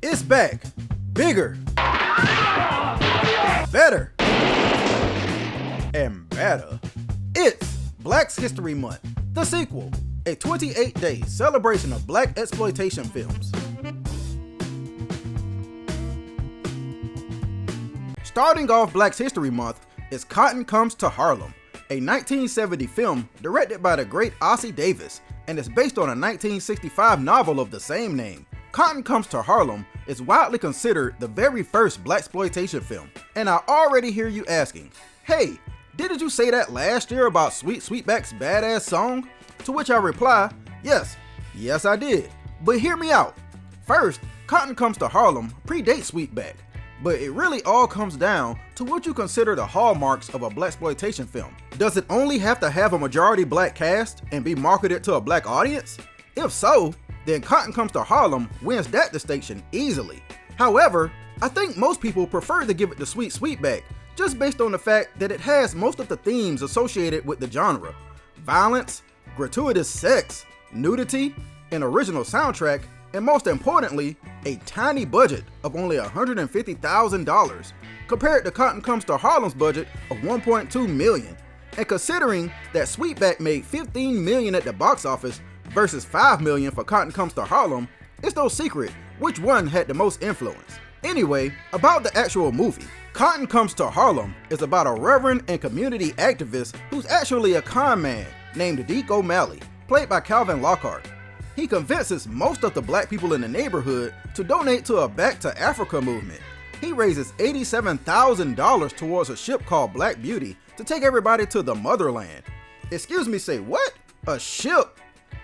It's back. Bigger. Better. And better. It's Black History Month, the sequel, a 28-day celebration of black exploitation films. Starting off Black History Month is Cotton Comes to Harlem, a 1970 film directed by the great Ossie Davis and is based on a 1965 novel of the same name. Cotton Comes to Harlem is widely considered the very first blaxploitation film, and I already hear you asking, hey, didn't you say that last year about Sweet Sweetback's badass song? To which I reply, yes I did, but hear me out. First, Cotton Comes to Harlem predates Sweetback, but it really all comes down to what you consider the hallmarks of a blaxploitation film. Does it only have to have a majority black cast and be marketed to a black audience? If so, then Cotton Comes to Harlem wins that distinction easily. However, I think most people prefer to give it to Sweet Sweetback just based on the fact that it has most of the themes associated with the genre: violence, gratuitous sex, nudity, an original soundtrack, and most importantly, a tiny budget of only $150,000 compared to Cotton Comes to Harlem's budget of $1.2 million. And considering that Sweetback made $15 million at the box office versus $5 million for Cotton Comes to Harlem, it's no secret which one had the most influence. Anyway, about the actual movie. Cotton Comes to Harlem is about a reverend and community activist who's actually a con man named Deke O'Malley, played by Calvin Lockhart. He convinces most of the black people in the neighborhood to donate to a Back to Africa movement. He raises $87,000 towards a ship called Black Beauty to take everybody to the motherland. Excuse me, say what? A ship?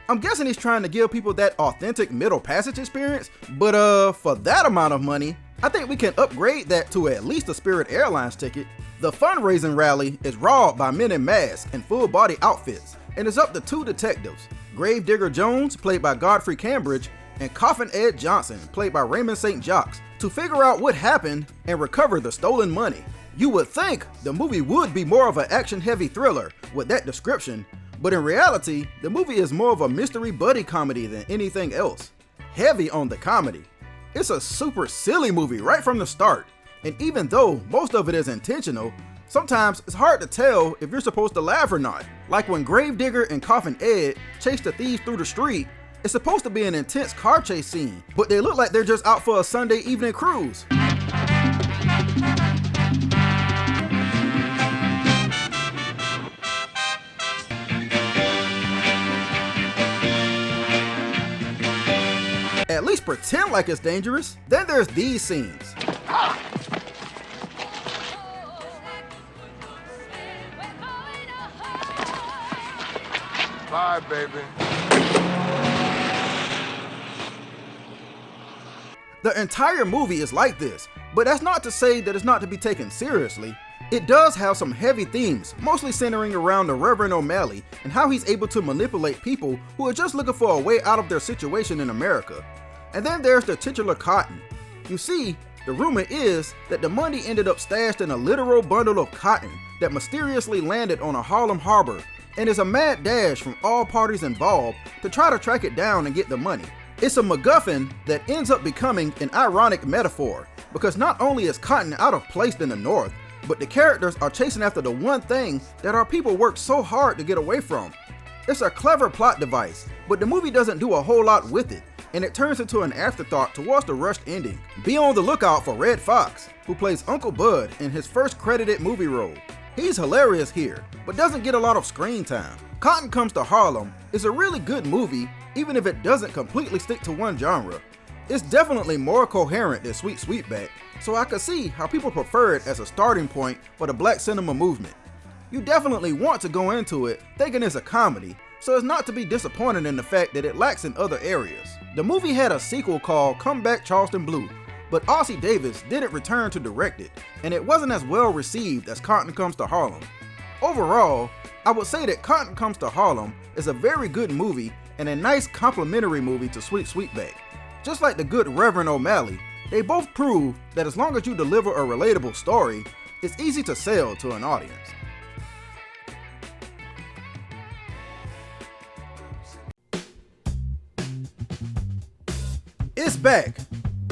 I'm guessing he's trying to give people that authentic Middle Passage experience, but for that amount of money, I think we can upgrade that to at least a Spirit Airlines ticket. The fundraising rally is robbed by men in masks and full body outfits, and it's up to two detectives, Gravedigger Jones, played by Godfrey Cambridge, and Coffin Ed Johnson, played by Raymond St. Jacques, to figure out what happened and recover the stolen money. You would think the movie would be more of an action-heavy thriller with that description, but in reality, the movie is more of a mystery buddy comedy than anything else. Heavy on the comedy. It's a super silly movie right from the start, and even though most of it is intentional, sometimes it's hard to tell if you're supposed to laugh or not. Like when Gravedigger and Coffin Ed chase the thieves through the street, it's supposed to be an intense car chase scene, but they look like they're just out for a Sunday evening cruise. At least pretend like it's dangerous. Then there's these scenes. Bye, baby. The entire movie is like this, but that's not to say that it's not to be taken seriously. It does have some heavy themes, mostly centering around the Reverend O'Malley and how he's able to manipulate people who are just looking for a way out of their situation in America. And then there's the titular cotton. You see, the rumor is that the money ended up stashed in a literal bundle of cotton that mysteriously landed on a Harlem harbor, and is a mad dash from all parties involved to try to track it down and get the money. It's a MacGuffin that ends up becoming an ironic metaphor, because not only is cotton out of place in the North, but the characters are chasing after the one thing that our people work so hard to get away from. It's a clever plot device, but the movie doesn't do a whole lot with it, and it turns into an afterthought towards the rushed ending. Be on the lookout for Red Fox, who plays Uncle Bud in his first credited movie role. He's hilarious here, but doesn't get a lot of screen time. Cotton Comes to Harlem is a really good movie, even if it doesn't completely stick to one genre. It's definitely more coherent than Sweet Sweetback, so I could see how people prefer it as a starting point for the black cinema movement. You definitely want to go into it thinking it's a comedy, so as not to be disappointed in the fact that it lacks in other areas. The movie had a sequel called Come Back Charleston Blue, but Ossie Davis didn't return to direct it, and it wasn't as well received as Cotton Comes to Harlem. Overall, I would say that Cotton Comes to Harlem is a very good movie and a nice complimentary movie to Sweet Sweetback. Just like the good Reverend O'Malley, they both prove that as long as you deliver a relatable story, it's easy to sell to an audience. It's back.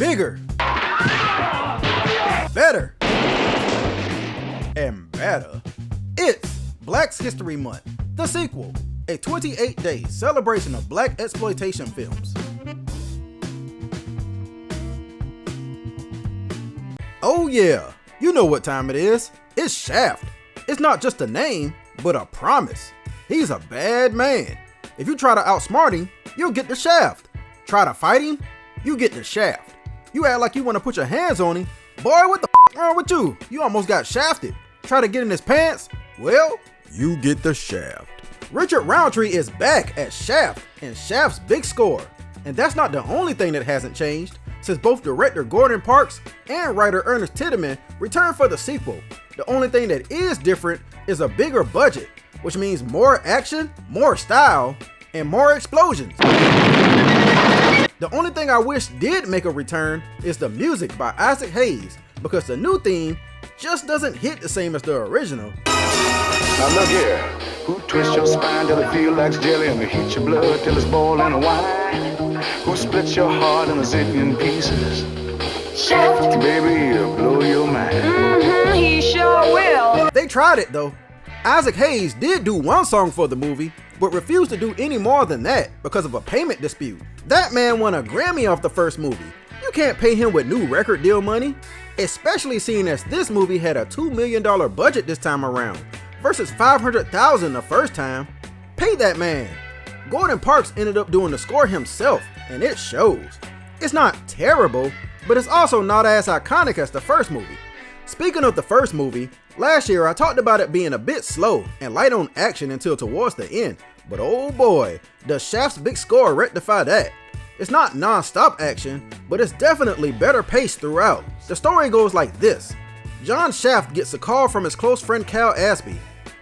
bigger, better, and better. It's Black's History Month, the sequel, a 28-day celebration of black exploitation films. Oh yeah, you know what time it is. It's Shaft. It's not just a name, but a promise. He's a bad man. If you try to outsmart him, you'll get the shaft. Try to fight him, you get the shaft. You act like you want to put your hands on him, boy, what the wrong with you? You almost got shafted. Try to get in his pants, well, you get the shaft. Richard Roundtree is back as Shaft in Shaft's Big Score. And that's not the only thing that hasn't changed, since both director Gordon Parks and writer Ernest Tideman returned for the sequel. The only thing that is different is a bigger budget, which means more action, more style, and more explosions. The only thing I wish did make a return is the music by Isaac Hayes, because the new theme just doesn't hit the same as the original. Now look here, who twists your spine till it feels like jelly and heat your blood till it's boiling wine? Who splits your heart in a zillion pieces? Shaft. Baby, he'll blow your mind. He sure will. They tried it though. Isaac Hayes did do one song for the movie, but refused to do any more than that because of a payment dispute. That man won a Grammy off the first movie. You can't pay him with new record deal money, especially seeing as this movie had a $2 million budget this time around, versus $500,000 the first time. Pay that man. Gordon Parks ended up doing the score himself, and it shows. It's not terrible, but it's also not as iconic as the first movie. Speaking of the first movie, last year I talked about it being a bit slow and light on action until towards the end, but oh boy, does Shaft's Big Score rectify that. It's not non-stop action, but it's definitely better paced throughout. The story goes like this. John Shaft gets a call from his close friend Cal Asby.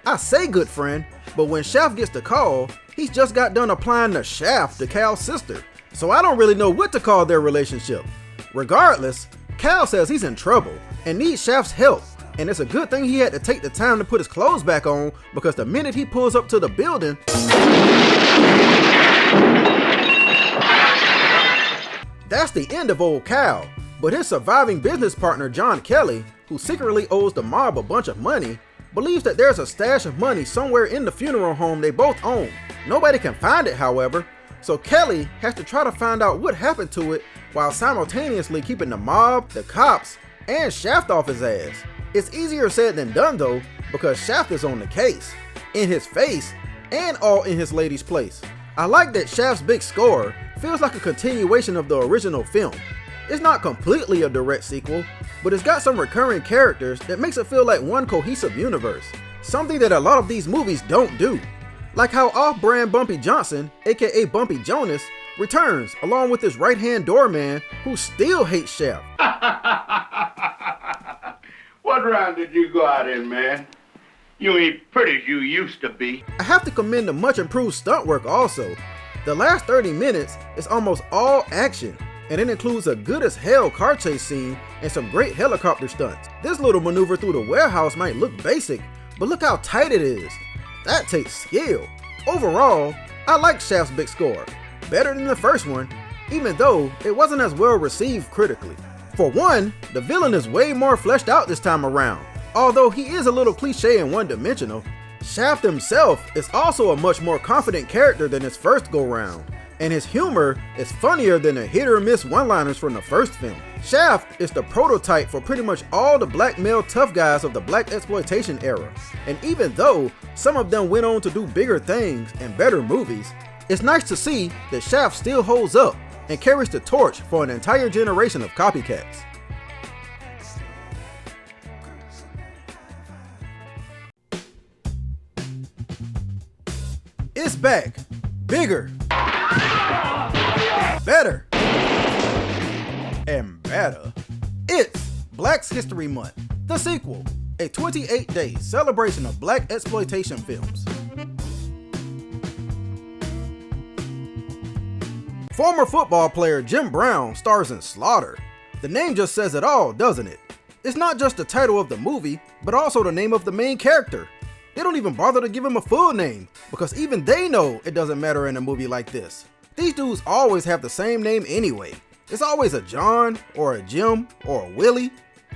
I say good friend, but when Shaft gets the call, he's just got done applying the shaft to Cal's sister, so I don't really know what to call their relationship. Regardless, Cal says he's in trouble and needs Shaft's help, and it's a good thing he had to take the time to put his clothes back on, because the minute he pulls up to the building, that's the end of old Cal. But his surviving business partner John Kelly, who secretly owes the mob a bunch of money, believes that there's a stash of money somewhere in the funeral home they both own. Nobody can find it, however, so Kelly has to try to find out what happened to it while simultaneously keeping the mob, the cops, and Shaft off his ass. It's easier said than done though, because Shaft is on the case, in his face, and all in his lady's place. I like that Shaft's Big Score feels like a continuation of the original film. It's not completely a direct sequel, but it's got some recurring characters that makes it feel like one cohesive universe, something that a lot of these movies don't do. Like how off-brand Bumpy Johnson, aka Bumpy Jonas, returns along with his right-hand doorman who still hates Shaft. What round did you go out in, man? You ain't pretty as you used to be. I have to commend the much improved stunt work also. The last 30 minutes is almost all action, and it includes a good as hell car chase scene and some great helicopter stunts. This little maneuver through the warehouse might look basic, but look how tight it is. That takes skill. Overall, I like Shaft's Big Score, better than the first one, even though it wasn't as well received critically. For one, the villain is way more fleshed out this time around. Although he is a little cliche and one-dimensional, Shaft himself is also a much more confident character than his first go-round, and his humor is funnier than the hit-or-miss one-liners from the first film. Shaft is the prototype for pretty much all the black male tough guys of the black exploitation era, and even though some of them went on to do bigger things and better movies, it's nice to see that Shaft still holds up and carries the torch for an entire generation of copycats. It's back, bigger, better, and better. It's Black's History Month, the sequel, a 28-day celebration of black exploitation films. Former football player Jim Brown stars in Slaughter. The name just says it all, doesn't it? It's not just the title of the movie, but also the name of the main character. They don't even bother to give him a full name, because even they know it doesn't matter in a movie like this. These dudes always have the same name anyway. It's always a John, or a Jim, or a Willie.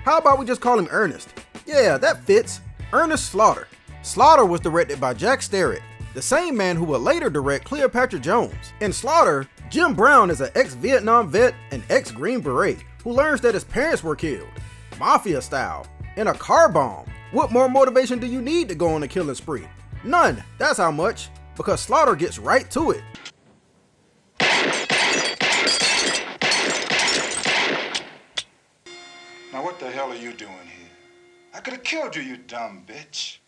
How about we just call him Ernest? Yeah, that fits. Ernest Slaughter. Slaughter was directed by Jack Starrett, the same man who would later direct Cleopatra Jones. In Slaughter, Jim Brown is an ex-Vietnam vet and ex-Green Beret who learns that his parents were killed, mafia style, in a car bomb. What more motivation do you need to go on a killing spree? None, that's how much, because Slaughter gets right to it. Now what the hell are you doing here? I could have killed you, you dumb bitch.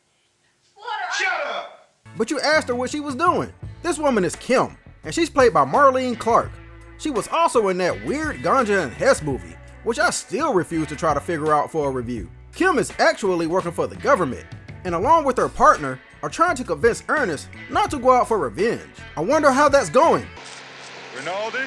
Shut up! But you asked her what she was doing. This woman is Kim, and she's played by Marlene Clark. She was also in that weird Ganja and Hess movie, which I still refuse to try to figure out for a review. Kim is actually working for the government, and along with her partner, are trying to convince Ernest not to go out for revenge. I wonder how that's going. Rinaldi?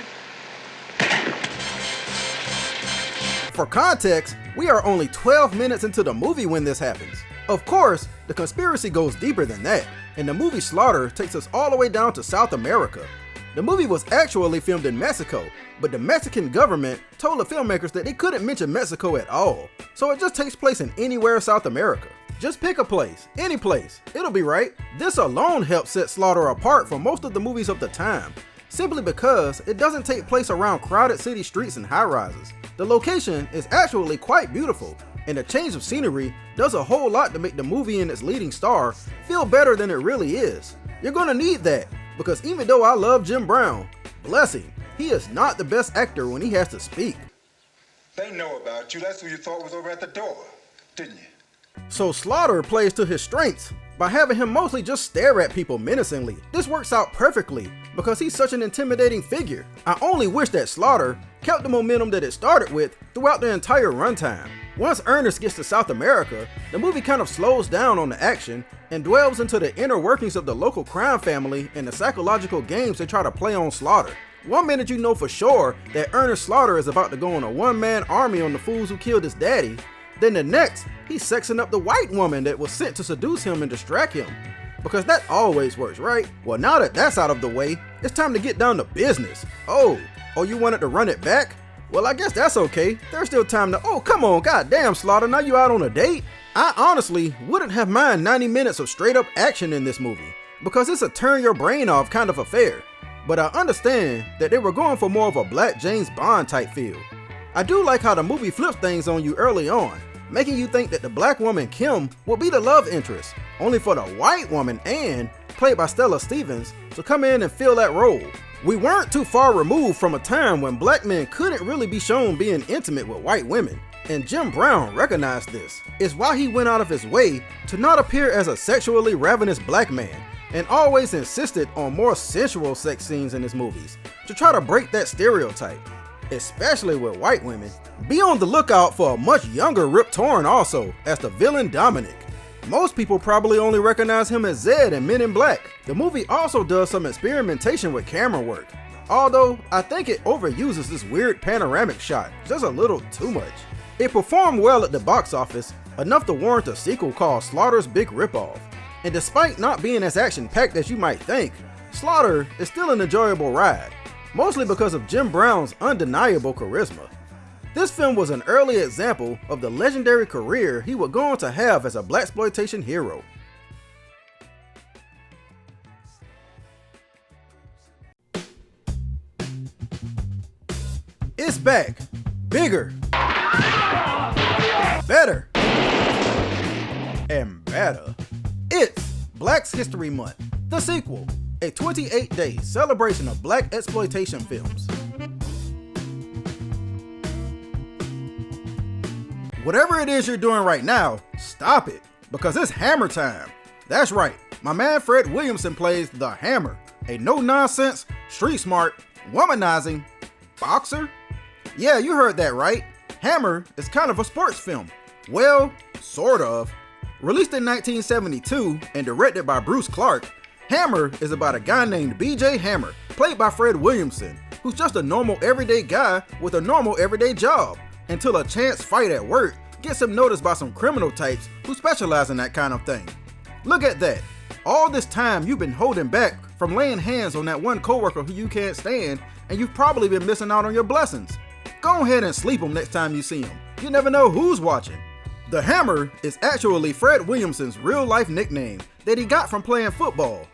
For context, we are only 12 minutes into the movie when this happens. Of course, the conspiracy goes deeper than that, and the movie Slaughter takes us all the way down to South America. The movie was actually filmed in Mexico, but the Mexican government told the filmmakers that they couldn't mention Mexico at all, so it just takes place in anywhere South America. Just pick a place, any place, it'll be right. This alone helps set Slaughter apart from most of the movies of the time, simply because it doesn't take place around crowded city streets and high-rises. The location is actually quite beautiful, and the change of scenery does a whole lot to make the movie and its leading star feel better than it really is. You're gonna need that, because even though I love Jim Brown, bless him, he is not the best actor when he has to speak. They know about you. That's who you thought was over at the door, didn't you? So Slaughter plays to his strengths by having him mostly just stare at people menacingly. This works out perfectly because he's such an intimidating figure. I only wish that Slaughter kept the momentum that it started with throughout the entire runtime. Once Ernest gets to South America, the movie kind of slows down on the action and delves into the inner workings of the local crime family and the psychological games they try to play on Slaughter. One minute you know for sure that Ernest Slaughter is about to go on a one-man army on the fools who killed his daddy, then the next, he's sexing up the white woman that was sent to seduce him and distract him. Because that always works, right? Well, now that that's out of the way, it's time to get down to business. Oh, you wanted to run it back? Well, I guess that's okay. There's still time to, come on, goddamn Slaughter, now you out on a date? I honestly wouldn't have mind 90 minutes of straight up action in this movie, because it's a turn your brain off kind of affair. But I understand that they were going for more of a Black James Bond type feel. I do like how the movie flips things on you early on, making you think that the black woman Kim will be the love interest, only for the white woman Anne, played by Stella Stevens, to come in and fill that role. We weren't too far removed from a time when black men couldn't really be shown being intimate with white women, and Jim Brown recognized this. It's why he went out of his way to not appear as a sexually ravenous black man, and always insisted on more sensual sex scenes in his movies, to try to break that stereotype, especially with white women. Be on the lookout for a much younger Rip Torn also, as the villain Dominic. Most people probably only recognize him as Zed in Men in Black. The movie also does some experimentation with camera work, although I think it overuses this weird panoramic shot just a little too much. It performed well at the box office, enough to warrant a sequel called Slaughter's Big Ripoff. And despite not being as action-packed as you might think, Slaughter is still an enjoyable ride, mostly because of Jim Brown's undeniable charisma. This film was an early example of the legendary career he would go on to have as a blaxploitation hero. It's back, bigger, better, and better. It's Black's History Month, the sequel, a 28-day celebration of black exploitation films. Whatever it is you're doing right now, stop it, because it's Hammer time. That's right, my man Fred Williamson plays the Hammer, a no-nonsense, street-smart, womanizing boxer? Yeah, you heard that right. Hammer is kind of a sports film. Well, sort of. Released in 1972 and directed by Bruce Clark, Hammer is about a guy named B.J. Hammer, played by Fred Williamson, who's just a normal everyday guy with a normal everyday job, until a chance fight at work gets him noticed by some criminal types who specialize in that kind of thing. Look at that. All this time you've been holding back from laying hands on that one coworker who you can't stand, and you've probably been missing out on your blessings. Go ahead and sleep him next time you see him. You never know who's watching. The Hammer is actually Fred Williamson's real life nickname that he got from playing football.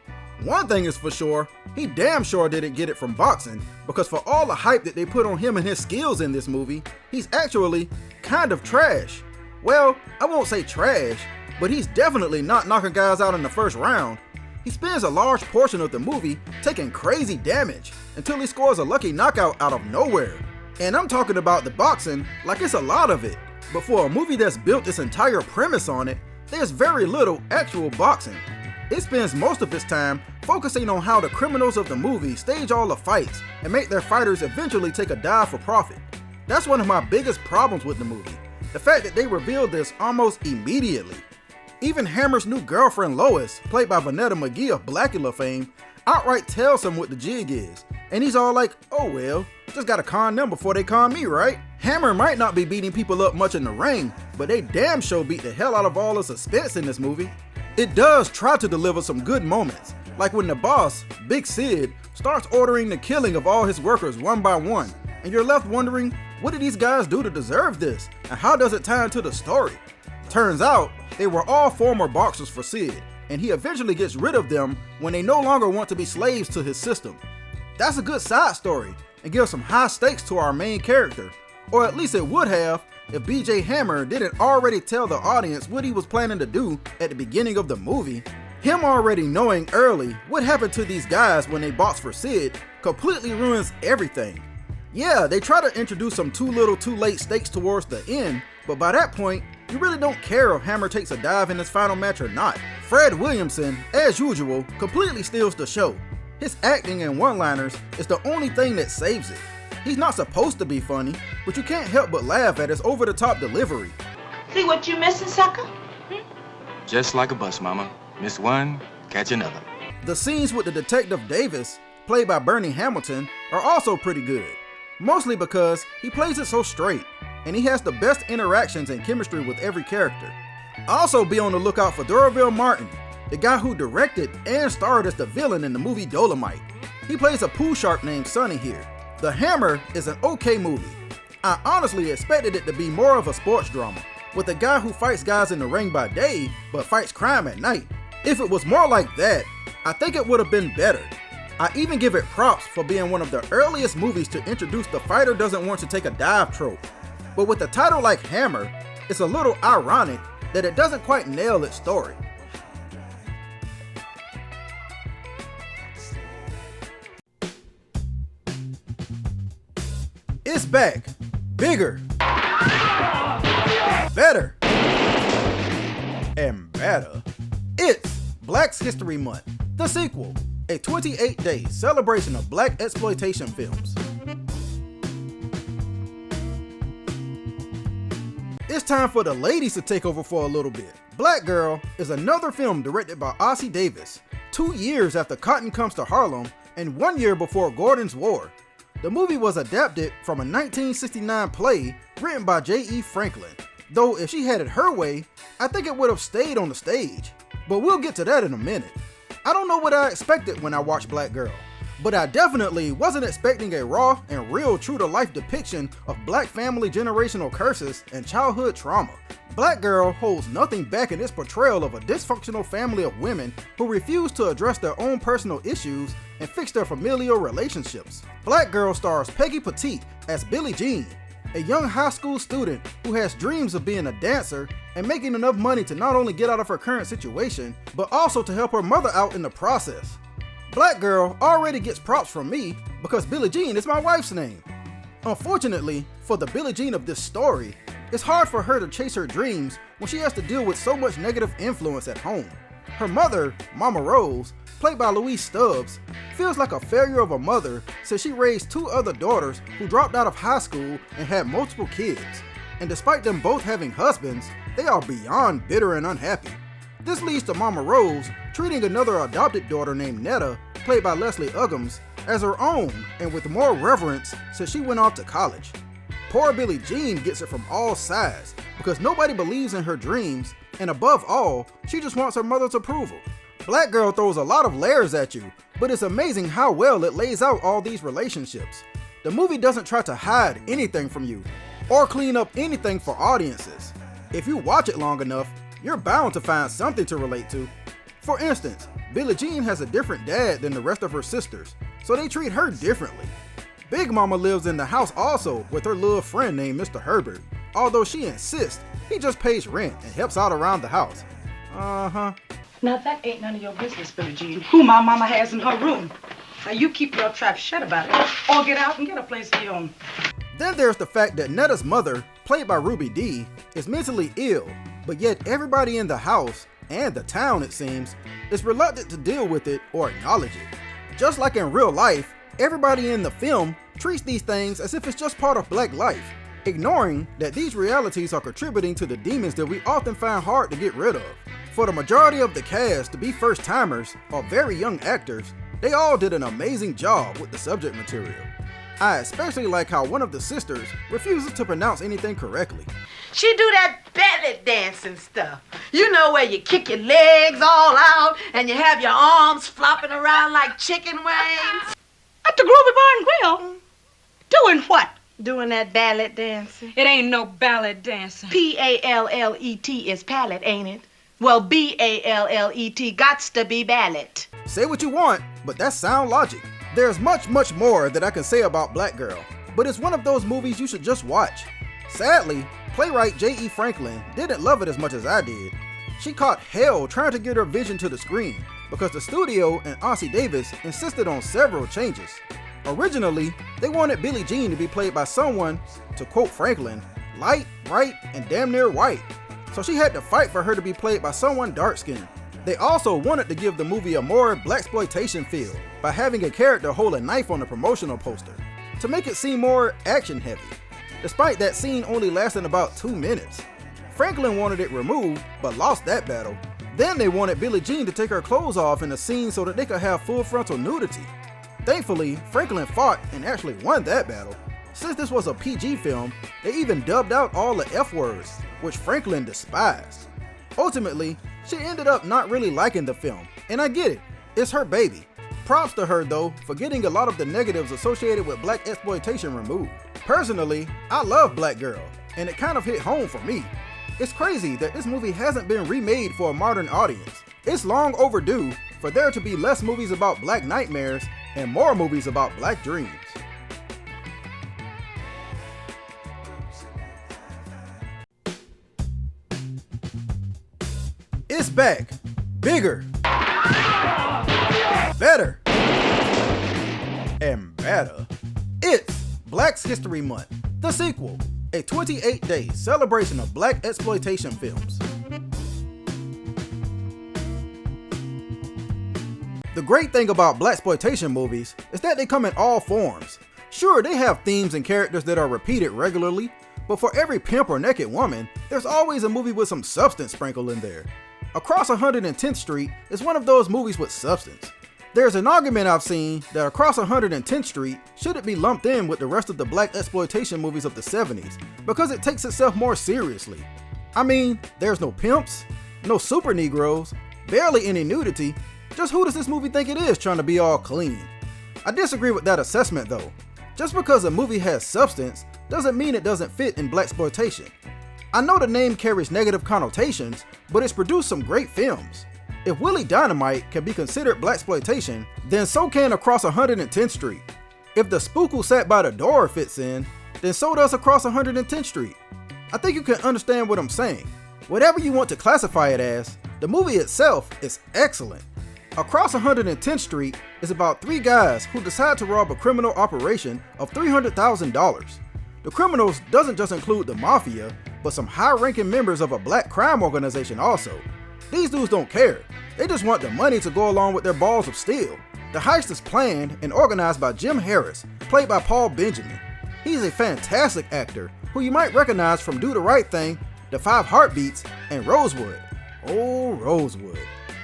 One thing is for sure, he damn sure didn't get it from boxing, because for all the hype that they put on him and his skills in this movie, he's actually kind of trash. Well, I won't say trash, but he's definitely not knocking guys out in the first round. He spends a large portion of the movie taking crazy damage until he scores a lucky knockout out of nowhere. And I'm talking about the boxing like it's a lot of it. But for a movie that's built its entire premise on it, there's very little actual boxing. It spends most of its time focusing on how the criminals of the movie stage all the fights and make their fighters eventually take a dive for profit. That's one of my biggest problems with the movie, the fact that they revealed this almost immediately. Even Hammer's new girlfriend Lois, played by Vanetta McGee of Blacula fame, outright tells him what the jig is, and he's all like, oh well, just gotta con them before they con me, right? Hammer might not be beating people up much in the ring, but they damn sure beat the hell out of all the suspense in this movie. It does try to deliver some good moments, like when the boss, Big Sid, starts ordering the killing of all his workers one by one, and you're left wondering, what did these guys do to deserve this, and how does it tie into the story? Turns out, they were all former boxers for Sid, and he eventually gets rid of them when they no longer want to be slaves to his system. That's a good side story, and gives some high stakes to our main character, or at least it would have if BJ Hammer didn't already tell the audience what he was planning to do at the beginning of the movie. Him already knowing early what happened to these guys when they boxed for Sid completely ruins everything. Yeah, they try to introduce some too little too late stakes towards the end, but by that point, you really don't care if Hammer takes a dive in his final match or not. Fred Williamson, as usual, completely steals the show. His acting and one-liners is the only thing that saves it. He's not supposed to be funny, but you can't help but laugh at his over-the-top delivery. See what you missing, sucker? Just like a bus, mama. Miss one, catch another. The scenes with the Detective Davis, played by Bernie Hamilton, are also pretty good. Mostly because he plays it so straight, and he has the best interactions and chemistry with every character. Also be on the lookout for Dorville Martin, the guy who directed and starred as the villain in the movie Dolomite. He plays a pool shark named Sonny here. The Hammer is an okay movie. I honestly expected it to be more of a sports drama, with a guy who fights guys in the ring by day, but fights crime at night. If it was more like that, I think it would have been better. I even give it props for being one of the earliest movies to introduce the fighter doesn't want to take a dive trope. But with a title like Hammer, it's a little ironic that it doesn't quite nail its story. It's back, bigger, better, and better. It's Black's History Month, the sequel, a 28-day celebration of Black exploitation films. It's time for the ladies to take over for a little bit. Black Girl is another film directed by Ossie Davis, 2 years after Cotton Comes to Harlem and 1 year before Gordon's War. The movie was adapted from a 1969 play written by J.E. Franklin, though if she had it her way, I think it would have stayed on the stage. But we'll get to that in a minute. I don't know what I expected when I watched Black Girl, but I definitely wasn't expecting a raw and real true-to-life depiction of Black family generational curses and childhood trauma. Black Girl holds nothing back in its portrayal of a dysfunctional family of women who refuse to address their own personal issues and fix their familial relationships. Black Girl stars Peggy Petite as Billie Jean, a young high school student who has dreams of being a dancer and making enough money to not only get out of her current situation, but also to help her mother out in the process. Black Girl already gets props from me because Billie Jean is my wife's name. Unfortunately, for the Billie Jean of this story, it's hard for her to chase her dreams when she has to deal with so much negative influence at home. Her mother, Mama Rose, played by Louise Stubbs, feels like a failure of a mother since she raised 2 other daughters who dropped out of high school and had multiple kids. And despite them both having husbands, they are beyond bitter and unhappy. This leads to Mama Rose treating another adopted daughter named Netta, played by Leslie Uggams, as her own and with more reverence since she went off to college. Poor Billie Jean gets it from all sides because nobody believes in her dreams, and above all, she just wants her mother's approval. Black Girl throws a lot of layers at you, but it's amazing how well it lays out all these relationships. The movie doesn't try to hide anything from you or clean up anything for audiences. If you watch it long enough, you're bound to find something to relate to. For instance, Billie Jean has a different dad than the rest of her sisters, so they treat her differently. Big Mama lives in the house also with her little friend named Mr. Herbert, although she insists he just pays rent and helps out around the house. Now that ain't none of your business, Billie Jean, who my mama has in her room. Now you keep your trap shut about it, or get out and get a place of your own. Then there's the fact that Netta's mother, played by Ruby Dee, is mentally ill, but yet everybody in the house, and the town it seems, is reluctant to deal with it or acknowledge it. Just like in real life, everybody in the film treats these things as if it's just part of Black life, ignoring that these realities are contributing to the demons that we often find hard to get rid of. For the majority of the cast to be first-timers or very young actors, they all did an amazing job with the subject material. I especially like how one of the sisters refuses to pronounce anything correctly. She do that belly dancing stuff. You know, where you kick your legs all out and you have your arms flopping around like chicken wings. At the Groovy Barn Grill? Doing what? Doing that ballet dancing. It ain't no ballet dancing. P-A-L-L-E-T is palette, ain't it? Well, B-A-L-L-E-T gots to be ballet. Say what you want, but that's sound logic. There's much more that I can say about Black Girl, but it's one of those movies you should just watch. Sadly, playwright J.E. Franklin didn't love it as much as I did. She caught hell trying to get her vision to the screen because the studio and Ossie Davis insisted on several changes. Originally, they wanted Billie Jean to be played by someone, to quote Franklin, light, bright, and damn near white. So she had to fight for her to be played by someone dark-skinned. They also wanted to give the movie a more blaxploitation feel by having a character hold a knife on the promotional poster to make it seem more action-heavy, despite that scene only lasting about 2 minutes. Franklin wanted it removed, but lost that battle. Then they wanted Billie Jean to take her clothes off in the scene so that they could have full frontal nudity. Thankfully, Franklin fought and actually won that battle. Since this was a PG film, they even dubbed out all the F words, which Franklin despised. Ultimately, she ended up not really liking the film, and I get it, it's her baby. Props to her though for getting a lot of the negatives associated with Black exploitation removed. Personally, I love Black Girl, and it kind of hit home for me. It's crazy that this movie hasn't been remade for a modern audience. It's long overdue for there to be less movies about Black nightmares and more movies about Black dreams. It's back, bigger, better, and better. It's Black's History Month, the sequel, a 28-day celebration of Black exploitation films. The great thing about blaxploitation movies is that they come in all forms. Sure, they have themes and characters that are repeated regularly, but for every pimp or naked woman, there's always a movie with some substance sprinkled in there. Across 110th Street is one of those movies with substance. There's an argument I've seen that Across 110th Street shouldn't be lumped in with the rest of the Black exploitation movies of the 70s because it takes itself more seriously. I mean, there's no pimps, no super Negroes, barely any nudity. Just who does this movie think it is trying to be all clean? I disagree with that assessment though. Just because a movie has substance doesn't mean it doesn't fit in blaxploitation. I know the name carries negative connotations, but it's produced some great films. If Willie Dynamite can be considered blaxploitation, then so can Across 110th Street. If The Spook Who Sat by the Door fits in, then so does Across 110th Street. I think you can understand what I'm saying. Whatever you want to classify it as, the movie itself is excellent. Across 110th Street is about 3 guys who decide to rob a criminal operation of $300,000. The criminals doesn't just include the mafia, but some high-ranking members of a Black crime organization also. These dudes don't care, they just want the money to go along with their balls of steel. The heist is planned and organized by Jim Harris, played by Paul Benjamin. He's a fantastic actor who you might recognize from Do the Right Thing, The 5 Heartbeats, and Rosewood. Oh, Rosewood.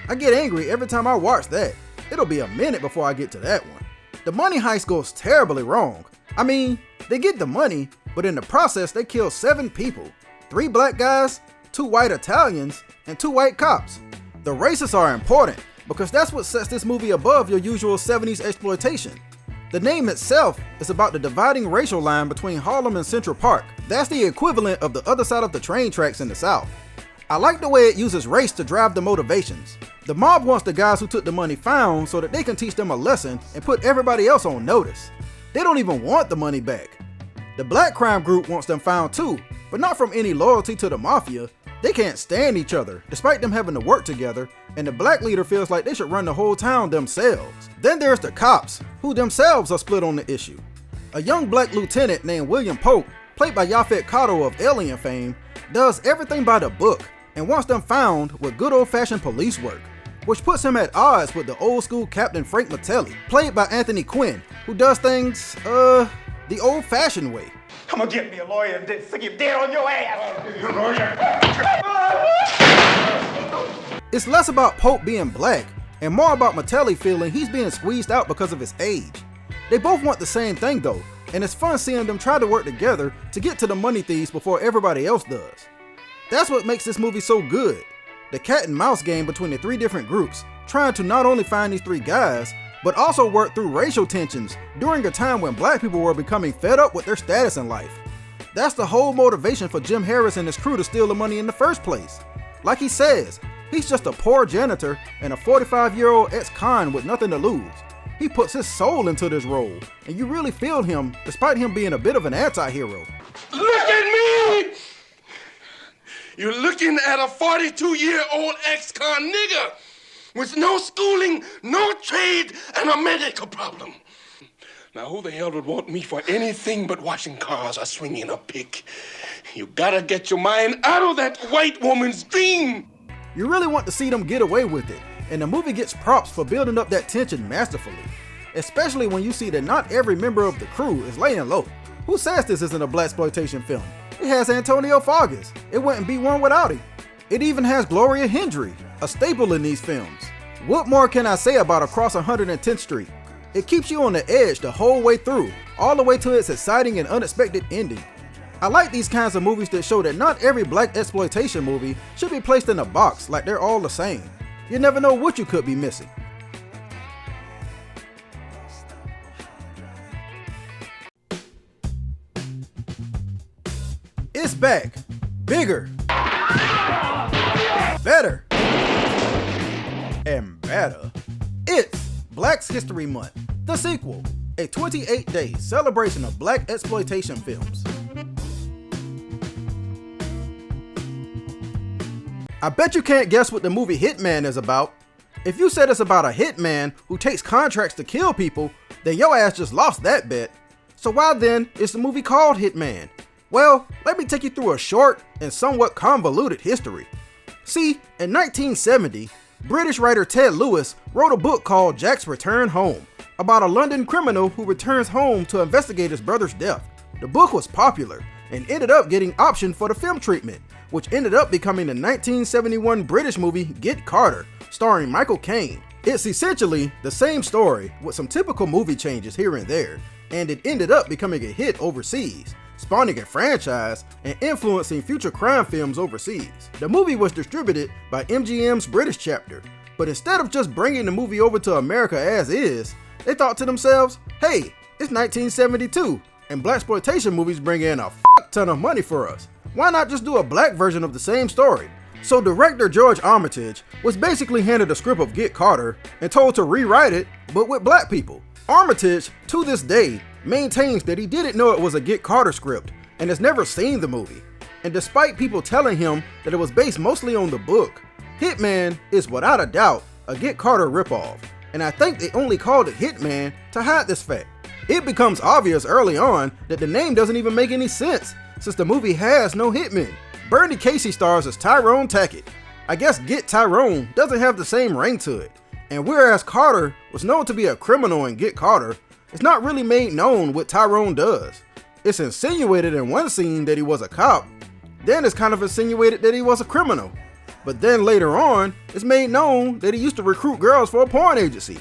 I get angry every time I watch that. It'll be a minute before I get to that one. The money heist goes terribly wrong. I mean, they get the money, but in the process they kill 7 people. 3 Black guys, 2 white Italians, and 2 white cops. The racists are important because that's what sets this movie above your usual 70s exploitation. The name itself is about the dividing racial line between Harlem and Central Park. That's the equivalent of the other side of the train tracks in the South. I like the way it uses race to drive the motivations. The mob wants the guys who took the money found so that they can teach them a lesson and put everybody else on notice. They don't even want the money back. The black crime group wants them found too, but not from any loyalty to the mafia. They can't stand each other, despite them having to work together, and the black leader feels like they should run the whole town themselves. Then there's the cops, who themselves are split on the issue. A young black lieutenant named William Pope, played by Yaphet Kotto of Alien fame, does everything by the book and wants them found with good old-fashioned police work, which puts him at odds with the old-school Captain Frank Mattelli, played by Anthony Quinn, who does things, the old-fashioned way. I'm gonna get me a lawyer and then stick him dead on your ass! It's less about Pope being black and more about Mattelli feeling he's being squeezed out because of his age. They both want the same thing though, and it's fun seeing them try to work together to get to the money thieves before everybody else does. That's what makes this movie so good. The cat and mouse game between the three different groups, trying to not only find these three guys, but also work through racial tensions during a time when black people were becoming fed up with their status in life. That's the whole motivation for Jim Harris and his crew to steal the money in the first place. Like he says, he's just a poor janitor and a 45-year-old ex-con with nothing to lose. He puts his soul into this role, and you really feel him despite him being a bit of an anti-hero. Look at me! You're looking at a 42-year-old ex-con nigger with no schooling, no trade, and a medical problem. Now, who the hell would want me for anything but washing cars or swinging a pick? You gotta get your mind out of that white woman's dream. You really want to see them get away with it, and the movie gets props for building up that tension masterfully. Especially when you see that not every member of the crew is laying low. Who says this isn't a blaxploitation film? It has Antonio Fargas. It wouldn't be one without him. It even has Gloria Hendry, a staple in these films. What more can I say about Across 110th Street? It keeps you on the edge the whole way through, all the way to its exciting and unexpected ending. I like these kinds of movies that show that not every black exploitation movie should be placed in a box like they're all the same. You never know what you could be missing. It's back, bigger, better, and better. It's Black History Month, the sequel, a 28-day celebration of black exploitation films. I bet you can't guess what the movie Hitman is about. If you said it's about a hitman who takes contracts to kill people, then your ass just lost that bet. So why then is the movie called Hitman? Well, let me take you through a short and somewhat convoluted history. See, in 1970, British writer Ted Lewis wrote a book called Jack's Return Home, about a London criminal who returns home to investigate his brother's death. The book was popular and ended up getting optioned for the film treatment, which ended up becoming the 1971 British movie Get Carter, starring Michael Caine. It's essentially the same story with some typical movie changes here and there, and it ended up becoming a hit overseas, spawning a franchise and influencing future crime films overseas. The movie was distributed by MGM's British chapter, but instead of just bringing the movie over to America as is, they thought to themselves, hey, it's 1972, and blaxploitation movies bring in a ton of money for us. Why not just do a black version of the same story? So director George Armitage was basically handed a script of Get Carter and told to rewrite it, but with black people. Armitage, to this day, maintains that he didn't know it was a Get Carter script and has never seen the movie. And despite people telling him that it was based mostly on the book, Hitman is without a doubt a Get Carter ripoff, and I think they only called it Hitman to hide this fact. It becomes obvious early on that the name doesn't even make any sense, since the movie has no hitmen. Bernie Casey stars as Tyrone Tackett. I guess Get Tyrone doesn't have the same ring to it, and whereas Carter was known to be a criminal in Get Carter, it's not really made known what Tyrone does. It's insinuated in one scene that he was a cop, then it's kind of insinuated that he was a criminal. But then later on, it's made known that he used to recruit girls for a porn agency.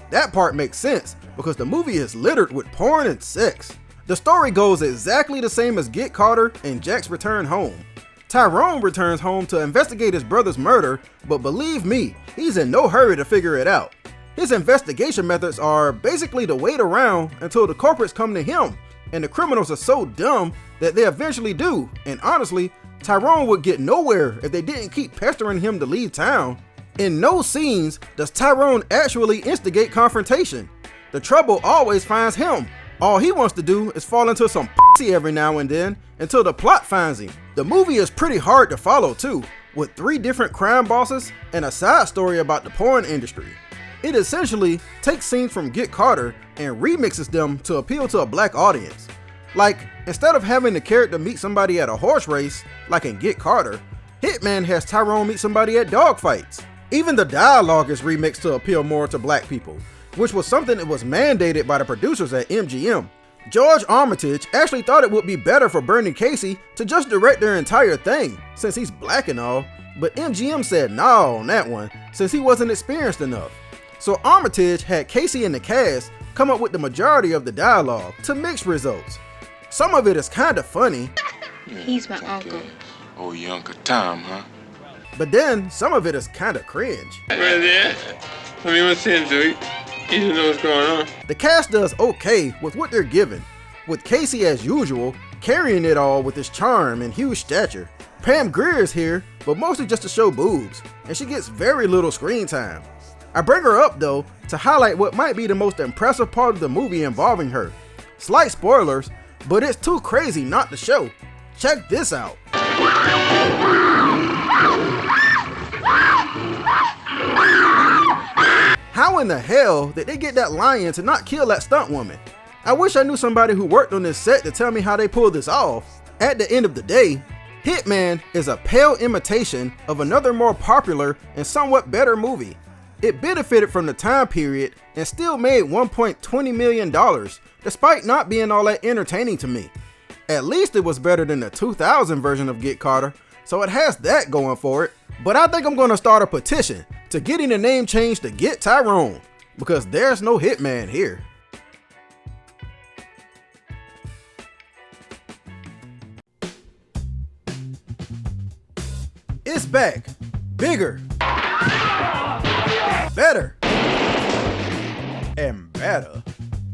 That part makes sense because the movie is littered with porn and sex. The story goes exactly the same as Get Carter and Jack's Return Home. Tyrone returns home to investigate his brother's murder, but believe me, he's in no hurry to figure it out. His investigation methods are basically to wait around until the culprits come to him, and the criminals are so dumb that they eventually do, and honestly, Tyrone would get nowhere if they didn't keep pestering him to leave town. In no scenes does Tyrone actually instigate confrontation. The trouble always finds him. All he wants to do is fall into some pussy every now and then until the plot finds him. The movie is pretty hard to follow too, with 3 different crime bosses and a side story about the porn industry. It essentially takes scenes from Get Carter and remixes them to appeal to a black audience. Like, instead of having the character meet somebody at a horse race, like in Get Carter, Hitman has Tyrone meet somebody at dogfights. Even the dialogue is remixed to appeal more to black people, which was something that was mandated by the producers at MGM. George Armitage actually thought it would be better for Bernie Casey to just direct their entire thing, since he's black and all, but MGM said no on that one, since he wasn't experienced enough. So Armitage had Casey and the cast come up with the majority of the dialogue to mixed results. Some of it is kinda funny. He's my uncle. Oh, your Uncle Tom, huh? But then some of it is kinda cringe. Right there. I mean, what's into it? You don't know what's going on. The cast does okay with what they're given, with Casey as usual carrying it all with his charm and huge stature. Pam Grier is here, but mostly just to show boobs, and she gets very little screen time. I bring her up though to highlight what might be the most impressive part of the movie involving her. Slight spoilers, but it's too crazy not to show. Check this out. How in the hell did they get that lion to not kill that stunt woman? I wish I knew somebody who worked on this set to tell me how they pulled this off. At the end of the day, Hitman is a pale imitation of another more popular and somewhat better movie. It benefited from the time period and still made $1.20 million, despite not being all that entertaining to me. At least it was better than the 2000 version of Get Carter, so it has that going for it. But I think I'm going to start a petition to getting the name changed to Get Tyrone, because there's no Hitman here. It's back, bigger, better, and better.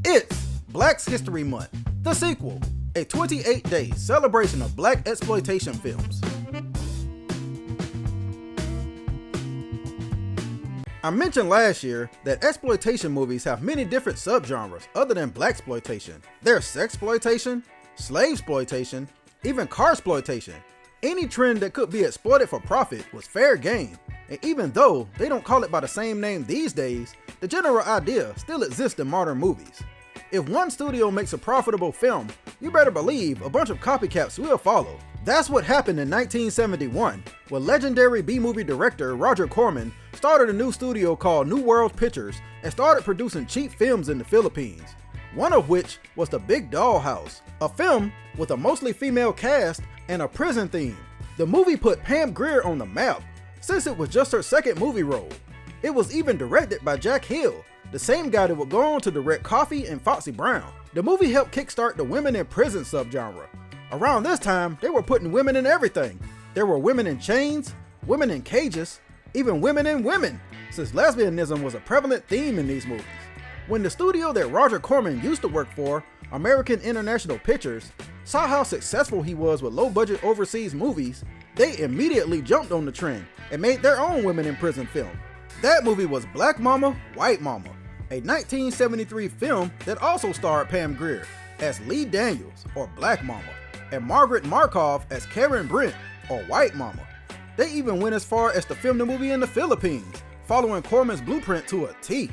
It's Black's History Month, the sequel, a 28-day celebration of black exploitation films. I mentioned last year that exploitation movies have many different subgenres other than blaxploitation. There's sexploitation, slavesploitation, even carsploitation. Any trend that could be exploited for profit was fair game, and even though they don't call it by the same name these days, the general idea still exists in modern movies. If one studio makes a profitable film, you better believe a bunch of copycats will follow. That's what happened in 1971, when legendary B-movie director Roger Corman started a new studio called New World Pictures and started producing cheap films in the Philippines. One of which was The Big Dollhouse, a film with a mostly female cast and a prison theme. The movie put Pam Grier on the map, since it was just her second movie role. It was even directed by Jack Hill, the same guy that would go on to direct Coffee and Foxy Brown. The movie helped kickstart the women in prison subgenre. Around this time, they were putting women in everything. There were women in chains, women in cages, even women in women, since lesbianism was a prevalent theme in these movies. When the studio that Roger Corman used to work for, American International Pictures, saw how successful he was with low-budget overseas movies, they immediately jumped on the trend and made their own women in prison film. That movie was Black Mama, White Mama, a 1973 film that also starred Pam Grier as Lee Daniels, or Black Mama, and Margaret Markov as Karen Brent, or White Mama. They even went as far as to film the movie in the Philippines, following Corman's blueprint to a T.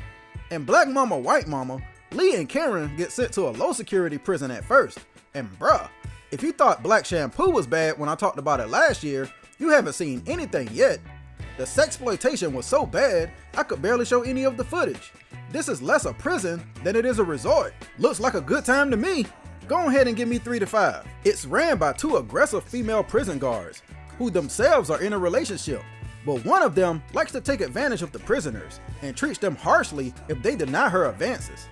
In Black Mama, White Mama, Lee and Karen get sent to a low-security prison at first, and bruh, if you thought Black Shampoo was bad when I talked about it last year, you haven't seen anything yet. The sexploitation was so bad, I could barely show any of the footage. This is less a prison than it is a resort. Looks like a good time to me. Go ahead and give me 3 to 5. It's ran by 2 aggressive female prison guards, who themselves are in a relationship, but one of them likes to take advantage of the prisoners and treats them harshly if they deny her advances.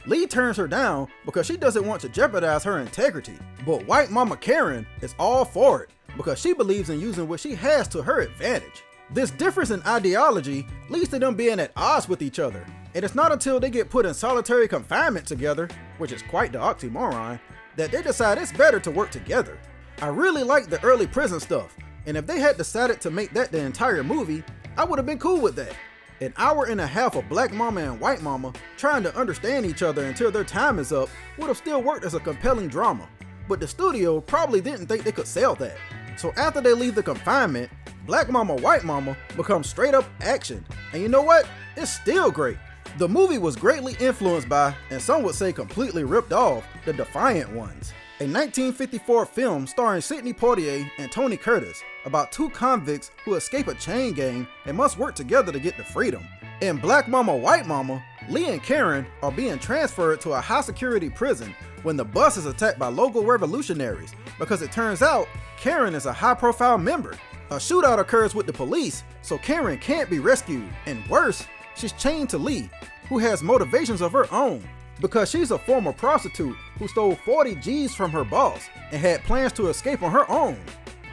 Lee turns her down because she doesn't want to jeopardize her integrity, but White Mama Karen is all for it because she believes in using what she has to her advantage. This difference in ideology leads to them being at odds with each other, And it's not until they get put in solitary confinement together, which is quite the oxymoron, that they decide it's better to work together. I really like the early prison stuff, and if they had decided to make that the entire movie, I would have been cool with that. An hour and a half of Black Mama and White Mama trying to understand each other until their time is up would have still worked as a compelling drama, but the studio probably didn't think they could sell that. So after they leave the confinement, Black Mama, White Mama becomes straight up action, and you know what? It's still great. The movie was greatly influenced by, and some would say completely ripped off, The Defiant Ones, a 1954 film starring Sidney Poitier and Tony Curtis about two convicts who escape a chain gang and must work together to get to freedom. In Black Mama, White Mama, Lee and Karen are being transferred to a high security prison when the bus is attacked by local revolutionaries because it turns out Karen is a high profile member. A shootout occurs with the police, so Karen can't be rescued, and worse, she's chained to Lee, who has motivations of her own, because she's a former prostitute who stole 40 G's from her boss and had plans to escape on her own.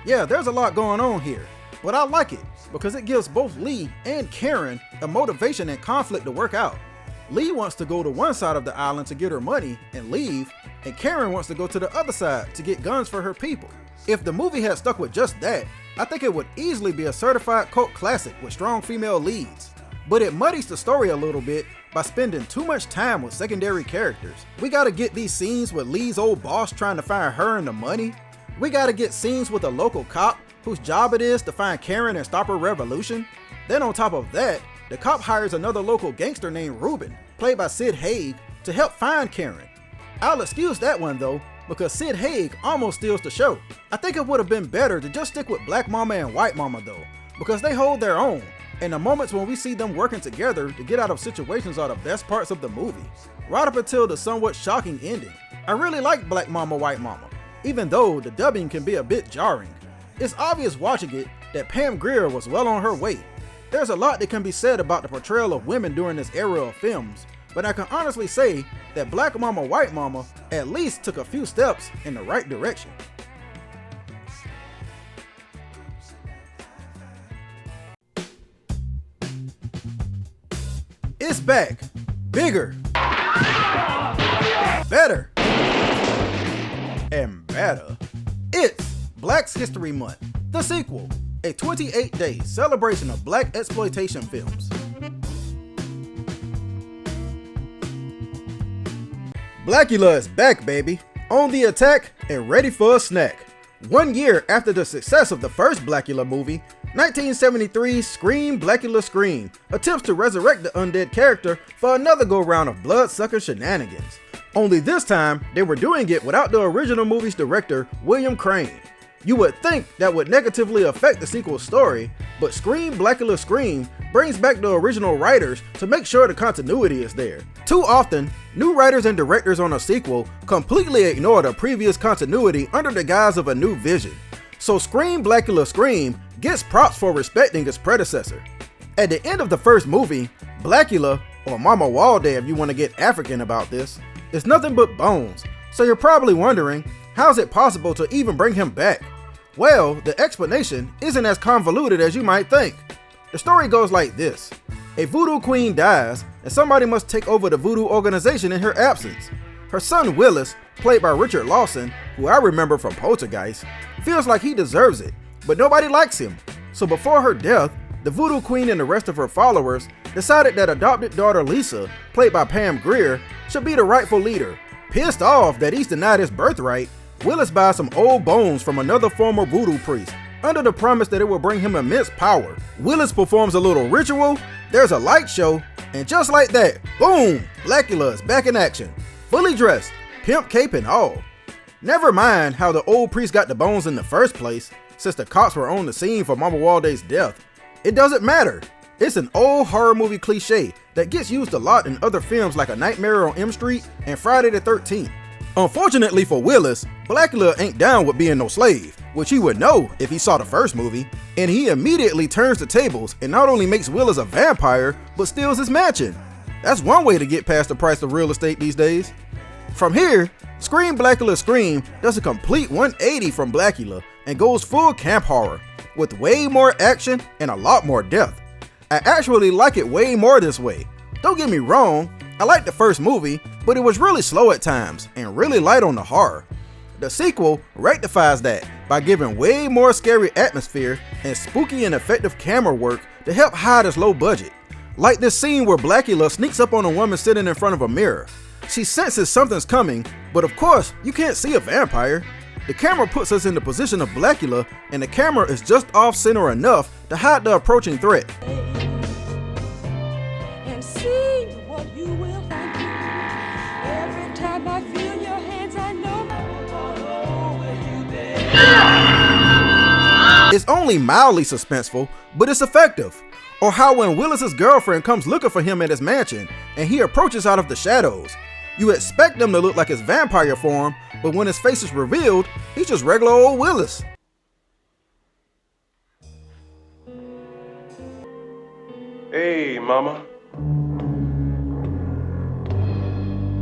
Yeah, there's a lot going on here, but I like it because it gives both Lee and Karen a motivation and conflict to work out. Lee wants to go to one side of the island to get her money and leave, and Karen wants to go to the other side to get guns for her people. If the movie had stuck with just that, I think it would easily be a certified cult classic with strong female leads. But it muddies the story a little bit by spending too much time with secondary characters. We gotta get these scenes with Lee's old boss trying to find her and the money. We gotta get scenes with a local cop whose job it is to find Karen and stop her revolution. Then on top of that, the cop hires another local gangster named Ruben, played by Sid Haig, to help find Karen. I'll excuse that one though, because Sid Haig almost steals the show. I think it would have been better to just stick with Black Mama and White Mama though, because they hold their own, and the moments when we see them working together to get out of situations are the best parts of the movie, right up until the somewhat shocking ending. I really like Black Mama, White Mama, even though the dubbing can be a bit jarring. It's obvious watching it that Pam Grier was well on her way. There's a lot that can be said about the portrayal of women during this era of films, but I can honestly say that Black Mama, White Mama at least took a few steps in the right direction. It's back, bigger, better, and better. It's Black's History Month, the sequel, a 28-day celebration of Black exploitation films. Blacula is back, baby, on the attack and ready for a snack. 1 year after the success of the first Blacula movie, 1973's Scream Blacula Scream attempts to resurrect the undead character for another go-round of blood-sucker shenanigans. Only this time, they were doing it without the original movie's director, William Crane. You would think that would negatively affect the sequel's story, but Scream Blacula Scream brings back the original writers to make sure the continuity is there. Too often, new writers and directors on a sequel completely ignore the previous continuity under the guise of a new vision. So Scream Blacula Scream gets props for respecting its predecessor. At the end of the first movie, Blacula, or Mama Walde if you want to get African about this, is nothing but bones. So you're probably wondering, how is it possible to even bring him back? Well, the explanation isn't as convoluted as you might think. The story goes like this. A voodoo queen dies, and somebody must take over the voodoo organization in her absence. Her son Willis, played by Richard Lawson, who I remember from Poltergeist, feels like he deserves it, but nobody likes him. So before her death, the voodoo queen and the rest of her followers decided that adopted daughter Lisa, played by Pam Grier, should be the rightful leader. Pissed off that he's denied his birthright, Willis buys some old bones from another former voodoo priest, under the promise that it will bring him immense power. Willis performs a little ritual, there's a light show, and just like that, boom, Blacula is back in action, fully dressed, pimp cape and all. Never mind how the old priest got the bones in the first place, since the cops were on the scene for Mama Walde's death. It doesn't matter. It's an old horror movie cliche that gets used a lot in other films like A Nightmare on Elm Street and Friday the 13th. Unfortunately for Willis, Blacula ain't down with being no slave, which he would know if he saw the first movie, and he immediately turns the tables and not only makes Willis a vampire, but steals his mansion. That's one way to get past the price of real estate these days. From here, Scream Blacula Scream does a complete 180 from Blacula and goes full camp horror, with way more action and a lot more death. I actually like it way more this way. Don't get me wrong, I liked the first movie, but it was really slow at times and really light on the horror. The sequel rectifies that by giving way more scary atmosphere and spooky and effective camera work to help hide its low budget. Like this scene where Blacula sneaks up on a woman sitting in front of a mirror. She senses something's coming, but of course, you can't see a vampire. The camera puts us in the position of Blacula, and the camera is just off center enough to hide the approaching threat. And see what you will find. Every time I feel your hands, I know It's only mildly suspenseful, but it's effective. Or how when Willis's girlfriend comes looking for him at his mansion, and he approaches out of the shadows. You expect him to look like his vampire form, but when his face is revealed, he's just regular old Willis. Hey, Mama.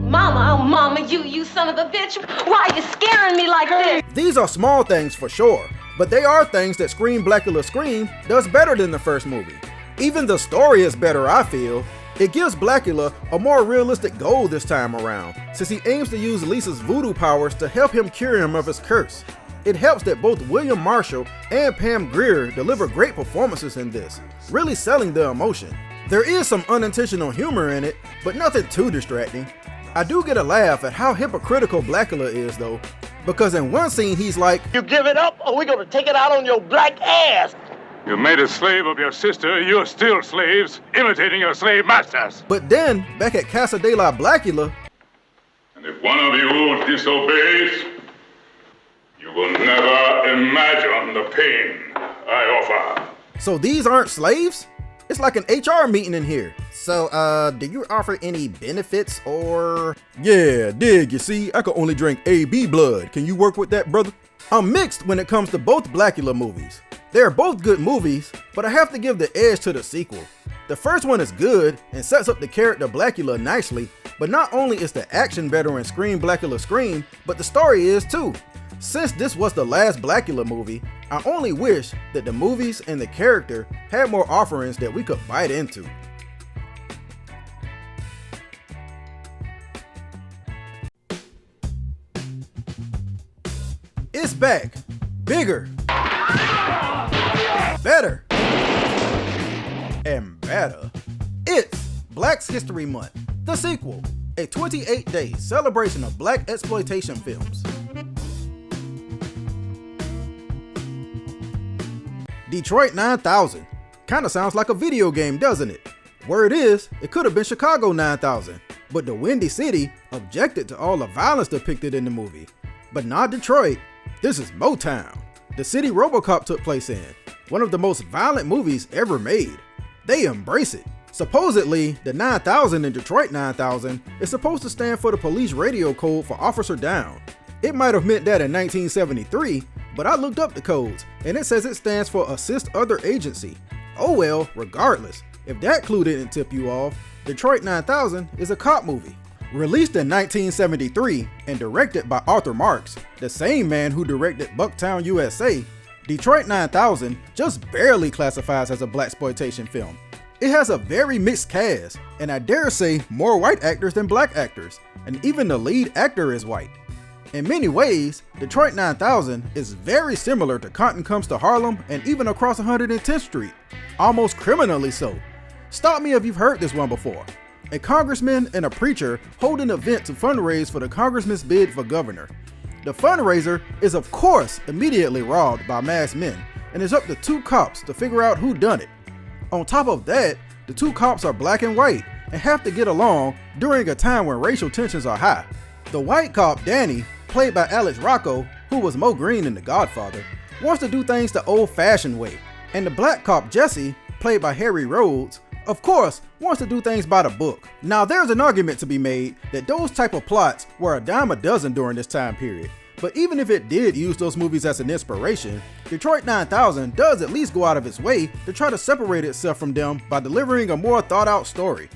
Mama, oh Mama, you son of a bitch. Why are you scaring me like this? These are small things for sure, but they are things that Scream Blacula Scream does better than the first movie. Even the story is better, I feel. It gives Blacula a more realistic goal this time around, since he aims to use Lisa's voodoo powers to help him cure him of his curse. It helps that both William Marshall and Pam Grier deliver great performances in this, really selling the emotion. There is some unintentional humor in it, but nothing too distracting. I do get a laugh at how hypocritical Blacula is though, because in one scene he's like, You give it up or we're gonna take it out on your black ass. You made a slave of your sister, you're still slaves, imitating your slave masters. But then, back at Casa de la Blacula, And if one of you disobeys, you will never imagine the pain I offer. So these aren't slaves? It's like an HR meeting in here. So, do you offer any benefits or? Yeah, dig, you see, I can only drink AB blood. Can you work with that, brother? I'm mixed when it comes to both Blacula movies. They're both good movies, but I have to give the edge to the sequel. The first one is good and sets up the character Blacula nicely, but not only is the action better in Scream Blacula Scream, but the story is too. Since this was the last Blacula movie, I only wish that the movies and the character had more offerings that we could bite into. It's back, bigger, better, and better. It's Black's History Month, the sequel, a 28-day celebration of Black exploitation films. Detroit 9000. Kinda sounds like a video game, doesn't it? Word is, it could have been Chicago 9000, but the Windy City objected to all the violence depicted in the movie. But not Detroit, this is Motown, the city RoboCop took place in, one of the most violent movies ever made. They embrace it. Supposedly, the 9000 in Detroit 9000 is supposed to stand for the police radio code for Officer Down. It might have meant that in 1973, but I looked up the codes, and it says it stands for Assist Other Agency. Oh well, regardless, if that clue didn't tip you off, Detroit 9000 is a cop movie. Released in 1973 and directed by Arthur Marks, the same man who directed Bucktown, USA, Detroit 9000 just barely classifies as a blaxploitation film. It has a very mixed cast, and I dare say more white actors than black actors, and even the lead actor is white. In many ways, Detroit 9000 is very similar to Compton Comes to Harlem and even Across 110th Street, almost criminally so. Stop me if you've heard this one before. A congressman and a preacher hold an event to fundraise for the congressman's bid for governor. The fundraiser is of course immediately robbed by masked men, and it's up to two cops to figure out who done it. On top of that, the two cops are black and white and have to get along during a time when racial tensions are high. The white cop, Danny, played by Alex Rocco, who was Mo Green in The Godfather, wants to do things the old-fashioned way, and the black cop, Jesse, played by Harry Rhodes, of course, wants to do things by the book. Now there's an argument to be made that those type of plots were a dime a dozen during this time period, but even if it did use those movies as an inspiration, Detroit 9000 does at least go out of its way to try to separate itself from them by delivering a more thought out story.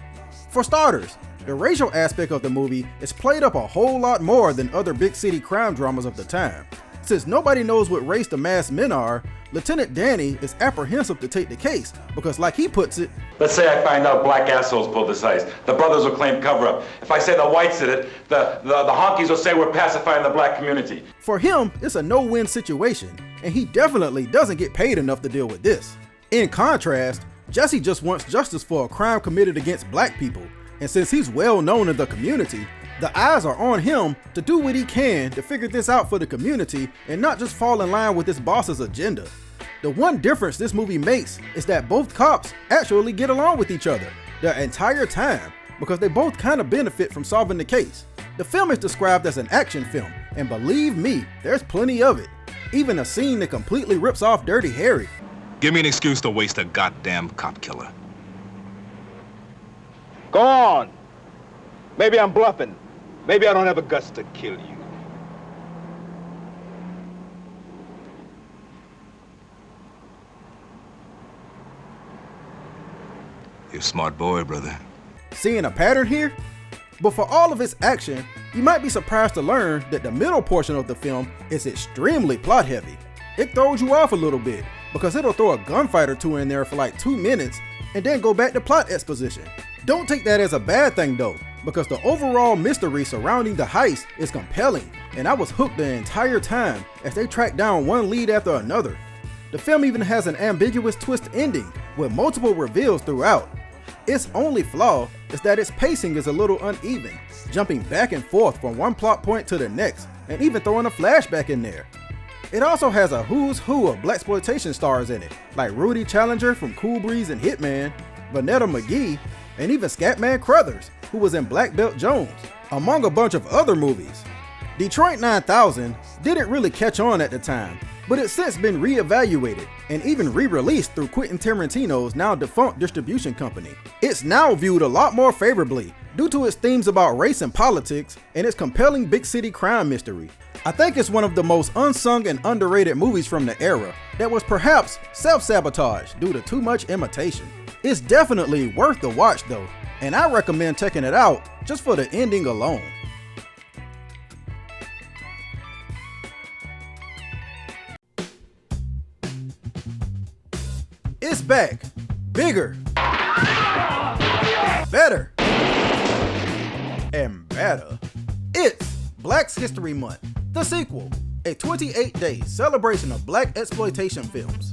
For starters, the racial aspect of the movie is played up a whole lot more than other big city crime dramas of the time. Since nobody knows what race the masked men are, Lieutenant Danny is apprehensive to take the case because, like he puts it, let's say I find out black assholes pulled this heist. The brothers will claim cover-up. If I say the whites did it, the honkies will say we're pacifying the black community. For him, it's a no-win situation, and he definitely doesn't get paid enough to deal with this. In contrast, Jesse just wants justice for a crime committed against black people, and since he's well known in the community, the eyes are on him to do what he can to figure this out for the community and not just fall in line with his boss's agenda. The one difference this movie makes is that both cops actually get along with each other the entire time because they both kind of benefit from solving the case. The film is described as an action film, and believe me, there's plenty of it. Even a scene that completely rips off Dirty Harry. Give me an excuse to waste a goddamn cop killer. Go on. Maybe I'm bluffing. Maybe I don't have the guts to kill you. You're a smart boy, brother. Seeing a pattern here? But for all of its action, you might be surprised to learn that the middle portion of the film is extremely plot heavy. It throws you off a little bit because it'll throw a gunfight or two in there for like 2 minutes and then go back to plot exposition. Don't take that as a bad thing though, because the overall mystery surrounding the heist is compelling, and I was hooked the entire time as they track down one lead after another. The film even has an ambiguous twist ending with multiple reveals throughout. Its only flaw is that its pacing is a little uneven, jumping back and forth from one plot point to the next, and even throwing a flashback in there. It also has a who's who of blaxploitation stars in it, like Rudy Challenger from Cool Breeze and Hitman, Vanetta McGee, and even Scatman Crothers, who was in Black Belt Jones, among a bunch of other movies. Detroit 9000 didn't really catch on at the time, but it's since been re-evaluated and even re-released through Quentin Tarantino's now defunct distribution company. It's now viewed a lot more favorably due to its themes about race and politics and its compelling big city crime mystery. I think it's one of the most unsung and underrated movies from the era that was perhaps self-sabotage due to too much imitation. It's definitely worth the watch though, and I recommend checking it out just for the ending alone. It's back, bigger, better, and better. It's Black History Month, the sequel, a 28-day celebration of black exploitation films.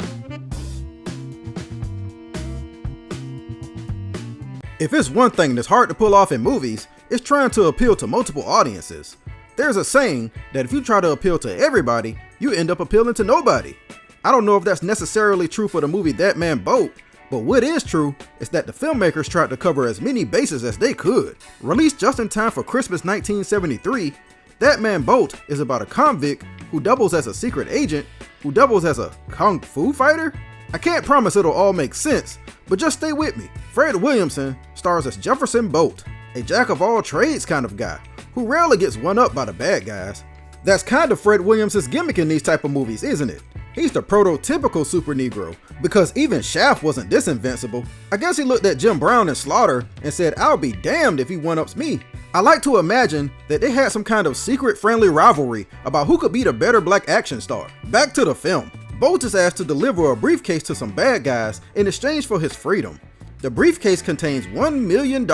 If it's one thing that's hard to pull off in movies, it's trying to appeal to multiple audiences. There's a saying that if you try to appeal to everybody, you end up appealing to nobody. I don't know if that's necessarily true for the movie That Man Boat, but what is true is that the filmmakers tried to cover as many bases as they could. Released just in time for Christmas 1973, That Man Boat is about a convict who doubles as a secret agent, who doubles as a kung fu fighter? I can't promise it'll all make sense, but just stay with me. Fred Williamson stars as Jefferson Boat, a jack-of-all-trades kind of guy, who rarely gets one-up by the bad guys. That's kind of Fred Williamson's gimmick in these type of movies, isn't it? He's the prototypical super Negro, because even Shaft wasn't this invincible. I guess he looked at Jim Brown and Slaughter and said, I'll be damned if he one-ups me. I like to imagine that they had some kind of secret friendly rivalry about who could be the better black action star. Back to the film. Bolt is asked to deliver a briefcase to some bad guys in exchange for his freedom. The briefcase contains $1 million,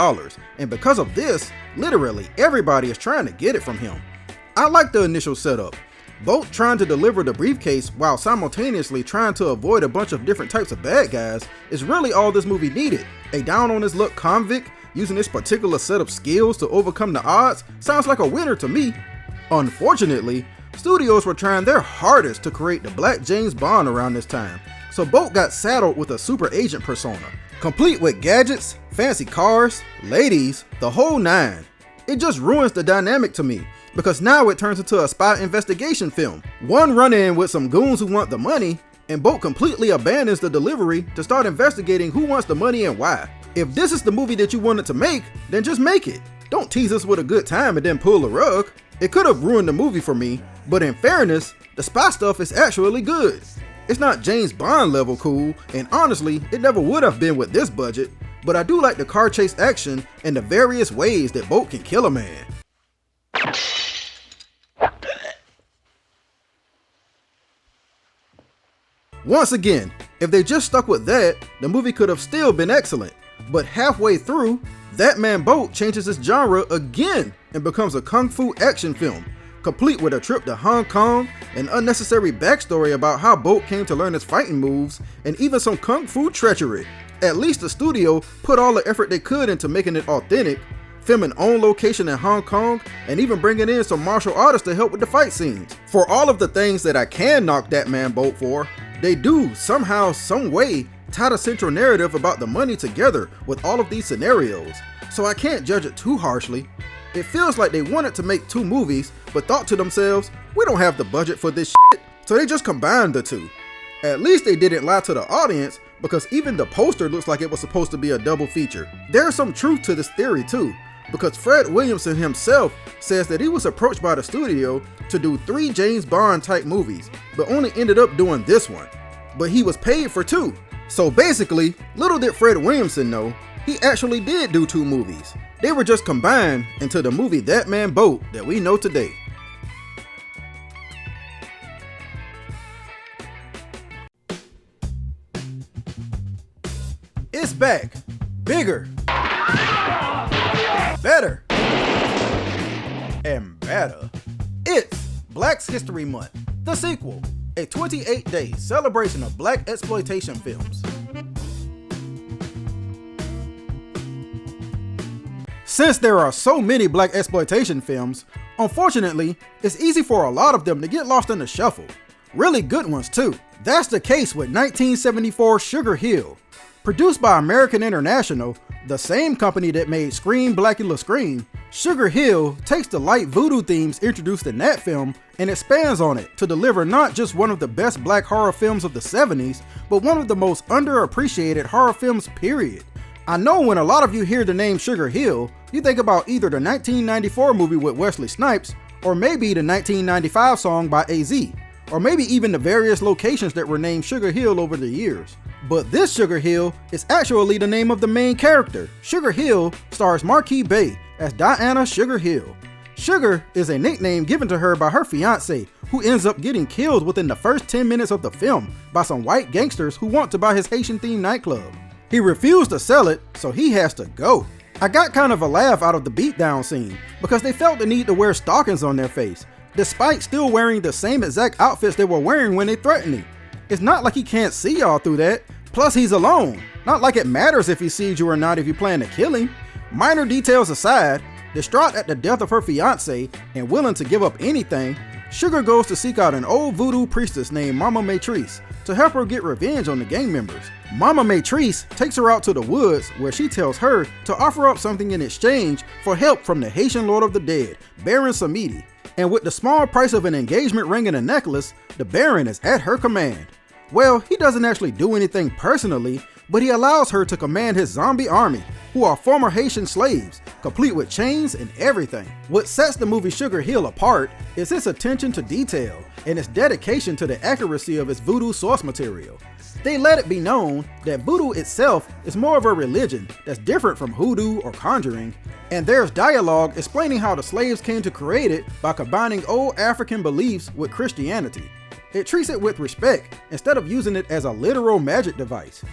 and because of this, literally everybody is trying to get it from him. I like the initial setup. Bolt trying to deliver the briefcase while simultaneously trying to avoid a bunch of different types of bad guys is really all this movie needed. A down on his luck convict using this particular set of skills to overcome the odds sounds like a winner to me. Unfortunately, studios were trying their hardest to create the Black James Bond around this time, so Bolt got saddled with a super agent persona, complete with gadgets, fancy cars, ladies, the whole nine. It just ruins the dynamic to me, because now it turns into a spy investigation film. One run-in with some goons who want the money, and Bolt completely abandons the delivery to start investigating who wants the money and why. If this is the movie that you wanted to make, then just make it. Don't tease us with a good time and then pull the rug. It could have ruined the movie for me, but in fairness, the spy stuff is actually good. It's not James Bond level cool, and honestly, it never would have been with this budget, but I do like the car chase action and the various ways that Bolt can kill a man. Once again, if they just stuck with that, the movie could have still been excellent. But halfway through, That Man Boat changes its genre again and becomes a kung fu action film, complete with a trip to Hong Kong, an unnecessary backstory about how Boat came to learn his fighting moves, and even some kung fu treachery. At least the studio put all the effort they could into making it authentic, filming on location in Hong Kong, and even bringing in some martial artists to help with the fight scenes. For all of the things that I can knock That Man Boat for, they do somehow, some way, tie the central narrative about the money together with all of these scenarios, so I can't judge it too harshly. It feels like they wanted to make two movies, but thought to themselves, we don't have the budget for this shit, so they just combined the two. At least they didn't lie to the audience, because even the poster looks like it was supposed to be a double feature. There's some truth to this theory too, because Fred Williamson himself says that he was approached by the studio to do 3 James Bond type movies, but only ended up doing this one. But he was paid for 2. So basically, little did Fred Williamson know, he actually did do 2 movies. They were just combined into the movie That Man Boat that we know today. It's back. Bigger. Better. And better. It's Black's History Month, the sequel, a 28-day celebration of black exploitation films. Since there are so many black exploitation films, unfortunately, it's easy for a lot of them to get lost in the shuffle. Really good ones too. That's the case with 1974 Sugar Hill. Produced by American International, the same company that made Scream Blacula Scream, Sugar Hill takes the light voodoo themes introduced in that film and expands on it to deliver not just one of the best black horror films of the 70s, but one of the most underappreciated horror films period. I know when a lot of you hear the name Sugar Hill, you think about either the 1994 movie with Wesley Snipes, or maybe the 1995 song by AZ, or maybe even the various locations that were named Sugar Hill over the years. But this Sugar Hill is actually the name of the main character. Sugar Hill stars Marquis Bey as Diana Sugar Hill. Sugar is a nickname given to her by her fiance, who ends up getting killed within the first 10 minutes of the film by some white gangsters who want to buy his Haitian-themed nightclub. He refused to sell it, so he has to go. I got kind of a laugh out of the beatdown scene because they felt the need to wear stockings on their face, despite still wearing the same exact outfits they were wearing when they threatened him. It's not like he can't see y'all through that, plus he's alone. Not like it matters if he sees you or not if you plan to kill him. Minor details aside, distraught at the death of her fiance and willing to give up anything, Sugar goes to seek out an old voodoo priestess named Mama Matrice to help her get revenge on the gang members. Mama Matrice takes her out to the woods where she tells her to offer up something in exchange for help from the Haitian Lord of the Dead, Baron Samedi. And with the small price of an engagement ring and a necklace, the Baron is at her command. Well, he doesn't actually do anything personally, but he allows her to command his zombie army, who are former Haitian slaves, complete with chains and everything. What sets the movie Sugar Hill apart is its attention to detail and its dedication to the accuracy of its voodoo source material. They let it be known that voodoo itself is more of a religion that's different from hoodoo or conjuring, and there's dialogue explaining how the slaves came to create it by combining old African beliefs with Christianity. It treats it with respect instead of using it as a literal magic device.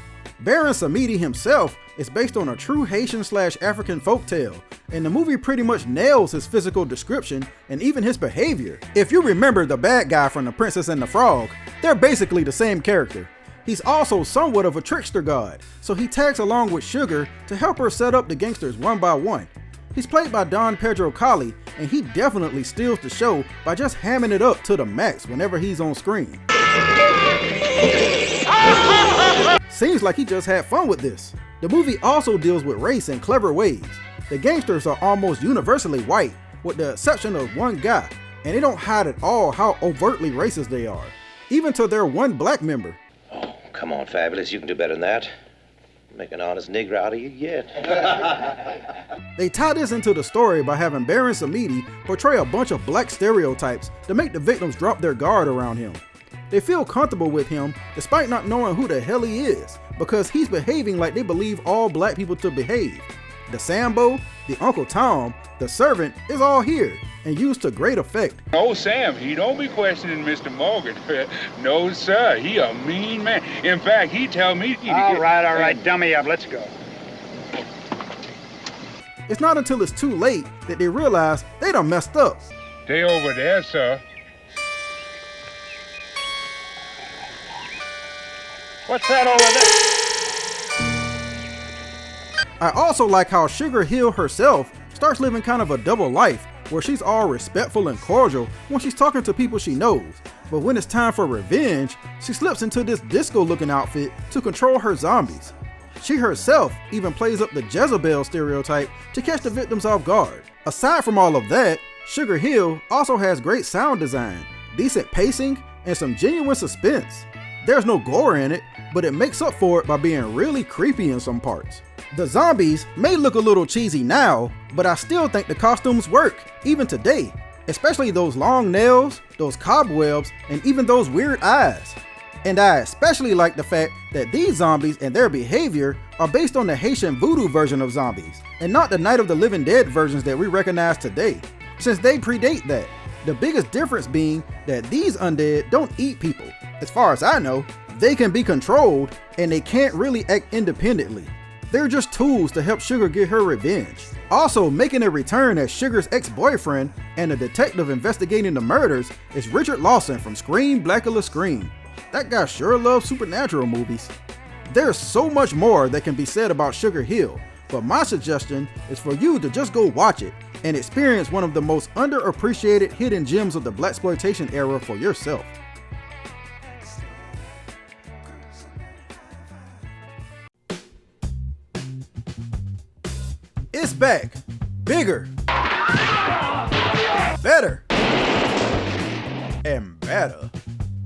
Baron Samedi himself is based on a true Haitian/African folktale, and the movie pretty much nails his physical description and even his behavior. If you remember the bad guy from The Princess and the Frog, they're basically the same character. He's also somewhat of a trickster god, so he tags along with Sugar to help her set up the gangsters one by one. He's played by Don Pedro Colley, and he definitely steals the show by just hamming it up to the max whenever he's on screen. Seems like he just had fun with this. The movie also deals with race in clever ways. The gangsters are almost universally white, with the exception of one guy, and they don't hide at all how overtly racist they are, even to their one black member. Oh, come on, Fabulous, you can do better than that. Make an honest nigger out of you yet. They tie this into the story by having Baron Samedi portray a bunch of black stereotypes to make the victims drop their guard around him. They feel comfortable with him despite not knowing who the hell he is, because he's behaving like they believe all black people to behave. the Sambo, the Uncle Tom, the servant is all here and used to great effect. Oh, Sam, he don't be questioning Mr. Morgan. No, sir, he a mean man. In fact, he tell me... All right, dummy up, let's go. It's not until it's too late that they realize they done messed up. Stay over there, sir. What's that over there? I also like how Sugar Hill herself starts living kind of a double life where she's all respectful and cordial when she's talking to people she knows, but when it's time for revenge, she slips into this disco-looking outfit to control her zombies. She herself even plays up the Jezebel stereotype to catch the victims off guard. Aside from all of that, Sugar Hill also has great sound design, decent pacing, and some genuine suspense. There's no gore in it, but it makes up for it by being really creepy in some parts. The zombies may look a little cheesy now, but I still think the costumes work, even today, especially those long nails, those cobwebs, and even those weird eyes. And I especially like the fact that these zombies and their behavior are based on the Haitian voodoo version of zombies, and not the Night of the Living Dead versions that we recognize today, since they predate that. The biggest difference being that these undead don't eat people. As far as I know, they can be controlled and they can't really act independently. They're just tools to help Sugar get her revenge. Also making a return as Sugar's ex-boyfriend and a detective investigating the murders is Richard Lawson from Scream, Blacula, Scream. That guy sure loves supernatural movies. There's so much more that can be said about Sugar Hill, but my suggestion is for you to just go watch it and experience one of the most underappreciated hidden gems of the blaxploitation era for yourself. It's back, bigger, better, and better.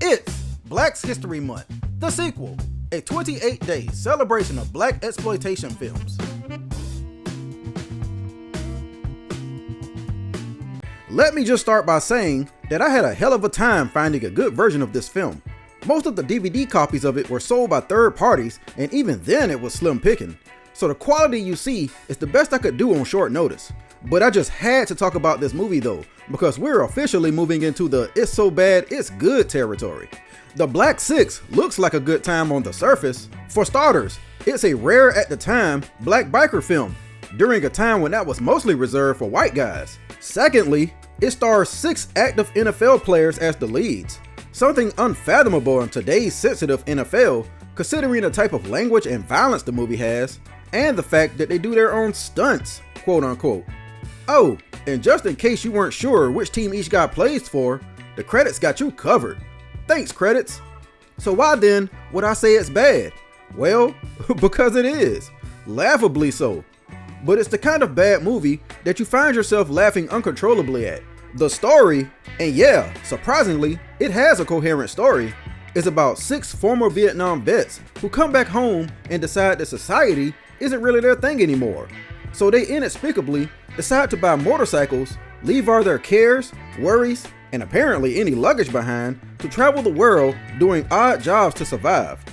It's Black History Month, the sequel, a 28-day celebration of black exploitation films. Let me just start by saying that I had a hell of a time finding a good version of this film. Most of the DVD copies of it were sold by third parties, and even then it was slim picking. So the quality you see is the best I could do on short notice. But I just had to talk about this movie though, because we're officially moving into the it's so bad it's good territory. The Black Six looks like a good time on the surface. For starters, it's a rare at the time black biker film, during a time when that was mostly reserved for white guys. Secondly, it stars 6 active NFL players as the leads, something unfathomable in today's sensitive NFL, considering the type of language and violence the movie has, and the fact that they do their own stunts, quote unquote. Oh, and just in case you weren't sure which team each guy plays for, the credits got you covered. Thanks, credits. So why then would I say it's bad? Well, because it is. Laughably so. But it's the kind of bad movie that you find yourself laughing uncontrollably at. The story, and yeah, surprisingly, it has a coherent story, is about 6 former Vietnam vets who come back home and decide that society isn't really their thing anymore. So they inexplicably decide to buy motorcycles, leave all their cares, worries, and apparently any luggage behind to travel the world doing odd jobs to survive.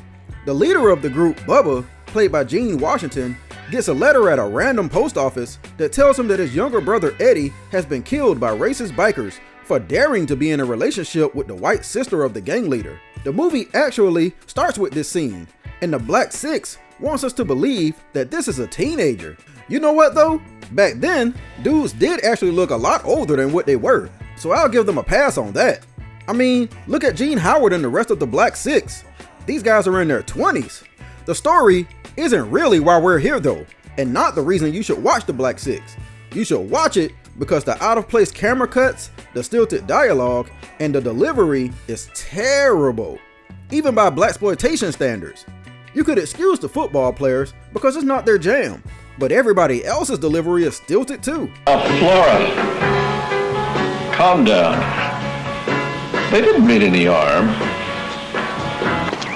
The leader of the group, Bubba, played by Gene Washington, gets a letter at a random post office that tells him that his younger brother Eddie has been killed by racist bikers for daring to be in a relationship with the white sister of the gang leader. The movie actually starts with this scene, and the Black Six wants us to believe that this is a teenager. You know what though? Back then, dudes did actually look a lot older than what they were, so I'll give them a pass on that. I mean, look at Gene Howard and the rest of the Black Six. These guys are in their 20s. The story isn't really why we're here though, and not the reason you should watch the Black Six. You should watch it because the out-of-place camera cuts, the stilted dialogue, and the delivery is terrible, even by blaxploitation standards. You could excuse the football players because it's not their jam, but everybody else's delivery is stilted too. Flora, calm down. They didn't mean any harm.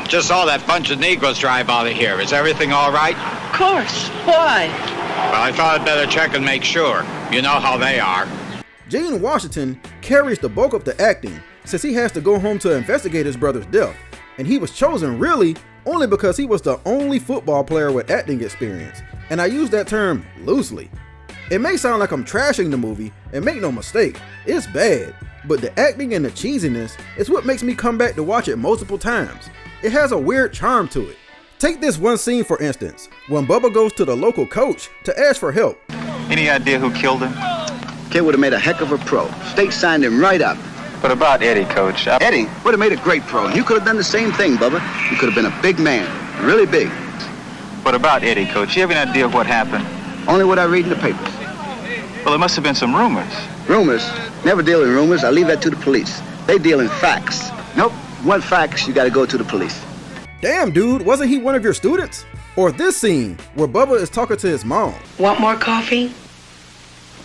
Just saw that bunch of Negroes drive out of here. Is everything all right? Of course. Why? Well, I thought I'd better check and make sure. You know how they are. Gene Washington carries the bulk of the acting since he has to go home to investigate his brother's death, and he was chosen really only because he was the only football player with acting experience, and I use that term loosely. It may sound like I'm trashing the movie, and make no mistake, it's bad, but the acting and the cheesiness is what makes me come back to watch it multiple times. It has a weird charm to it. Take this one scene for instance, when Bubba goes to the local coach to ask for help. Any idea who killed him? Kid would have made a heck of a pro. State signed him right up. What about Eddie, Coach? Eddie would have made a great pro. You could have done the same thing, Bubba. You could have been a big man, really big. What about Eddie, Coach? You have any idea of what happened? Only what I read in the papers. Well, there must have been some rumors. Rumors? Never deal in rumors. I leave that to the police. They deal in facts. Nope. Want facts, you gotta go to the police. Damn, dude, wasn't he one of your students? Or this scene, where Bubba is talking to his mom. Want more coffee?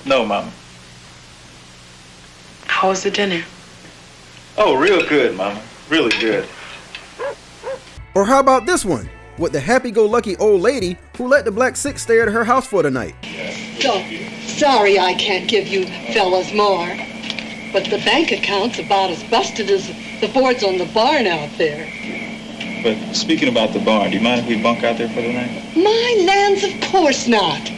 No, Mama. How was the dinner? Oh, real good, Mama. Really good. Or how about this one, with the happy-go-lucky old lady who let the Black Six stay at her house for the night. So, sorry I can't give you fellas more, but the bank account's about as busted as the boards on the barn out there. But speaking about the barn, do you mind if we bunk out there for the night? My lands, of course not.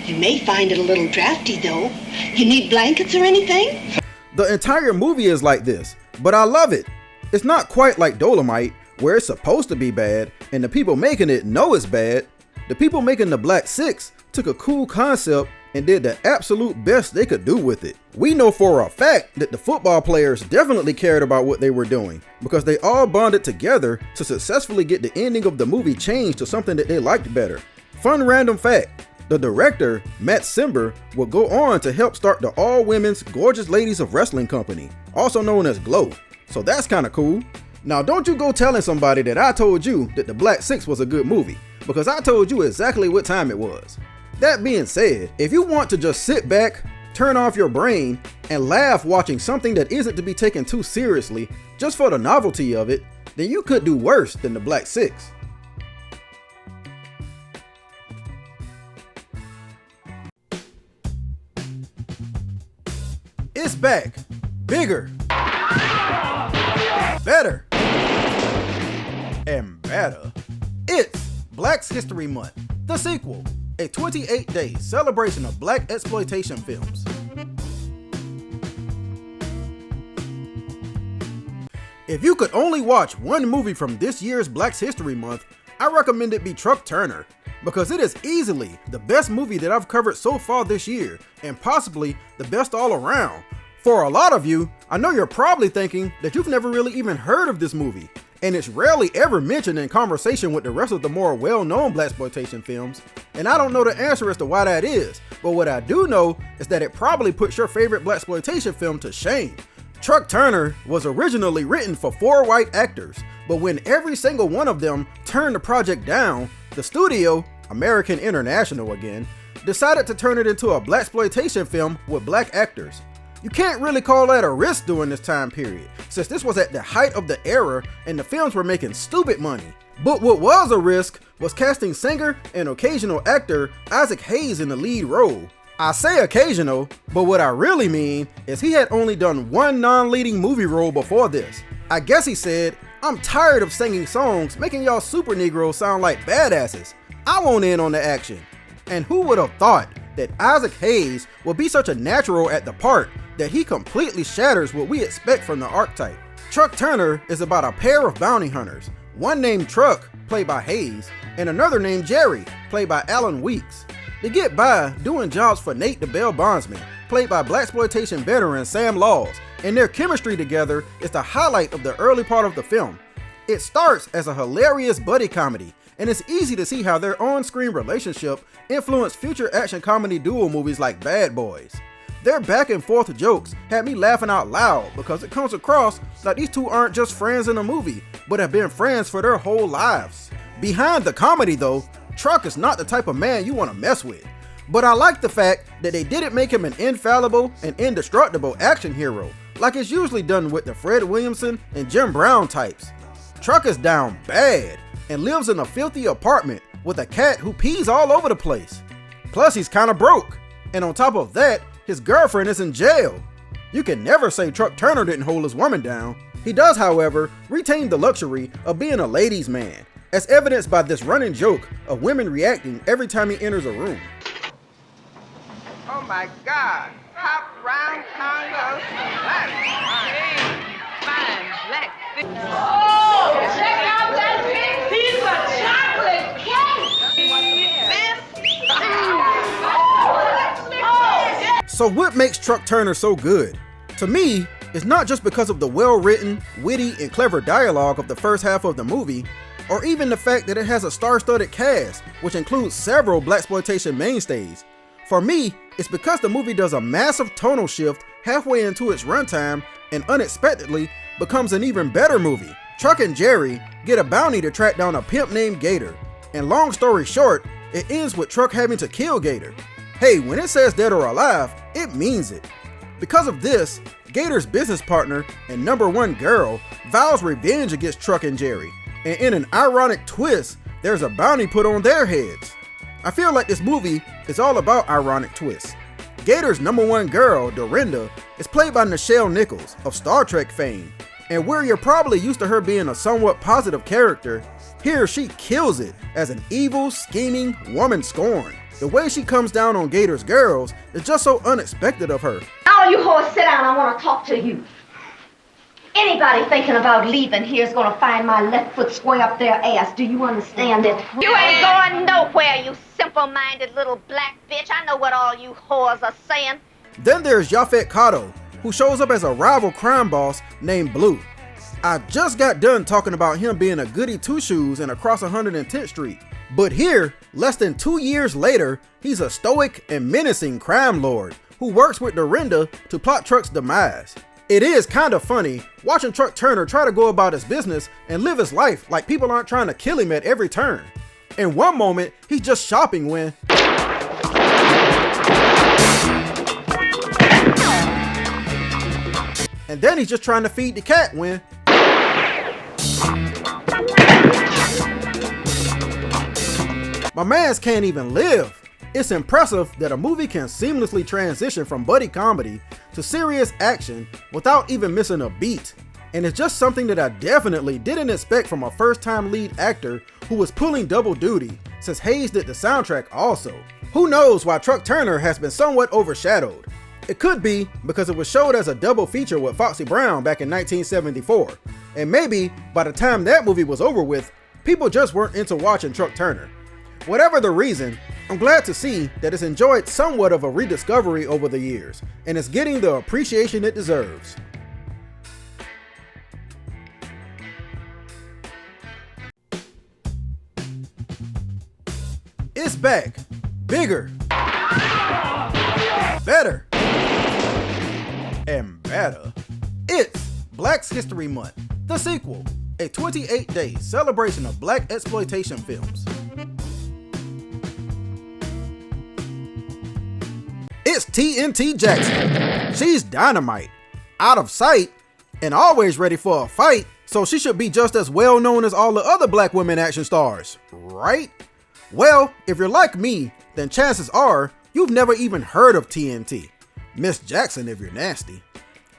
You may find it a little drafty, though. You need blankets or anything? The entire movie is like this, but I love it. It's not quite like Dolomite, where it's supposed to be bad, and the people making it know it's bad. The people making the Black Six took a cool concept and did the absolute best they could do with it. We know for a fact that the football players definitely cared about what they were doing, because they all bonded together to successfully get the ending of the movie changed to something that they liked better. Fun random fact, the director, Matt Simber, would go on to help start the all-women's Gorgeous Ladies of Wrestling Company, also known as GLOW, so that's kinda cool. Now don't you go telling somebody that I told you that the Black Six was a good movie, because I told you exactly what time it was. That being said, if you want to just sit back, turn off your brain, and laugh watching something that isn't to be taken too seriously, just for the novelty of it, then you could do worse than the Black Six. It's back, bigger, better, and better. It's Black's History Month, the sequel, a 28-day celebration of black exploitation films. If you could only watch one movie from this year's Black's History Month, I recommend it be Truck Turner, because it is easily the best movie that I've covered so far this year, and possibly the best all around. For a lot of you, I know you're probably thinking that you've never really even heard of this movie, and it's rarely ever mentioned in conversation with the rest of the more well-known blaxploitation films, and I don't know the answer as to why that is, but what I do know is that it probably puts your favorite blaxploitation film to shame. Truck Turner was originally written for 4 white actors, but when every single one of them turned the project down, the studio, American International again, decided to turn it into a blaxploitation film with black actors. You can't really call that a risk during this time period, since this was at the height of the era and the films were making stupid money. But what was a risk was casting singer and occasional actor Isaac Hayes in the lead role. I say occasional, but what I really mean is he had only done one non-leading movie role before this. I guess he said, "I'm tired of singing songs making y'all super Negroes sound like badasses. I want in on the action." And who would have thought that Isaac Hayes would be such a natural at the part that he completely shatters what we expect from the archetype. Truck Turner is about a pair of bounty hunters, one named Truck, played by Hayes, and another named Jerry, played by Alan Weeks. They get by doing jobs for Nate the Bail Bondsman, played by blaxploitation veteran Sam Laws, and their chemistry together is the highlight of the early part of the film. It starts as a hilarious buddy comedy, and it's easy to see how their on-screen relationship influenced future action comedy duo movies like Bad Boys. Their back and forth jokes had me laughing out loud because it comes across like these two aren't just friends in a movie, but have been friends for their whole lives. Behind the comedy though, Truck is not the type of man you want to mess with. But I like the fact that they didn't make him an infallible and indestructible action hero, like it's usually done with the Fred Williamson and Jim Brown types. Truck is down bad and lives in a filthy apartment with a cat who pees all over the place. Plus he's kinda broke, and on top of that, his girlfriend is in jail. You can never say Truck Turner didn't hold his woman down. He does, however, retain the luxury of being a ladies' man. as evidenced by this running joke of women reacting every time he enters a room. Oh my God. Hop round Congo. Fine black. Oh, check out that big piece of chocolate cake. So what makes Truck Turner so good? To me, it's not just because of the well-written, witty, and clever dialogue of the first half of the movie, or even the fact that it has a star-studded cast, which includes several blaxploitation mainstays. For me, it's because the movie does a massive tonal shift halfway into its runtime and unexpectedly becomes an even better movie. Truck and Jerry get a bounty to track down a pimp named Gator, and long story short, it ends with Truck having to kill Gator. Hey, when it says dead or alive, it means it. Because of this, Gator's business partner and number one girl vows revenge against Truck and Jerry, and in an ironic twist, there's a bounty put on their heads. I feel like this movie is all about ironic twists. Gator's number one girl, Dorinda, is played by Nichelle Nichols of Star Trek fame, and where you're probably used to her being a somewhat positive character, here she kills it as an evil, scheming woman scorned. The way she comes down on Gator's girls is just so unexpected of her. All you whores sit down, I want to talk to you. Anybody thinking about leaving here is going to find my left foot square up their ass. Do you understand it? You ain't going nowhere, you simple-minded little black bitch. I know what all you whores are saying. Then there's Yaphet Kotto, who shows up as a rival crime boss named Blue. I just got done talking about him being a goody two-shoes in Across 110th Street. But here, less than 2 years later, he's a stoic and menacing crime lord who works with Dorinda to plot Truck's demise. It is kind of funny watching Truck Turner try to go about his business and live his life like people aren't trying to kill him at every turn. In one moment, he's just shopping when... and then he's just trying to feed the cat when... my mans can't even live. It's impressive that a movie can seamlessly transition from buddy comedy to serious action without even missing a beat. And it's just something that I definitely didn't expect from a first-time lead actor who was pulling double duty, since Hayes did the soundtrack also. Who knows why Truck Turner has been somewhat overshadowed? It could be because it was showed as a double feature with Foxy Brown back in 1974. And maybe by the time that movie was over with, people just weren't into watching Truck Turner. Whatever the reason, I'm glad to see that it's enjoyed somewhat of a rediscovery over the years, and it's getting the appreciation it deserves. It's back, bigger, better, and better. It's Black History Month, the sequel, a 28-day celebration of black exploitation films. It's TNT Jackson. She's dynamite, out of sight, and always ready for a fight, so she should be just as well known as all the other black women action stars, right? Well, if you're like me, then chances are you've never even heard of TNT. Miss Jackson if you're nasty.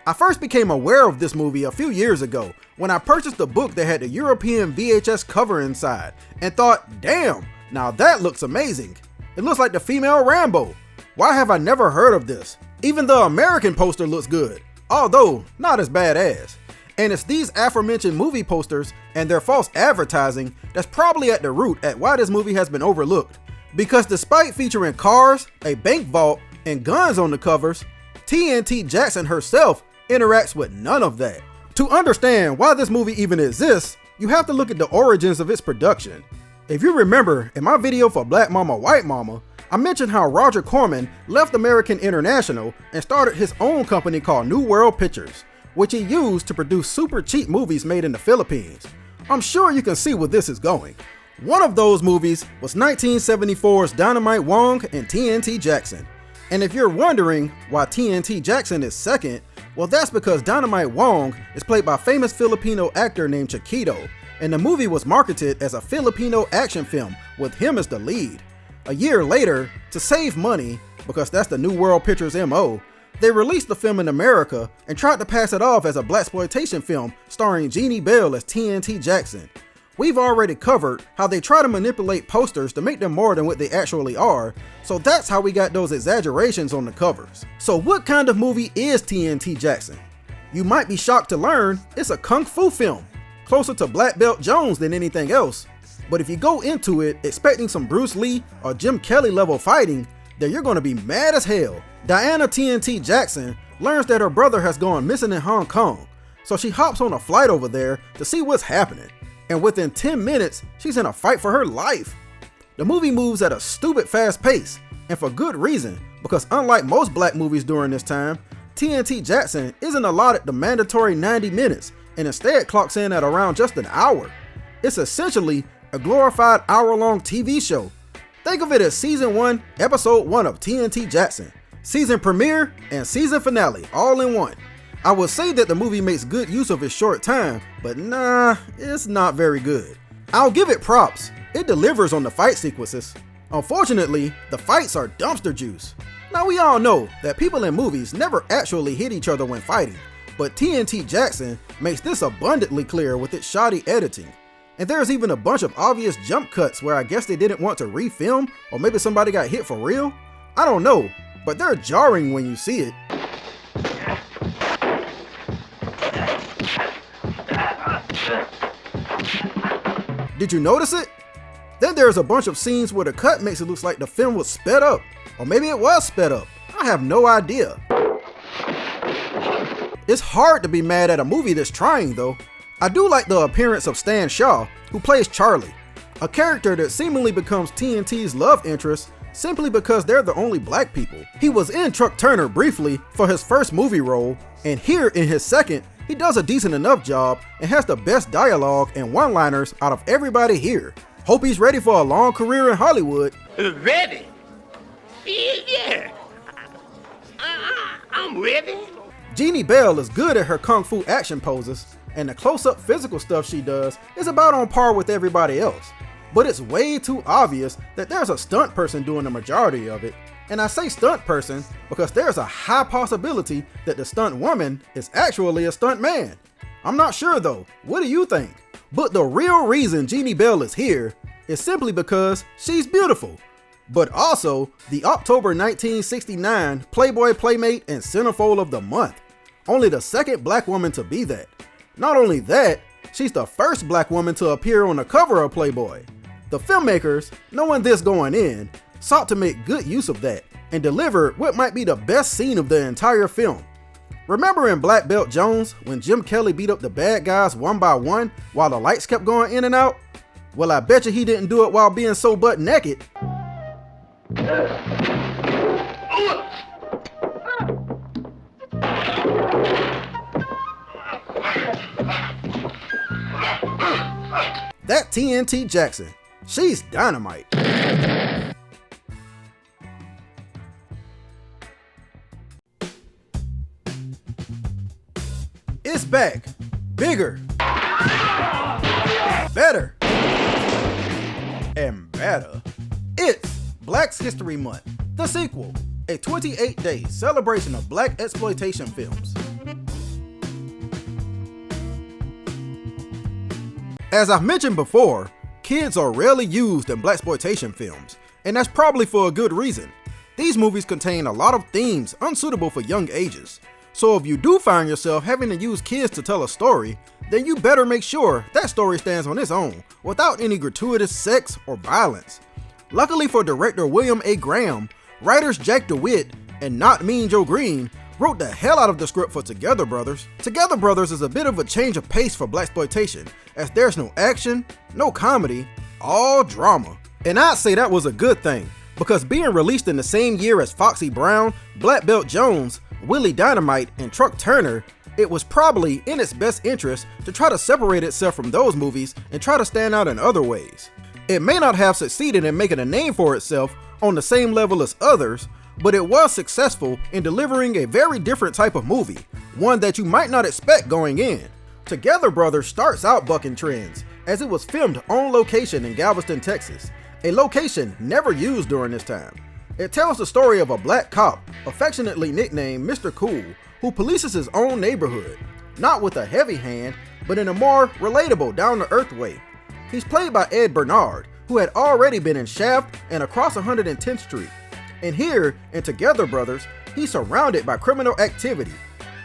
I first became aware of this movie a few years ago when I purchased a book that had the European VHS cover inside and thought, damn, now that looks amazing. It looks like the female Rambo. Why have I never heard of this? Even the American poster looks good, although not as badass. And it's these aforementioned movie posters and their false advertising that's probably at the root at why this movie has been overlooked. Because despite featuring cars, a bank vault, and guns on the covers, TNT Jackson herself interacts with none of that. To understand why this movie even exists, you have to look at the origins of its production. If you remember, in my video for Black Mama White Mama, I mentioned how Roger Corman left American International and started his own company called New World Pictures, which he used to produce super cheap movies made in the Philippines. I'm sure you can see where this is going. One of those movies was 1974's Dynamite Wong and TNT Jackson. And if you're wondering why TNT Jackson is second, well that's because Dynamite Wong is played by famous Filipino actor named Chiquito, and the movie was marketed as a Filipino action film with him as the lead. A year later, to save money, because that's the New World Pictures MO, they released the film in America and tried to pass it off as a blaxploitation film starring Jeannie Bell as TNT Jackson, We've already covered how they try to manipulate posters to make them more than what they actually are, so that's how we got those exaggerations on the covers. So what kind of movie is TNT Jackson? You might be shocked to learn it's a kung fu film, closer to Black Belt Jones than anything else. But if you go into it expecting some Bruce Lee or Jim Kelly level fighting, then you're gonna be mad as hell. Diana TNT Jackson learns that her brother has gone missing in Hong Kong, so she hops on a flight over there to see what's happening. And within 10 minutes, she's in a fight for her life. The movie moves at a stupid fast pace, and for good reason, because unlike most black movies during this time, TNT Jackson isn't allotted the mandatory 90 minutes, and instead clocks in at around just an hour. It's essentially a glorified hour-long TV show. Think of it as Season 1, Episode 1 of TNT Jackson, season premiere and season finale all in one. I would say that the movie makes good use of its short time, but nah, it's not very good. I'll give it props, it delivers on the fight sequences. Unfortunately, the fights are dumpster juice. Now we all know that people in movies never actually hit each other when fighting, but TNT Jackson makes this abundantly clear with its shoddy editing. And there's even a bunch of obvious jump cuts where I guess they didn't want to refilm, or maybe somebody got hit for real? I don't know, but they're jarring when you see it. Did you notice it? Then there's a bunch of scenes where the cut makes it look like the film was sped up, or maybe it was sped up. I have no idea. It's hard to be mad at a movie that's trying though. I do like the appearance of Stan Shaw, who plays Charlie, a character that seemingly becomes TNT's love interest simply because they're the only black people. He was in Truck Turner briefly for his first movie role, and here in his second, he does a decent enough job and has the best dialogue and one-liners out of everybody here. Hope he's ready for a long career in Hollywood. Ready? Yeah. I'm ready. Jeannie Bell is good at her kung fu action poses, and the close-up physical stuff she does is about on par with everybody else. But it's way too obvious that there's a stunt person doing the majority of it. And I say stunt person because there's a high possibility that the stunt woman is actually a stunt man. I'm not sure though, what do you think? But the real reason Jeannie Bell is here is simply because she's beautiful, but also the October 1969 Playboy Playmate and Centerfold of the Month. Only the second black woman to be that. Not only that, she's the first black woman to appear on the cover of Playboy. The filmmakers, knowing this going in, sought to make good use of that and deliver what might be the best scene of the entire film. Remember in Black Belt Jones when Jim Kelly beat up the bad guys one by one while the lights kept going in and out? Well, I bet you he didn't do it while being so butt naked. That TNT Jackson, she's dynamite. It's back, bigger, better, and better. It's Black's History Month, the sequel, a 28-day celebration of black exploitation films. As I've mentioned before, kids are rarely used in blaxploitation films, and that's probably for a good reason. These movies contain a lot of themes unsuitable for young ages. So if you do find yourself having to use kids to tell a story, then you better make sure that story stands on its own, without any gratuitous sex or violence. Luckily for director William A. Graham, writers Jack DeWitt and Not Mean Joe Green wrote the hell out of the script for Together Brothers. Together Brothers is a bit of a change of pace for blaxploitation, as there's no action, no comedy, all drama. And I'd say that was a good thing, because being released in the same year as Foxy Brown, Black Belt Jones, Willie Dynamite, and Truck Turner, it was probably in its best interest to try to separate itself from those movies and try to stand out in other ways. It may not have succeeded in making a name for itself on the same level as others, but it was successful in delivering a very different type of movie, one that you might not expect going in. Together Brothers starts out bucking trends, as it was filmed on location in Galveston, Texas, a location never used during this time. It tells the story of a black cop, affectionately nicknamed Mr. Cool, who polices his own neighborhood, not with a heavy hand, but in a more relatable, down-to-earth way. He's played by Ed Bernard, who had already been in Shaft and Across 110th Street. And here, in Together Brothers, he's surrounded by criminal activity.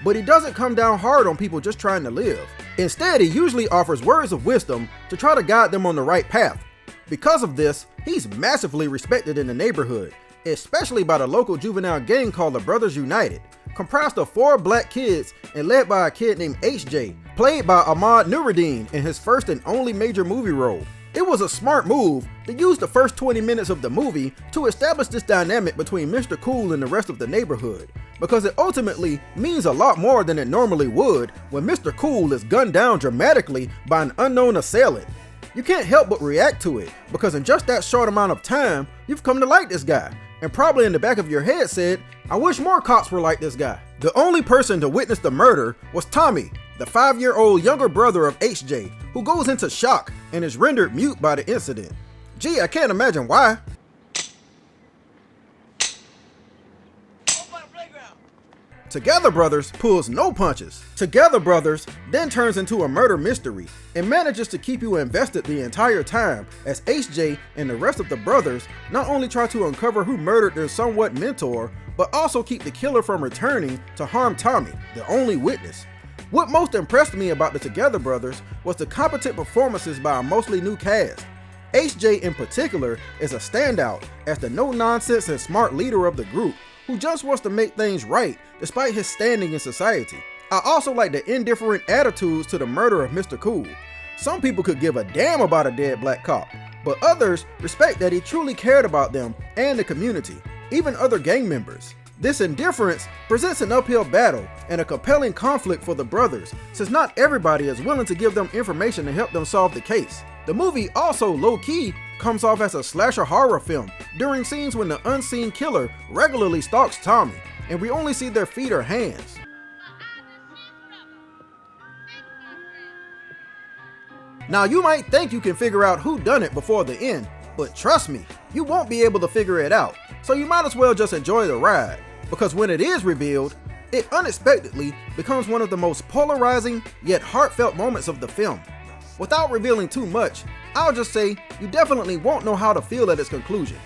But he doesn't come down hard on people just trying to live. Instead, he usually offers words of wisdom to try to guide them on the right path. Because of this, he's massively respected in the neighborhood, especially by the local juvenile gang called the Brothers United, comprised of 4 black kids and led by a kid named HJ, played by Ahmad Nuruddin in his first and only major movie role. It was a smart move to use the first 20 minutes of the movie to establish this dynamic between Mr. Cool and the rest of the neighborhood, because it ultimately means a lot more than it normally would when Mr. Cool is gunned down dramatically by an unknown assailant. You can't help but react to it, because in just that short amount of time, you've come to like this guy, and probably in the back of your head said, I wish more cops were like this guy. The only person to witness the murder was Tommy, the 5-year-old younger brother of HJ, who goes into shock and is rendered mute by the incident. Gee, I can't imagine why. Together Brothers pulls no punches. Together Brothers then turns into a murder mystery and manages to keep you invested the entire time as HJ and the rest of the brothers not only try to uncover who murdered their somewhat mentor, but also keep the killer from returning to harm Tommy, the only witness. What most impressed me about the Together Brothers was the competent performances by a mostly new cast. HJ in particular is a standout as the no-nonsense and smart leader of the group, who just wants to make things right despite his standing in society. I also like the indifferent attitudes to the murder of Mr. Cool. Some people could give a damn about a dead black cop, but others respect that he truly cared about them and the community, even other gang members. This indifference presents an uphill battle and a compelling conflict for the brothers, since not everybody is willing to give them information to help them solve the case. The movie also low-key comes off as a slasher horror film during scenes when the unseen killer regularly stalks Tommy, and we only see their feet or hands. Now you might think you can figure out who done it before the end, but trust me, you won't be able to figure it out, so you might as well just enjoy the ride, because when it is revealed, it unexpectedly becomes one of the most polarizing yet heartfelt moments of the film. Without revealing too much, I'll just say you definitely won't know how to feel at its conclusion.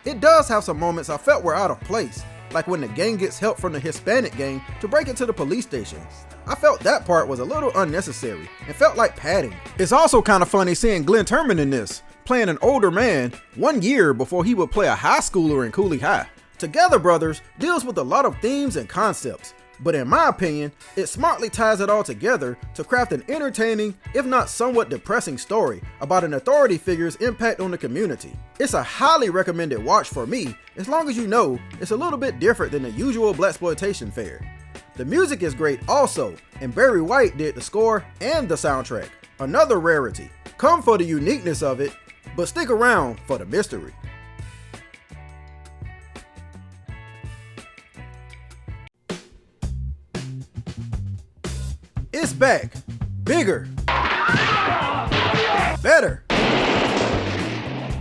It does have some moments I felt were out of place, like when the gang gets help from the Hispanic gang to break into the police station. I felt that part was a little unnecessary and felt like padding. It's also kind of funny seeing Glenn Turman in this, playing an older man 1 year before he would play a high schooler in Cooley High. Together Brothers deals with a lot of themes and concepts, but in my opinion, it smartly ties it all together to craft an entertaining, if not somewhat depressing story about an authority figure's impact on the community. It's a highly recommended watch for me, as long as you know it's a little bit different than the usual blaxploitation fare. The music is great also, and Barry White did the score and the soundtrack, another rarity. Come for the uniqueness of it, but stick around for the mystery. It's back, bigger, better,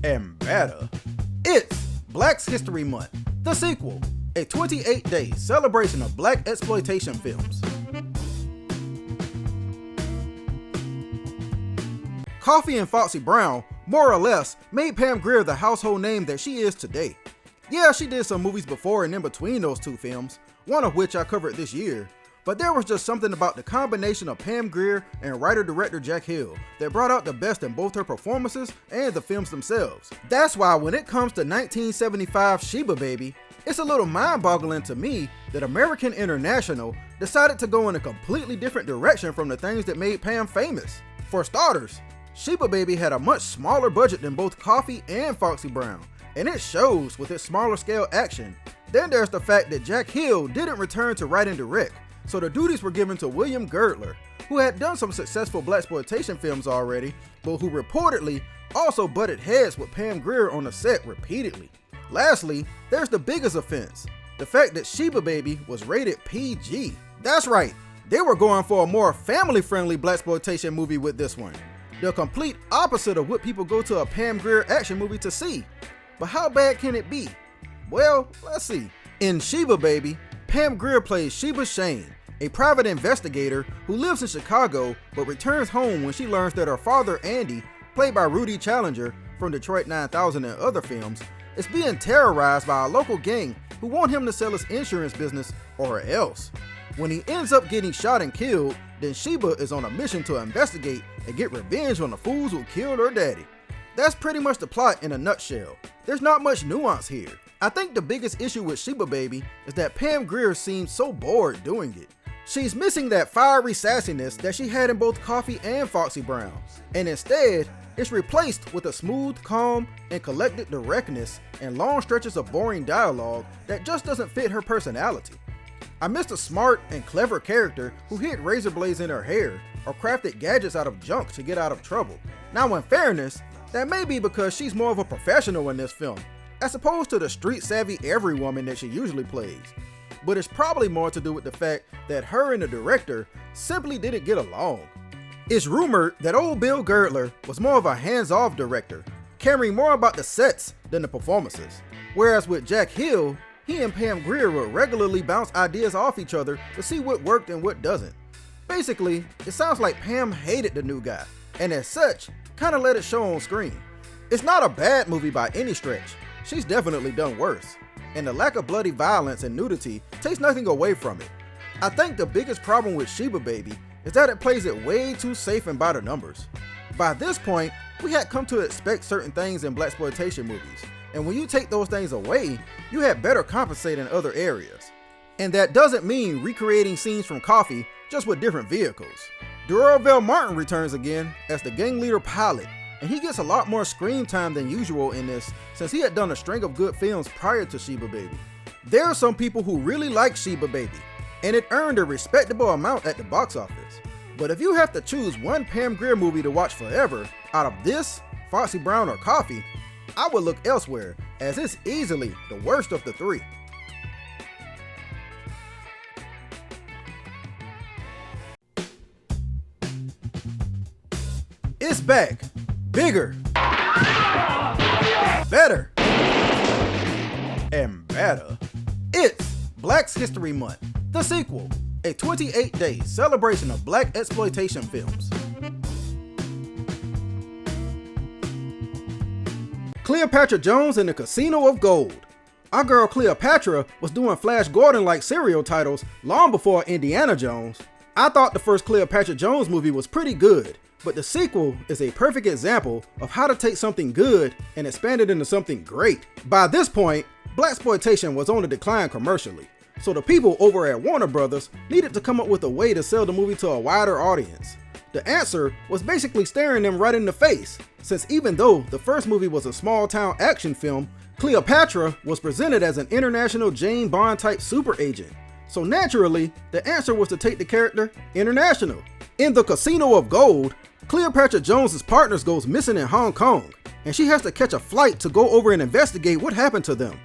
and better. It's Black History Month, the sequel, a 28-day celebration of black exploitation films. Coffee and Foxy Brown, more or less, made Pam Grier the household name that she is today. Yeah, she did some movies before and in between those two films, one of which I covered this year. But there was just something about the combination of Pam Grier and writer-director Jack Hill that brought out the best in both her performances and the films themselves. That's why when it comes to 1975 Sheba Baby, it's a little mind-boggling to me that American International decided to go in a completely different direction from the things that made Pam famous. For starters, Sheba Baby had a much smaller budget than both Coffee and Foxy Brown, and it shows with its smaller scale action. Then there's the fact that Jack Hill didn't return to write and direct, so the duties were given to William Girdler, who had done some successful blaxploitation films already, but who reportedly also butted heads with Pam Grier on the set repeatedly. Lastly, there's the biggest offense, the fact that Sheba Baby was rated PG. That's right, they were going for a more family-friendly blaxploitation movie with this one. The complete opposite of what people go to a Pam Grier action movie to see. But how bad can it be? Well, let's see. In Sheba Baby, Pam Grier plays Sheba Shane, a private investigator who lives in Chicago but returns home when she learns that her father, Andy, played by Rudy Challenger from Detroit 9000 and other films, is being terrorized by a local gang who want him to sell his insurance business or else. When he ends up getting shot and killed, then Sheba is on a mission to investigate and get revenge on the fools who killed her daddy. That's pretty much the plot in a nutshell. There's not much nuance here. I think the biggest issue with Sheba Baby is that Pam Grier seems so bored doing it. She's missing that fiery sassiness that she had in both Coffee and Foxy Brown, and instead, it's replaced with a smooth, calm, and collected directness and long stretches of boring dialogue that just doesn't fit her personality. I missed a smart and clever character who hid razor blades in her hair or crafted gadgets out of junk to get out of trouble. Now in fairness, that may be because she's more of a professional in this film, as opposed to the street-savvy every woman that she usually plays. But it's probably more to do with the fact that her and the director simply didn't get along. It's rumored that old Bill Girdler was more of a hands-off director, caring more about the sets than the performances. Whereas with Jack Hill, he and Pam Grier would regularly bounce ideas off each other to see what worked and what doesn't. Basically, it sounds like Pam hated the new guy, and as such, kinda let it show on screen. It's not a bad movie by any stretch. She's definitely done worse, and the lack of bloody violence and nudity takes nothing away from it. I think the biggest problem with Sheba Baby is that it plays it way too safe and by the numbers. By this point, we had come to expect certain things in blaxploitation movies, and when you take those things away, you had better compensate in other areas. And that doesn't mean recreating scenes from Coffee, just with different vehicles. Durrell Martin returns again as the gang leader pilot, and he gets a lot more screen time than usual in this since he had done a string of good films prior to Sheba Baby. There are some people who really like Sheba Baby, and it earned a respectable amount at the box office. But if you have to choose one Pam Grier movie to watch forever, out of this, Foxy Brown, or Coffee, I would look elsewhere, as it's easily the worst of the three. It's back, bigger, better, and better. It's Black History Month, the sequel, a 28-day celebration of black exploitation films. Cleopatra Jones and the Casino of Gold. Our girl Cleopatra was doing Flash Gordon-like serial titles long before Indiana Jones. I thought the first Cleopatra Jones movie was pretty good, but the sequel is a perfect example of how to take something good and expand it into something great. By this point, blaxploitation was on the decline commercially, so the people over at Warner Brothers needed to come up with a way to sell the movie to a wider audience. The answer was basically staring them right in the face, since even though the first movie was a small-town action film, Cleopatra was presented as an international Jane Bond type super agent. So naturally, the answer was to take the character international. In the Casino of Gold, Cleopatra Jones's partners goes missing in Hong Kong, and she has to catch a flight to go over and investigate what happened to them.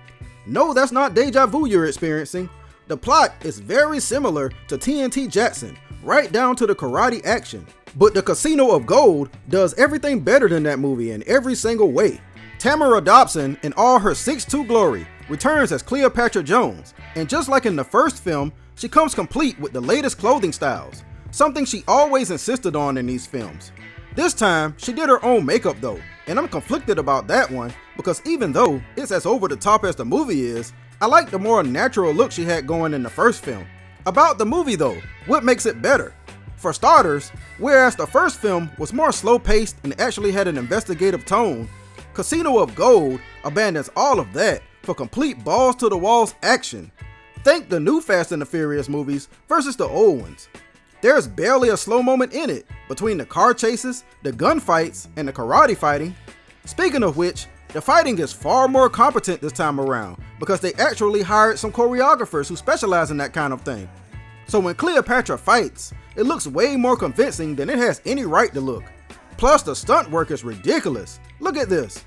No, that's not deja vu you're experiencing. The plot is very similar to TNT Jackson, right down to the karate action. But the Casino of Gold does everything better than that movie in every single way. Tamara Dobson, in all her 6'2" glory, returns as Cleopatra Jones, and just like in the first film, she comes complete with the latest clothing styles, something she always insisted on in these films. This time, she did her own makeup though, and I'm conflicted about that one because even though it's as over the top as the movie is, I like the more natural look she had going in the first film. About the movie though, what makes it better? For starters, whereas the first film was more slow-paced and actually had an investigative tone, Casino of Gold abandons all of that for complete balls-to-the-walls action. Think the new Fast and the Furious movies versus the old ones. There's barely a slow moment in it between the car chases, the gunfights, and the karate fighting. Speaking of which, the fighting is far more competent this time around because they actually hired some choreographers who specialize in that kind of thing. So when Cleopatra fights, it looks way more convincing than it has any right to look. Plus the stunt work is ridiculous. Look at this.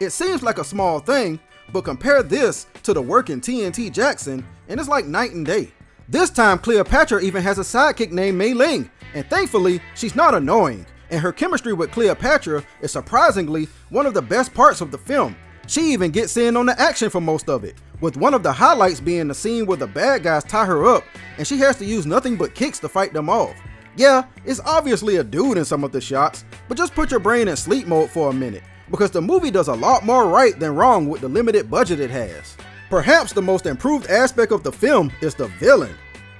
It seems like a small thing, but compare this to the work in TNT Jackson, and it's like night and day. This time Cleopatra even has a sidekick named Mei Ling, and thankfully she's not annoying, and her chemistry with Cleopatra is surprisingly one of the best parts of the film, She even gets in on the action for most of it, with one of the highlights being the scene where the bad guys tie her up and she has to use nothing but kicks to fight them off. Yeah, it's obviously a dude in some of the shots, but just put your brain in sleep mode for a minute, because the movie does a lot more right than wrong with the limited budget it has. Perhaps the most improved aspect of the film is the villain.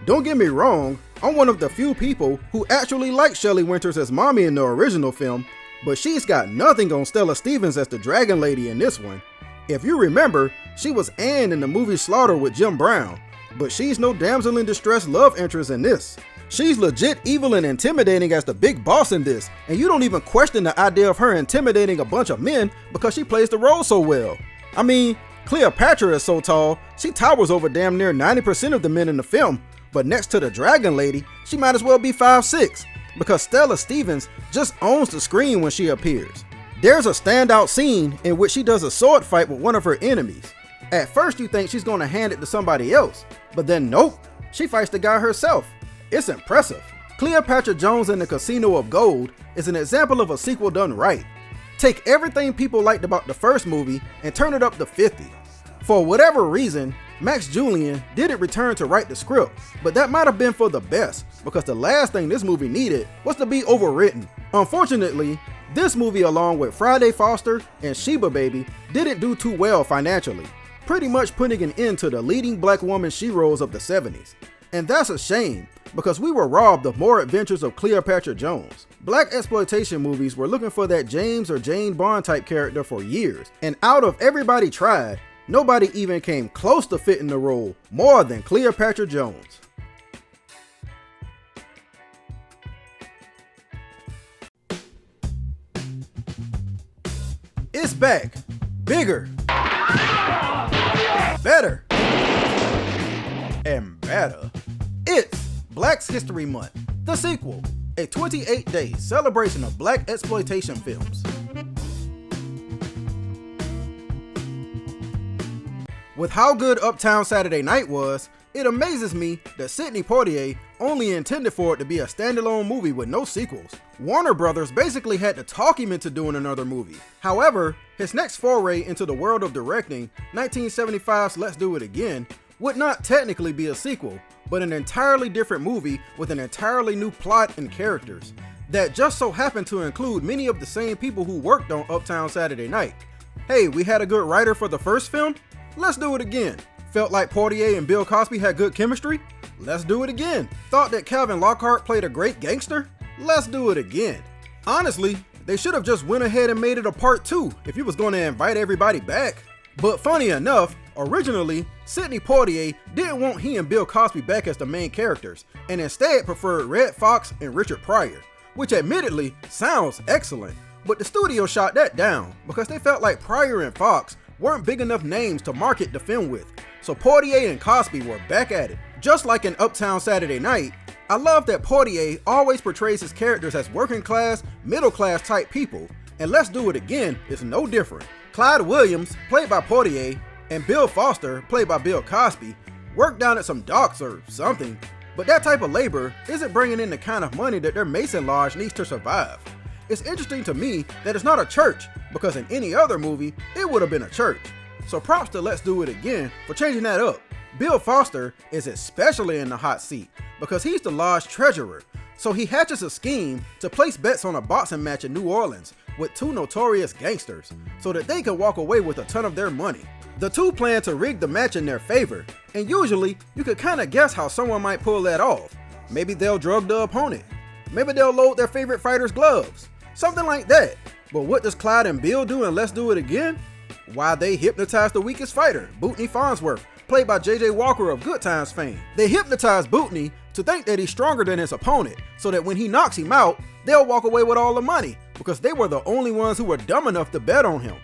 Don't get me wrong, I'm one of the few people who actually like Shelley Winters as Mommy in the original film, but she's got nothing on Stella Stevens as the Dragon Lady in this one. If you remember, she was Anne in the movie Slaughter with Jim Brown, but she's no damsel in distress love interest in this. She's legit evil and intimidating as the big boss in this, and you don't even question the idea of her intimidating a bunch of men because she plays the role so well. I mean, Cleopatra is so tall, she towers over damn near 90% of the men in the film, but next to the Dragon Lady, she might as well be 5'6", because Stella Stevens just owns the screen when she appears. There's a standout scene in which she does a sword fight with one of her enemies. At first you think she's gonna hand it to somebody else, but then nope, she fights the guy herself. It's impressive. Cleopatra Jones and the Casino of Gold is an example of a sequel done right. Take everything people liked about the first movie and turn it up to 50. For whatever reason, Max Julien didn't return to write the script, but that might have been for the best, because the last thing this movie needed was to be overwritten. Unfortunately, this movie along with Friday Foster and Sheba Baby didn't do too well financially, pretty much putting an end to the leading black woman she-roles of the 70s. And that's a shame, because we were robbed of more adventures of Cleopatra Jones. Black exploitation movies were looking for that James or Jane Bond type character for years, and out of everybody tried, nobody even came close to fitting the role more than Cleopatra Jones. It's back, bigger, better, and better. It's Black's History Month, the sequel, a 28-day celebration of black exploitation films. With how good Uptown Saturday Night was, it amazes me that Sidney Poitier only intended for it to be a standalone movie with no sequels. Warner Brothers basically had to talk him into doing another movie. However, his next foray into the world of directing, 1975's Let's Do It Again, would not technically be a sequel, but an entirely different movie with an entirely new plot and characters, that just so happened to include many of the same people who worked on Uptown Saturday Night. Hey, we had a good writer for the first film? Let's do it again. Felt like Poitier and Bill Cosby had good chemistry? Let's do it again. Thought that Calvin Lockhart played a great gangster? Let's do it again. Honestly, they should have just went ahead and made it a part 2 if you was going to invite everybody back. But funny enough, originally, Sidney Poitier didn't want he and Bill Cosby back as the main characters, and instead preferred Red Fox and Richard Pryor, which admittedly sounds excellent, but the studio shot that down because they felt like Pryor and Fox weren't big enough names to market the film with, so Poitier and Cosby were back at it. Just like in Uptown Saturday Night, I love that Poitier always portrays his characters as working class, middle class type people, and Let's Do It Again is no different. Clyde Williams, played by Poitier, and Bill Foster, played by Bill Cosby, work down at some docks or something, but that type of labor isn't bringing in the kind of money that their Mason Lodge needs to survive. It's interesting to me that it's not a church, because in any other movie, it would have been a church. So props to Let's Do It Again for changing that up. Bill Foster is especially in the hot seat because he's the lodge treasurer, so he hatches a scheme to place bets on a boxing match in New Orleans with two notorious gangsters so that they can walk away with a ton of their money. The two plan to rig the match in their favor, and usually you could kind of guess how someone might pull that off. Maybe they'll drug the opponent. Maybe they'll load their favorite fighter's gloves. Something like that. But what does Clyde and Bill do in Let's Do It Again? Why, they hypnotize the weakest fighter, Bootney Farnsworth, played by J.J. Walker of Good Times fame. They hypnotize Bootney to think that he's stronger than his opponent, so that when he knocks him out, they'll walk away with all the money, because they were the only ones who were dumb enough to bet on him.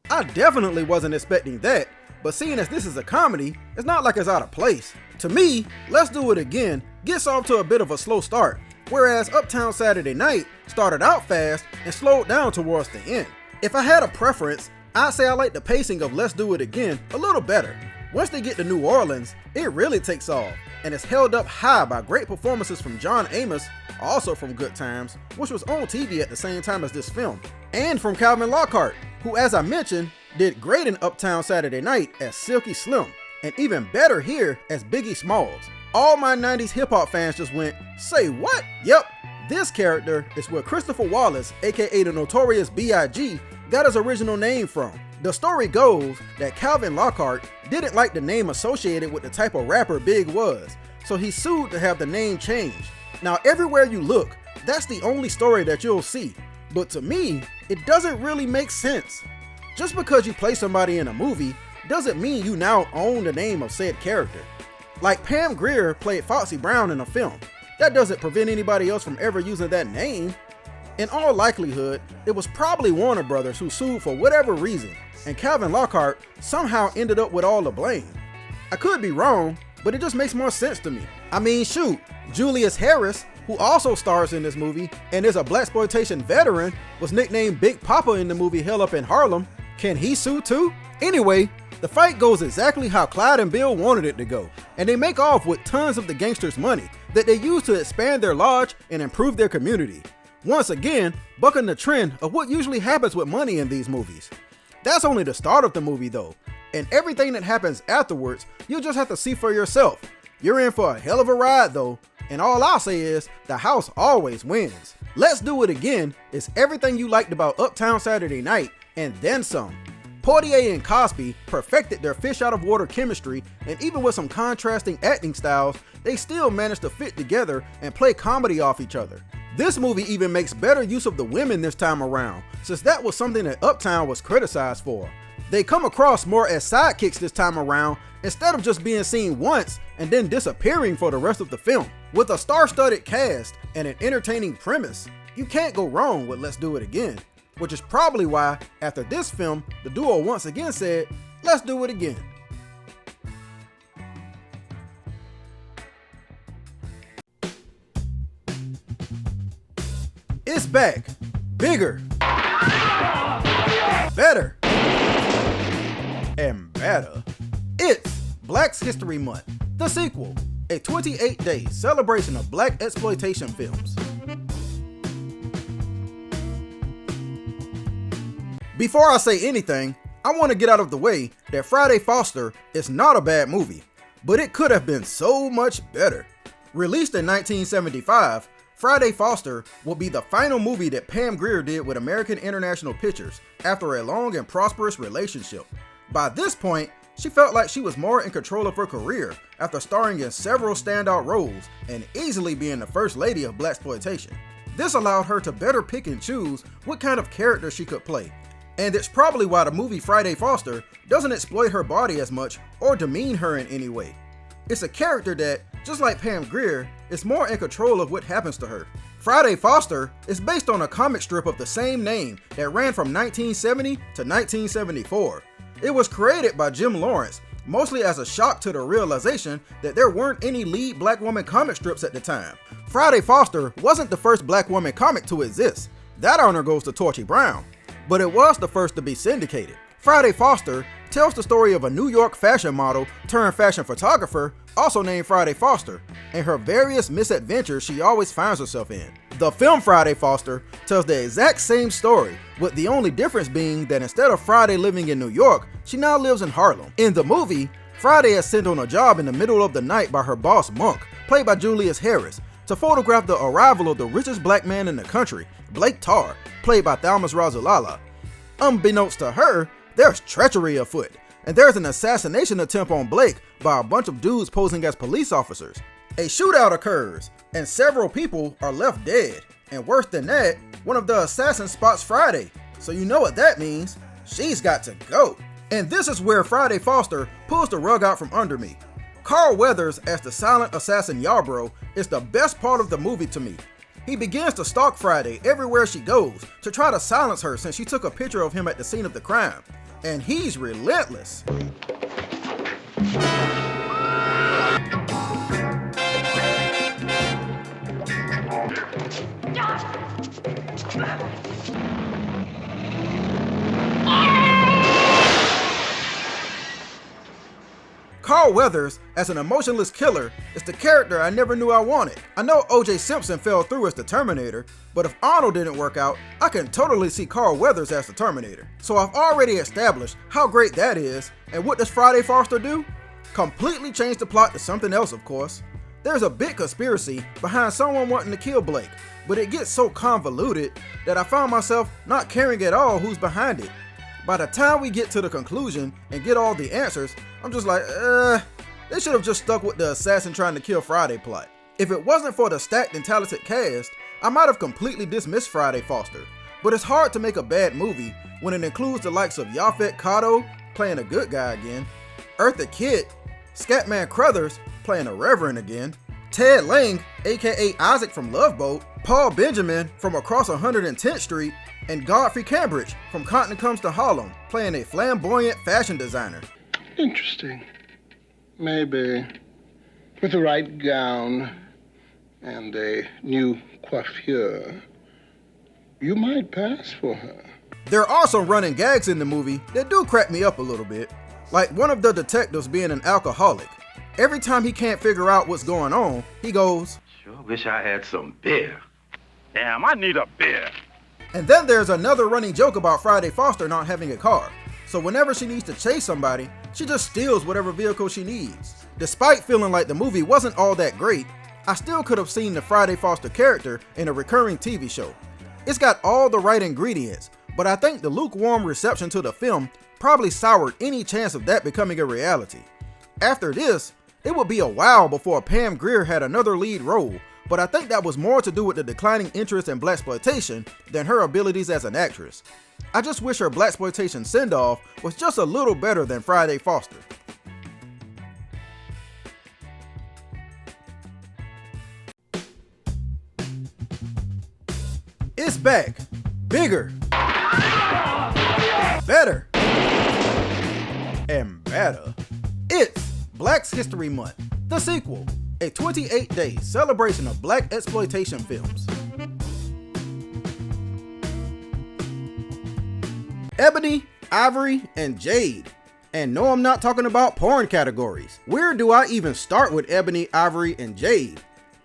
I definitely wasn't expecting that, but seeing as this is a comedy, it's not like it's out of place. To me, Let's Do It Again gets off to a bit of a slow start, whereas Uptown Saturday Night started out fast and slowed down towards the end. If I had a preference, I'd say I like the pacing of Let's Do It Again a little better. Once they get to New Orleans, it really takes off, and is held up high by great performances from John Amos, also from Good Times, which was on TV at the same time as this film, and from Calvin Lockhart, who, as I mentioned, did great in Uptown Saturday Night as Silky Slim, and even better here as Biggie Smalls. All my 90s hip-hop fans just went, "Say what?" Yep, this character is where Christopher Wallace, aka the Notorious B.I.G., got his original name from. The story goes that Calvin Lockhart didn't like the name associated with the type of rapper Big was, so he sued to have the name changed. Now everywhere you look, that's the only story that you'll see, but to me, it doesn't really make sense. Just because you play somebody in a movie doesn't mean you now own the name of said character. Like Pam Grier played Foxy Brown in a film. That doesn't prevent anybody else from ever using that name. In all likelihood, it was probably Warner Brothers who sued for whatever reason, and Calvin Lockhart somehow ended up with all the blame. I could be wrong, but it just makes more sense to me. I mean, shoot, Julius Harris, who also stars in this movie and is a blaxploitation veteran, was nicknamed Big Papa in the movie Hell Up in Harlem. Can he sue too? Anyway, the fight goes exactly how Clyde and Bill wanted it to go, and they make off with tons of the gangsters' money that they use to expand their lodge and improve their community. Once again, bucking the trend of what usually happens with money in these movies. That's only the start of the movie though, and everything that happens afterwards, you'll just have to see for yourself. You're in for a hell of a ride though, and all I'll say is, the house always wins. Let's Do It Again is everything you liked about Uptown Saturday Night, and then some. Portier and Cosby perfected their fish out of water chemistry, and even with some contrasting acting styles, they still managed to fit together and play comedy off each other. This movie even makes better use of the women this time around, since that was something that Uptown was criticized for. They come across more as sidekicks this time around, instead of just being seen once and then disappearing for the rest of the film. With a star-studded cast and an entertaining premise, you can't go wrong with Let's Do It Again, which is probably why, after this film, the duo once again said, "Let's do it again." It's back, bigger, better, and better. It's Black History Month, the sequel, a 28-day celebration of black exploitation films. Before I say anything, I want to get out of the way that Friday Foster is not a bad movie, but it could have been so much better. Released in 1975, Friday Foster will be the final movie that Pam Grier did with American International Pictures after a long and prosperous relationship. By this point, she felt like she was more in control of her career after starring in several standout roles and easily being the first lady of blaxploitation. This allowed her to better pick and choose what kind of character she could play, and it's probably why the movie Friday Foster doesn't exploit her body as much or demean her in any way. It's a character that, just like Pam Grier, is more in control of what happens to her. Friday Foster is based on a comic strip of the same name that ran from 1970 to 1974. It was created by Jim Lawrence, mostly as a shock to the realization that there weren't any lead black woman comic strips at the time. Friday Foster wasn't the first black woman comic to exist. That honor goes to Torchy Brown, but it was the first to be syndicated. Friday Foster tells the story of a New York fashion model turned fashion photographer, also named Friday Foster, and her various misadventures she always finds herself in. The film Friday Foster tells the exact same story, with the only difference being that instead of Friday living in New York, she now lives in Harlem. In the movie, Friday is sent on a job in the middle of the night by her boss Monk, played by Julius Harris, to photograph the arrival of the richest black man in the country, Blake Tarr, played by Thalmus Razulala. Unbeknownst to her, there's treachery afoot, and there's an assassination attempt on Blake by a bunch of dudes posing as police officers. A shootout occurs, and several people are left dead, and worse than that, one of the assassins spots Friday, so you know what that means. She's got to go. And this is where Friday Foster pulls the rug out from under me. Carl Weathers as the silent assassin Yarbrough is the best part of the movie to me. He begins to stalk Friday everywhere she goes to try to silence her since she took a picture of him at the scene of the crime. And he's relentless. Carl Weathers as an emotionless killer is the character I never knew I wanted. I know O.J. Simpson fell through as the Terminator, but if Arnold didn't work out, I can totally see Carl Weathers as the Terminator. So I've already established how great that is, and what does Friday Foster do? Completely change the plot to something else, of course. There's a big conspiracy behind someone wanting to kill Blake, but it gets so convoluted that I found myself not caring at all who's behind it. By the time we get to the conclusion and get all the answers, I'm just like, they should have just stuck with the assassin trying to kill Friday plot. If it wasn't for the stacked and talented cast, I might have completely dismissed Friday Foster. But it's hard to make a bad movie when it includes the likes of Yaphet Kotto playing a good guy again, Eartha Kitt, Scatman Crothers playing a reverend again, Ted Lang, aka Isaac from Love Boat, Paul Benjamin from Across 110th Street, and Godfrey Cambridge from Compton Comes to Harlem playing a flamboyant fashion designer. Interesting. Maybe with the right gown and a new coiffure, you might pass for her. There are some running gags in the movie that do crack me up a little bit, like one of the detectives being an alcoholic. Every time he can't figure out what's going on, he goes, Sure wish I had some beer. Damn, I need a beer. And then there's another running joke about Friday Foster not having a car. So whenever she needs to chase somebody, she just steals whatever vehicle she needs. Despite feeling like the movie wasn't all that great, I still could have seen the Friday Foster character in a recurring TV show. It's got all the right ingredients, but I think the lukewarm reception to the film probably soured any chance of that becoming a reality. After this, it would be a while before Pam Grier had another lead role, but I think that was more to do with the declining interest in blaxploitation than her abilities as an actress. I just wish her blaxploitation send-off was just a little better than Friday Foster. It's back, bigger, better, and better. It's Black History Month, the sequel, a 28-day celebration of black exploitation films. Ebony, Ivory, and Jade. And no, I'm not talking about porn categories. Where do I even start with Ebony, Ivory, and Jade?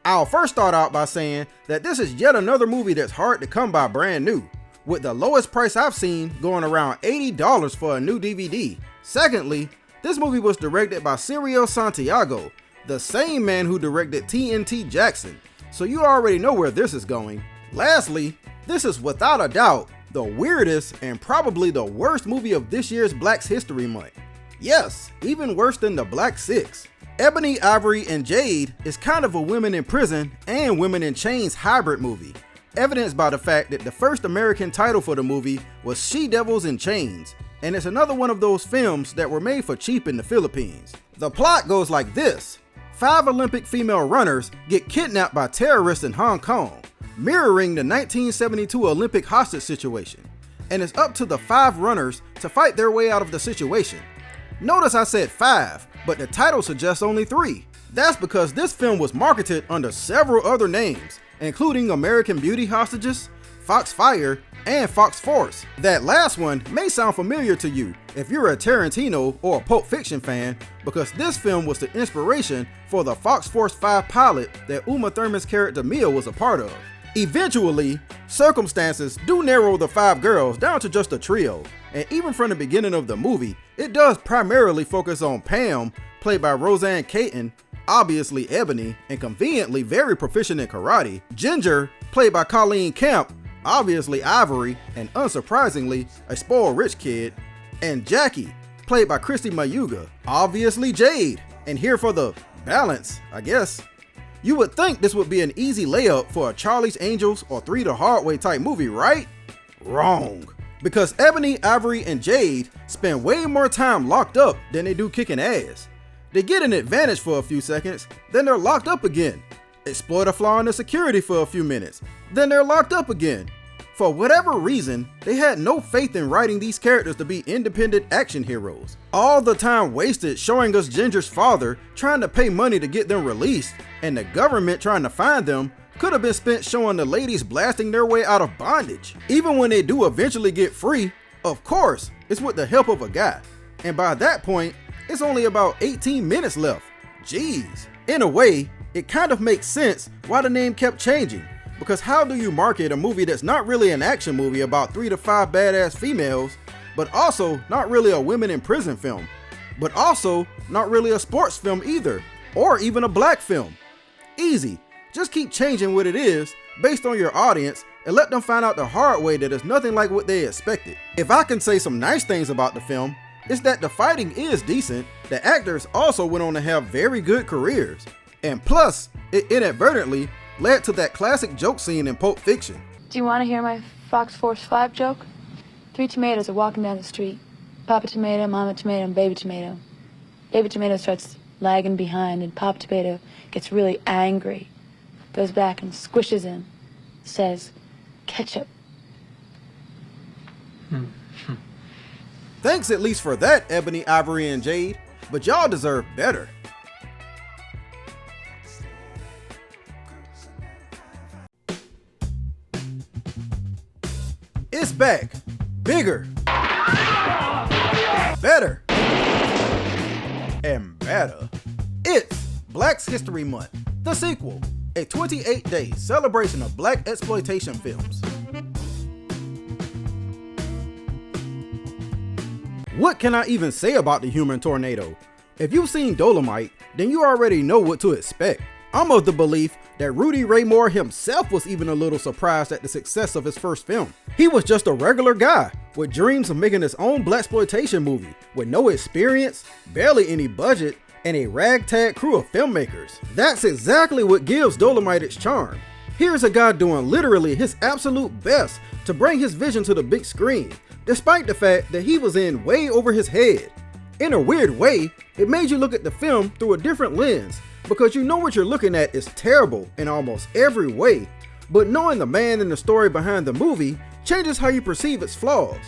I'll first start out by saying that this is yet another movie that's hard to come by brand new, with the lowest price I've seen going around $80 for a new DVD. Secondly, this movie was directed by Cirio Santiago, the same man who directed TNT Jackson, so you already know where this is going. Lastly, this is without a doubt the weirdest and probably the worst movie of this year's Black History Month. Yes, even worse than the Black Six. Ebony, Ivory, and Jade is kind of a women in prison and women in chains hybrid movie, evidenced by the fact that the first American title for the movie was She Devils in Chains, and it's another one of those films that were made for cheap in the Philippines. The plot goes like this. 5 Olympic female runners get kidnapped by terrorists in Hong Kong, mirroring the 1972 Olympic hostage situation, and it's up to the 5 runners to fight their way out of the situation. Notice I said 5, but the title suggests only 3. That's because this film was marketed under several other names, including American Beauty Hostages, Foxfire, and Fox Force. That last one may sound familiar to you if you're a Tarantino or a Pulp Fiction fan, because this film was the inspiration for the Fox Force 5 pilot that Uma Thurman's character Mia was a part of. Eventually, circumstances do narrow the 5 girls down to just a trio, and even from the beginning of the movie, it does primarily focus on Pam, played by Roseanne Caton, obviously Ebony, and conveniently very proficient in karate, Ginger, played by Colleen Camp, obviously Ivory, and unsurprisingly, a spoiled rich kid, and Jackie, played by Christy Mayuga, obviously Jade, and here for the balance, I guess. You would think this would be an easy layup for a Charlie's Angels or 3 the Hard Way type movie, right? Wrong. Because Ebony, Ivory, and Jade spend way more time locked up than they do kicking ass. They get an advantage for a few seconds, then they're locked up again. Exploit a flaw in the security for a few minutes, then they're locked up again. For whatever reason, they had no faith in writing these characters to be independent action heroes. All the time wasted showing us Ginger's father trying to pay money to get them released, and the government trying to find them could have been spent showing the ladies blasting their way out of bondage. Even when they do eventually get free, of course, it's with the help of a guy. And by that point, it's only about 18 minutes left. Jeez. In a way, it kind of makes sense why the name kept changing, because how do you market a movie that's not really an action movie about 3 to 5 badass females, but also not really a women in prison film, but also not really a sports film either, or even a black film? Easy. Just keep changing what it is based on your audience and let them find out the hard way that it's nothing like what they expected. If I can say some nice things about the film, it's that the fighting is decent, the actors also went on to have very good careers, and plus, it inadvertently led to that classic joke scene in Pulp Fiction. Do you want to hear my Fox Force 5 joke? 3 tomatoes are walking down the street. Papa Tomato, Mama Tomato, and Baby Tomato. Baby Tomato starts lagging behind, and Papa Tomato gets really angry. Goes back and squishes him. Says, ketchup. Thanks at least for that, Ebony, Ivory, and Jade, but y'all deserve better. It's back. Bigger. Better. And better. It's Black History Month, the sequel, a 28-day celebration of black exploitation films. What can I even say about the Human Tornado? If you've seen Dolomite, then you already know what to expect. I'm of the belief that Rudy Ray Moore himself was even a little surprised at the success of his first film. He was just a regular guy with dreams of making his own blaxploitation movie with no experience, barely any budget, and a ragtag crew of filmmakers. That's exactly what gives Dolomite its charm. Here's a guy doing literally his absolute best to bring his vision to the big screen, despite the fact that he was in way over his head. In a weird way, it made you look at the film through a different lens, because you know what you're looking at is terrible in almost every way, but knowing the man and the story behind the movie changes how you perceive its flaws.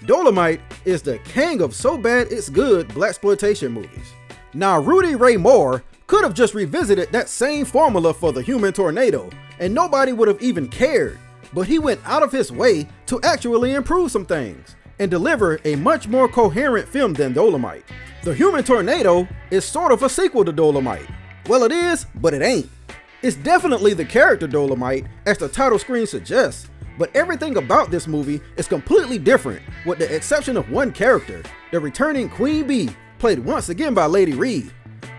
Dolomite is the king of so bad it's good blaxploitation movies. Now Rudy Ray Moore could have just revisited that same formula for the Human Tornado, and nobody would have even cared, but he went out of his way to actually improve some things and deliver a much more coherent film than Dolomite. The Human Tornado is sort of a sequel to Dolomite. Well, it is, but it ain't. It's definitely the character Dolomite, as the title screen suggests, but everything about this movie is completely different, with the exception of one character, the returning Queen Bee, played once again by Lady Reed.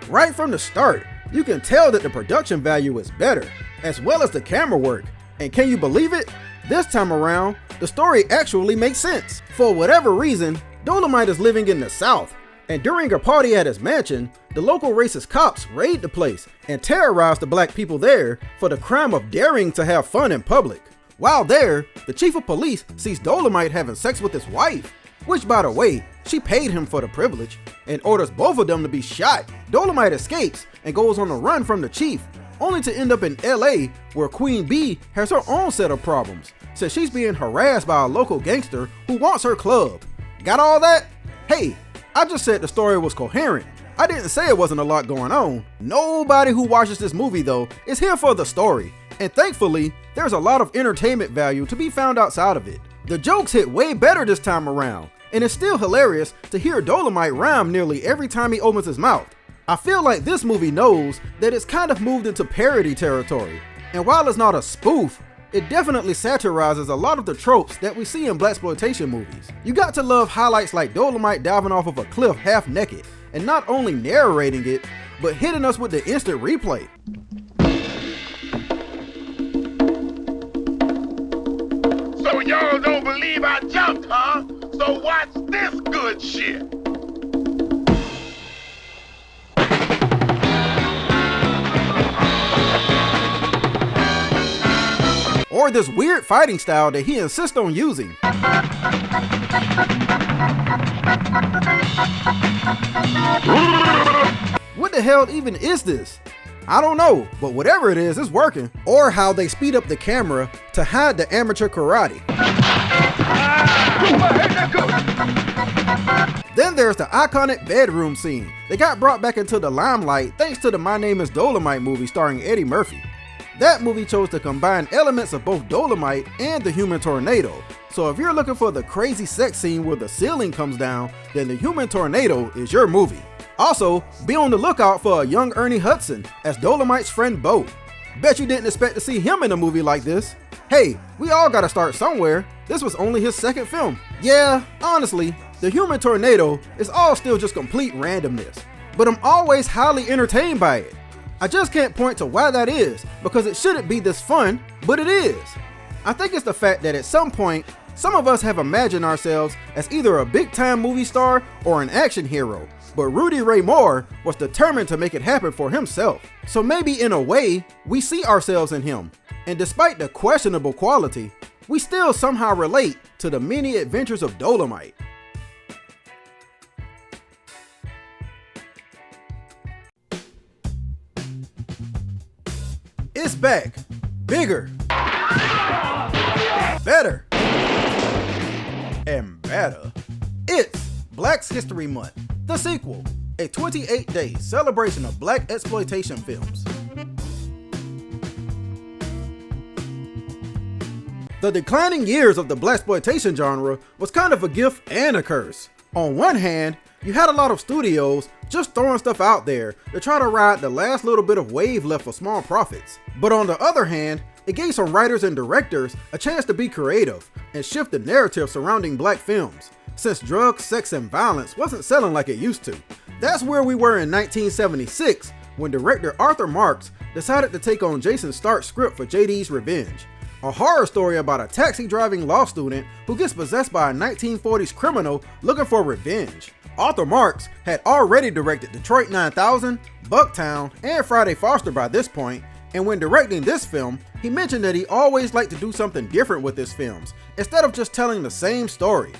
Right from the start, you can tell that the production value is better, as well as the camera work, and can you believe it? This time around, the story actually makes sense. For whatever reason, Dolomite is living in the South, and during a party at his mansion, the local racist cops raid the place and terrorize the black people there for the crime of daring to have fun in public. While there, the chief of police sees Dolomite having sex with his wife, which by the way, she paid him for the privilege, and orders both of them to be shot. Dolomite escapes and goes on the run from the chief, only to end up in LA, where Queen Bee has her own set of problems, since she's being harassed by a local gangster who wants her club. Got all that? Hey, I just said the story was coherent. I didn't say it wasn't a lot going on. Nobody who watches this movie though is here for the story, and thankfully, there's a lot of entertainment value to be found outside of it. The jokes hit way better this time around, and it's still hilarious to hear Dolomite rhyme nearly every time he opens his mouth. I feel like this movie knows that it's kind of moved into parody territory, and while it's not a spoof, it definitely satirizes a lot of the tropes that we see in blaxploitation movies. You got to love highlights like Dolomite diving off of a cliff half naked, and not only narrating it, but hitting us with the instant replay. So y'all don't believe I jumped, huh? So watch this good shit. Or this weird fighting style that he insists on using. What the hell even is this? I don't know, but whatever it is, it's working. Or how they speed up the camera to hide the amateur karate. Then there's the iconic bedroom scene. They got brought back into the limelight thanks to the My Name is Dolomite movie starring Eddie Murphy. That movie chose to combine elements of both Dolomite and the Human Tornado. So if you're looking for the crazy sex scene where the ceiling comes down, then the Human Tornado is your movie. Also, be on the lookout for a young Ernie Hudson as Dolomite's friend Bo. Bet you didn't expect to see him in a movie like this. Hey, we all gotta start somewhere. This was only his second film. Yeah, honestly, The Human Tornado is all still just complete randomness, but I'm always highly entertained by it. I just can't point to why that is, because it shouldn't be this fun, but it is. I think it's the fact that at some point, some of us have imagined ourselves as either a big-time movie star or an action hero, but Rudy Ray Moore was determined to make it happen for himself. So maybe in a way, we see ourselves in him, and despite the questionable quality, we still somehow relate to the many adventures of Dolomite. It's back, bigger, better, and better. It's Black's History Month, the sequel, a 28-day celebration of Black exploitation films. The declining years of the Blaxploitation genre was kind of a gift and a curse. On one hand, you had a lot of studios just throwing stuff out there to try to ride the last little bit of wave left for small profits. But on the other hand, it gave some writers and directors a chance to be creative and shift the narrative surrounding Black films, since drugs, sex, and violence wasn't selling like it used to. That's where we were in 1976 when director Arthur Marks decided to take on Jason Stark's script for Jade's Revenge, a horror story about a taxi driving law student who gets possessed by a 1940s criminal looking for revenge. Arthur Marks had already directed Detroit 9000, Bucktown, and Friday Foster by this point, and when directing this film, he mentioned that he always liked to do something different with his films, instead of just telling the same story.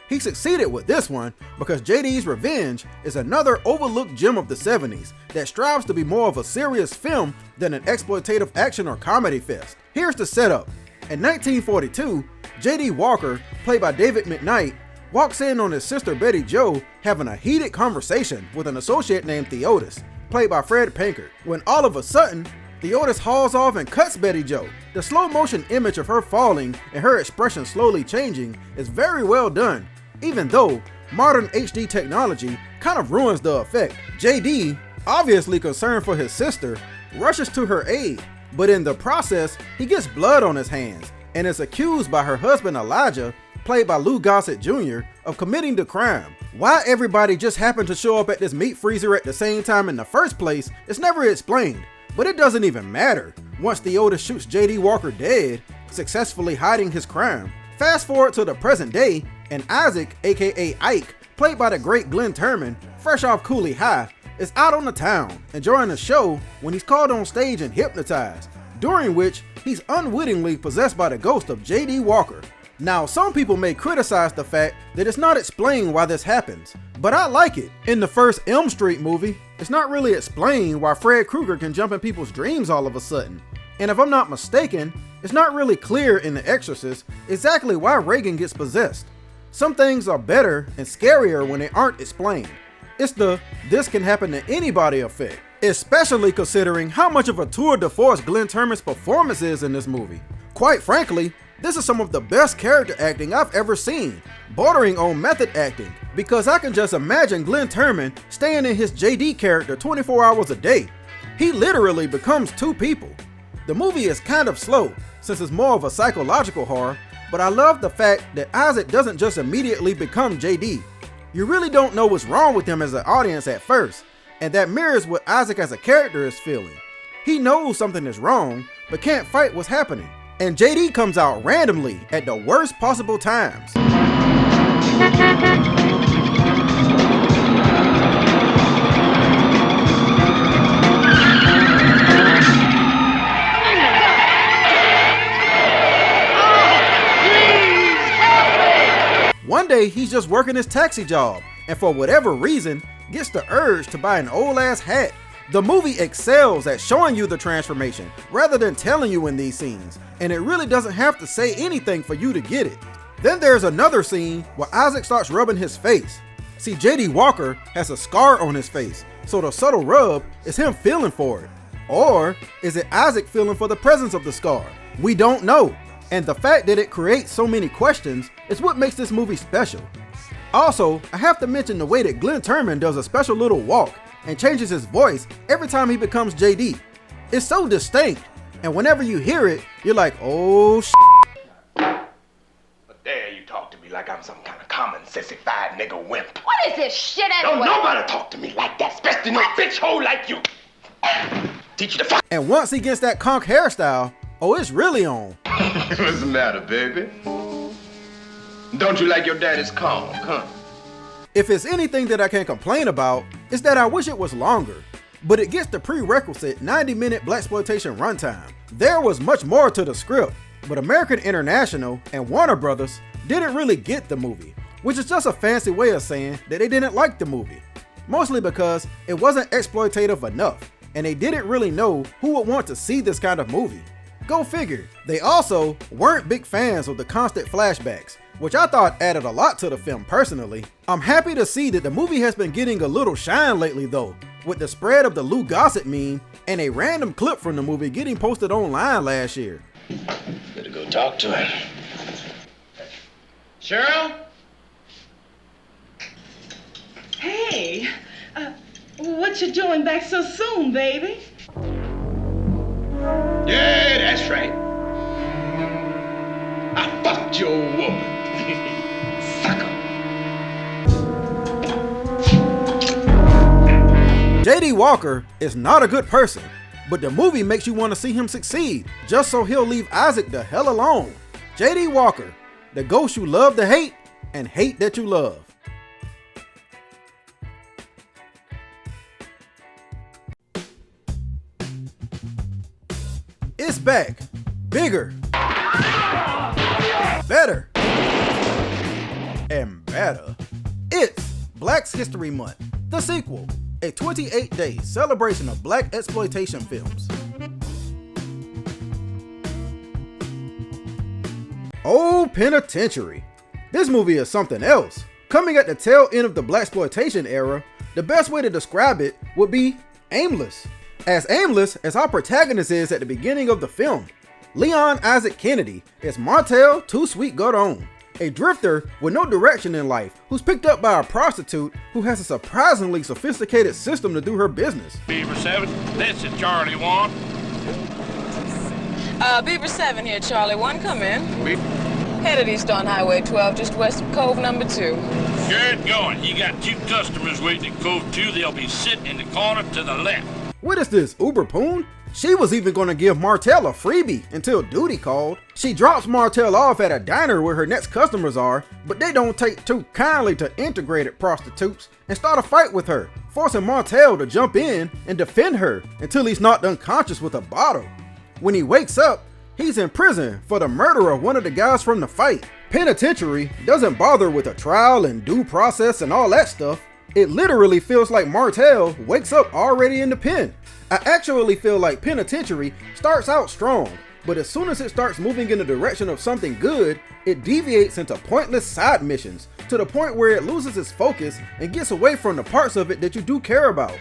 He succeeded with this one because Jade's Revenge is another overlooked gem of the 70s that strives to be more of a serious film than an exploitative action or comedy fest. Here's the setup. In 1942, J.D. Walker, played by David McKnight, walks in on his sister Betty Jo having a heated conversation with an associate named Theotis, played by Fred Pankert, when all of a sudden, Theotis hauls off and cuts Betty Jo. The slow motion image of her falling and her expression slowly changing is very well done, even though modern HD technology kind of ruins the effect. JD, obviously concerned for his sister, rushes to her aid, but in the process, he gets blood on his hands and is accused by her husband Elijah, played by Lou Gossett Jr., of committing the crime. Why everybody just happened to show up at this meat freezer at the same time in the first place is never explained, but it doesn't even matter once Theotis shoots J.D. Walker dead, successfully hiding his crime. Fast forward to the present day, and Isaac, aka Ike, played by the great Glenn Turman, fresh off Cooley High, is out on the town, enjoying the show when he's called on stage and hypnotized, during which he's unwittingly possessed by the ghost of J.D. Walker. Now, some people may criticize the fact that it's not explained why this happens, but I like it. In the first Elm Street movie, it's not really explained why Fred Krueger can jump in people's dreams all of a sudden. And if I'm not mistaken, it's not really clear in The Exorcist exactly why Reagan gets possessed. Some things are better and scarier when they aren't explained. It's the "this can happen to anybody" effect, especially considering how much of a tour de force Glenn Turman's performance is in this movie. Quite frankly, this is some of the best character acting I've ever seen, bordering on method acting, because I can just imagine Glenn Turman staying in his JD character 24 hours a day. He literally becomes two people. The movie is kind of slow, since it's more of a psychological horror, but I love the fact that Isaac doesn't just immediately become JD. You really don't know what's wrong with him as an audience at first, and that mirrors what Isaac as a character is feeling. He knows something is wrong, but can't fight what's happening. And JD comes out randomly at the worst possible times. One day he's just working his taxi job, and for whatever reason, gets the urge to buy an old ass hat. The movie excels at showing you the transformation rather than telling you in these scenes, and it really doesn't have to say anything for you to get it. Then there's another scene where Isaac starts rubbing his face. See, J.D. Walker has a scar on his face, so the subtle rub is him feeling for it. Or is it Isaac feeling for the presence of the scar? We don't know, and the fact that it creates so many questions is what makes this movie special. Also, I have to mention the way that Glenn Turman does a special little walk and changes his voice every time he becomes JD. It's so distinct, and whenever you hear it, you're like, oh shit. But there you talk to me like I'm some kind of common sissified nigga wimp. What is this shit anyway? Don't nobody talk to me like that, especially no bitch hole like you. Teach you to fuck. And once he gets that conch hairstyle, oh, it's really on. What's the matter, baby? Don't you like your daddy's conch, huh? If it's anything that I can complain about, it's that I wish it was longer, but it gets the prerequisite 90-minute blaxploitation runtime. There was much more to the script, but American International and Warner Brothers didn't really get the movie, which is just a fancy way of saying that they didn't like the movie. Mostly because it wasn't exploitative enough, and they didn't really know who would want to see this kind of movie. Go figure. They also weren't big fans of the constant flashbacks, which I thought added a lot to the film personally. I'm happy to see that the movie has been getting a little shine lately though, with the spread of the Lou Gossett meme and a random clip from the movie getting posted online last year. Better go talk to him. Cheryl? Hey, what you doing back so soon, baby? Yeah, that's right. I fucked your woman. Sucker. J.D. Walker is not a good person, but the movie makes you want to see him succeed, just so he'll leave Isaac the hell alone. J.D. Walker, the ghost you love to hate and hate that you love. It's back, bigger, better, and better. It's Black History Month, the sequel, a 28-day celebration of black exploitation films. Oh, Penitentiary. This movie is something else. Coming at the tail end of the blaxploitation era, the best way to describe it would be aimless. As aimless as our protagonist is at the beginning of the film. Leon Isaac Kennedy is Martel Too Sweet Godon, a drifter with no direction in life who's picked up by a prostitute who has a surprisingly sophisticated system to do her business. Beaver 7, this is Charlie 1. Beaver 7 here, Charlie 1, come in. Headed east on Highway 12, just west of Cove number 2. Good going. You got 2 customers waiting at Cove 2. They'll be sitting in the corner to the left. What is this, Uber Poon? She was even gonna give Martel a freebie until duty called. She drops Martel off at a diner where her next customers are, but they don't take too kindly to integrated prostitutes and start a fight with her, forcing Martel to jump in and defend her until he's knocked unconscious with a bottle. When he wakes up, he's in prison for the murder of one of the guys from the fight. Penitentiary doesn't bother with a trial and due process and all that stuff. It literally feels like Martel wakes up already in the pen. I actually feel like Penitentiary starts out strong, but as soon as it starts moving in the direction of something good, it deviates into pointless side missions to the point where it loses its focus and gets away from the parts of it that you do care about.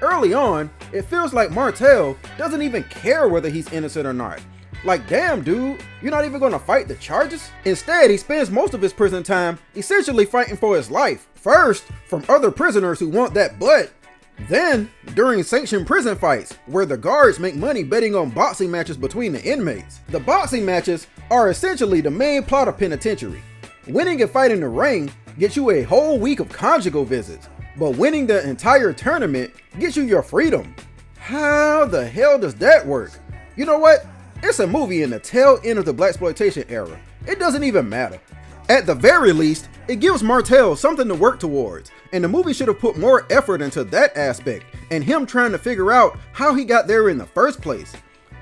Early on, it feels like Martel doesn't even care whether he's innocent or not. Like, damn dude, you're not even gonna fight the charges? Instead, he spends most of his prison time essentially fighting for his life. First, from other prisoners who want that butt. Then, during sanctioned prison fights, where the guards make money betting on boxing matches between the inmates. The boxing matches are essentially the main plot of Penitentiary. Winning a fight in the ring gets you a whole week of conjugal visits, but winning the entire tournament gets you your freedom. How the hell does that work? You know what? It's a movie in the tail end of the blaxploitation era. It doesn't even matter. At the very least, it gives Martel something to work towards, and the movie should have put more effort into that aspect and him trying to figure out how he got there in the first place.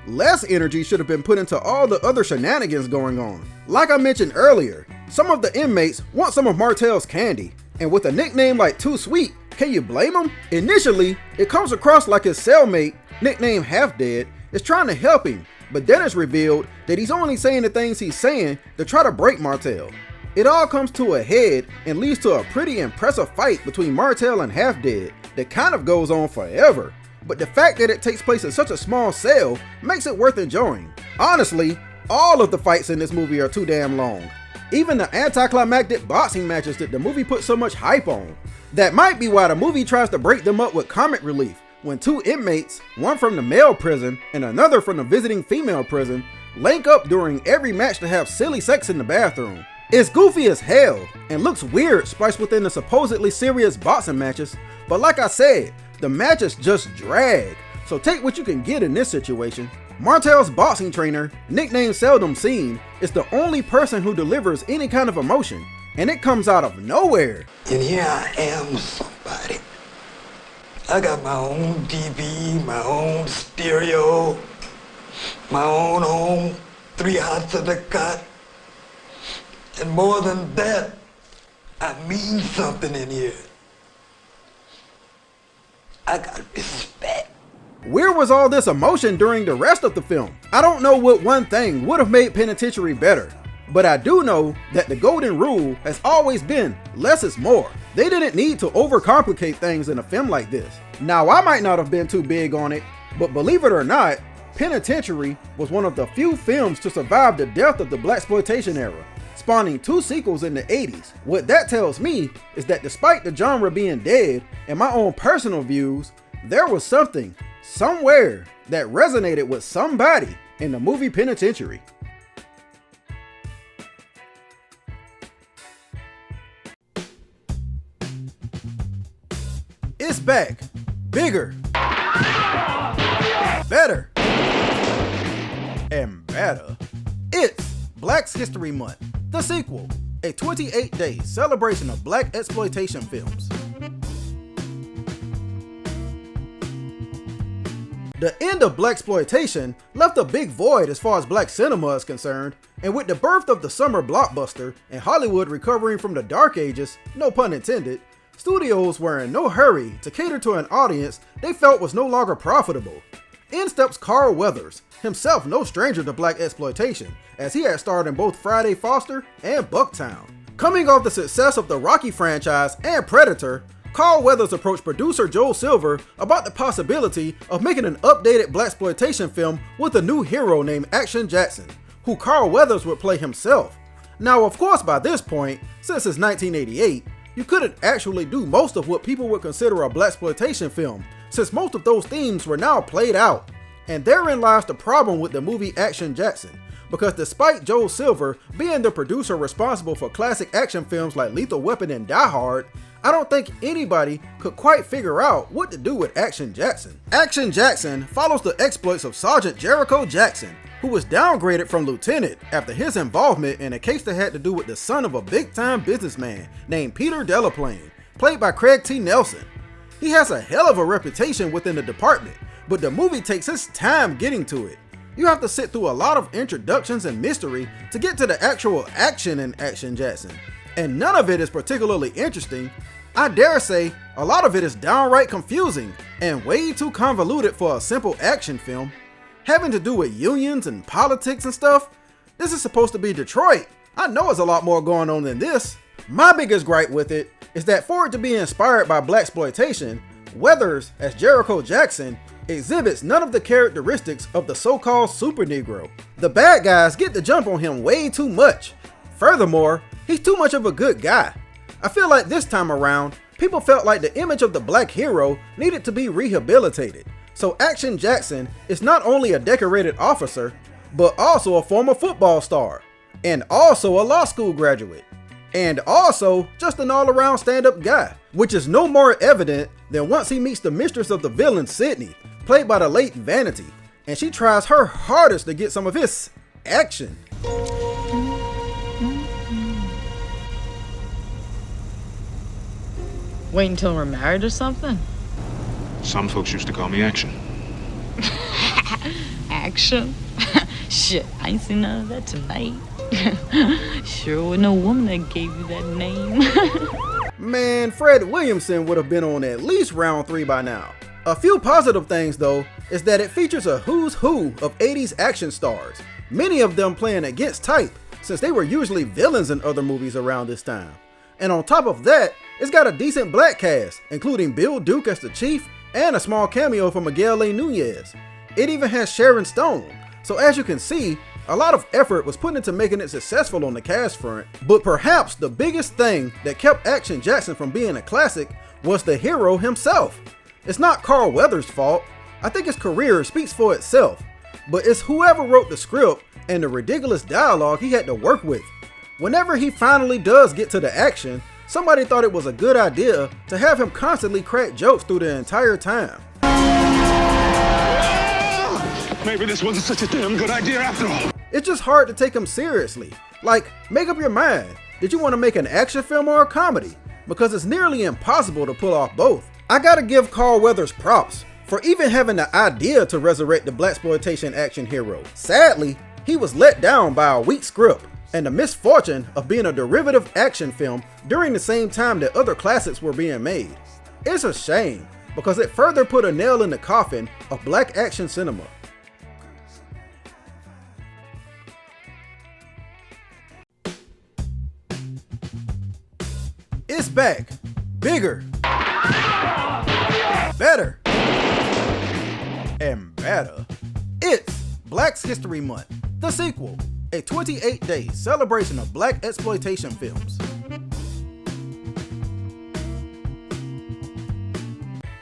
Less energy should have been put into all the other shenanigans going on. Like I mentioned earlier, some of the inmates want some of Martel's candy, and with a nickname like Too Sweet, can you blame him? Initially, it comes across like his cellmate, nicknamed Half Dead, is trying to help him, but then it's revealed that he's only saying the things he's saying to try to break Martel. It all comes to a head and leads to a pretty impressive fight between Martel and Half Dead that kind of goes on forever, but the fact that it takes place in such a small cell makes it worth enjoying. Honestly, all of the fights in this movie are too damn long. even the anticlimactic boxing matches that the movie put so much hype on. That might be why the movie tries to break them up with comic relief, when two inmates, one from the male prison and another from the visiting female prison, link up during every match to have silly sex in the bathroom. It's goofy as hell and looks weird spliced within the supposedly serious boxing matches, but like I said, the matches just drag, so take what you can get in this situation. Martell's boxing trainer, nicknamed Seldom Seen, is the only person who delivers any kind of emotion, and it comes out of nowhere. And here I am, somebody. I got my own TV, my own stereo, my own home, 3 hots of the cot. And more than that, I mean something in here. I got respect. Where was all this emotion during the rest of the film? I don't know what one thing would have made Penitentiary better, but I do know that the golden rule has always been less is more. They didn't need to overcomplicate things in a film like this. Now, I might not have been too big on it, but believe it or not, Penitentiary was one of the few films to survive the death of the blaxploitation era, spawning 2 sequels in the 80s. What that tells me is that despite the genre being dead and my own personal views, there was something, somewhere, that resonated with somebody in the movie Penitentiary. It's back, bigger, better, and better. It's Black History Month, the sequel, a 28-day celebration of black exploitation films. The end of blaxploitation left a big void as far as black cinema is concerned, and with the birth of the summer blockbuster and Hollywood recovering from the dark ages, no pun intended, studios were in no hurry to cater to an audience they felt was no longer profitable. In steps Carl Weathers, himself no stranger to black exploitation, as he had starred in both Friday Foster and Bucktown. Coming off the success of the Rocky franchise and Predator, Carl Weathers approached producer Joel Silver about the possibility of making an updated blaxploitation film with a new hero named Action Jackson, who Carl Weathers would play himself. Now, of course, by this point, since it's 1988, you couldn't actually do most of what people would consider a blaxploitation film, since most of those themes were now played out. And therein lies the problem with the movie Action Jackson, because despite Joel Silver being the producer responsible for classic action films like Lethal Weapon and Die Hard, I don't think anybody could quite figure out what to do with Action Jackson. Action Jackson follows the exploits of Sergeant Jericho Jackson, who was downgraded from lieutenant after his involvement in a case that had to do with the son of a big-time businessman named Peter Delaplane, played by Craig T. Nelson. He has a hell of a reputation within the department, but the movie takes its time getting to it. You have to sit through a lot of introductions and mystery to get to the actual action in Action Jackson, and none of it is particularly interesting. I dare say a lot of it is downright confusing and way too convoluted for a simple action film. Having to do with unions and politics and stuff, this is supposed to be Detroit. I know there's a lot more going on than this. My biggest gripe with it is that for it to be inspired by blaxploitation, Weathers, as Jericho Jackson, exhibits none of the characteristics of the so-called super Negro. The bad guys get the jump on him way too much. Furthermore, he's too much of a good guy. I feel like this time around, people felt like the image of the black hero needed to be rehabilitated. So Action Jackson is not only a decorated officer, but also a former football star, and also a law school graduate, and also just an all-around stand-up guy, which is no more evident than once he meets the mistress of the villain, Sydney, played by the late Vanity, and she tries her hardest to get some of his action. Wait until we're married or something? Some folks used to call me Action. Action? Shit, I ain't seen none of that tonight. Sure wasn't a woman that gave you that name. Man, Fred Williamson would have been on at least round 3 by now. A few positive things though is that it features a who's who of 80s action stars, many of them playing against type since they were usually villains in other movies around this time. And on top of that, it's got a decent black cast, including Bill Duke as the chief and a small cameo from Miguel A. Nunez. It even has Sharon Stone, so as you can see, A lot of effort was put into making it successful on the cast front, but perhaps the biggest thing that kept Action Jackson from being a classic was the hero himself. It's not Carl Weathers' fault. I think his career speaks for itself, but it's whoever wrote the script and the ridiculous dialogue he had to work with. Whenever he finally does get to the action, somebody thought it was a good idea to have him constantly crack jokes through the entire time. Maybe this wasn't such a damn good idea after all. It's just hard to take him seriously. Like, make up your mind. Did you want to make an action film or a comedy? Because it's nearly impossible to pull off both. I gotta give Carl Weathers props for even having the idea to resurrect the blaxploitation action hero. Sadly, he was let down by a weak script and the misfortune of being a derivative action film during the same time that other classics were being made. It's a shame because it further put a nail in the coffin of black action cinema. It's back, bigger, better, and better. It's Black's History Month, the sequel, a 28-day celebration of black exploitation films.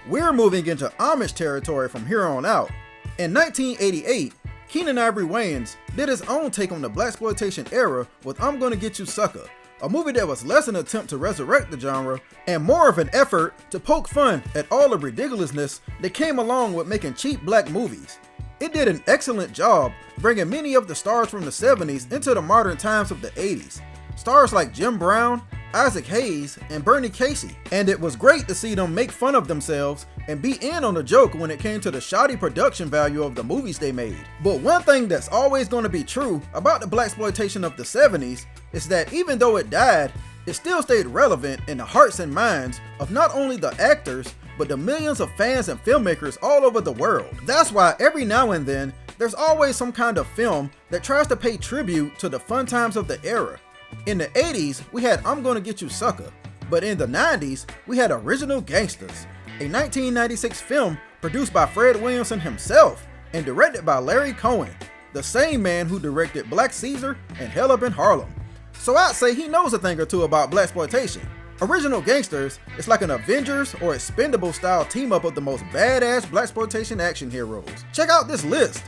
We're moving into Amish territory from here on out. In 1988, Keenan Ivory Wayans did his own take on the blaxploitation era with I'm Gonna Get You Sucker, a movie that was less an attempt to resurrect the genre and more of an effort to poke fun at all the ridiculousness that came along with making cheap black movies. It did an excellent job bringing many of the stars from the 70s into the modern times of the 80s. Stars like Jim Brown, Isaac Hayes, and Bernie Casey. And it was great to see them make fun of themselves and be in on the joke when it came to the shoddy production value of the movies they made. But one thing that's always going to be true about the blaxploitation of the 70s is that even though it died, it still stayed relevant in the hearts and minds of not only the actors, but the millions of fans and filmmakers all over the world. That's why every now and then, there's always some kind of film that tries to pay tribute to the fun times of the era. In the 80s, we had I'm Gonna Get You Sucker, but in the 90s, we had Original Gangstas, a 1996 film produced by Fred Williamson himself and directed by Larry Cohen, the same man who directed Black Caesar and Hell Up in Harlem. So I'd say he knows a thing or two about blaxploitation. Original Gangstas is like an Avengers or Expendable style team up of the most badass blaxploitation action heroes. Check out this list.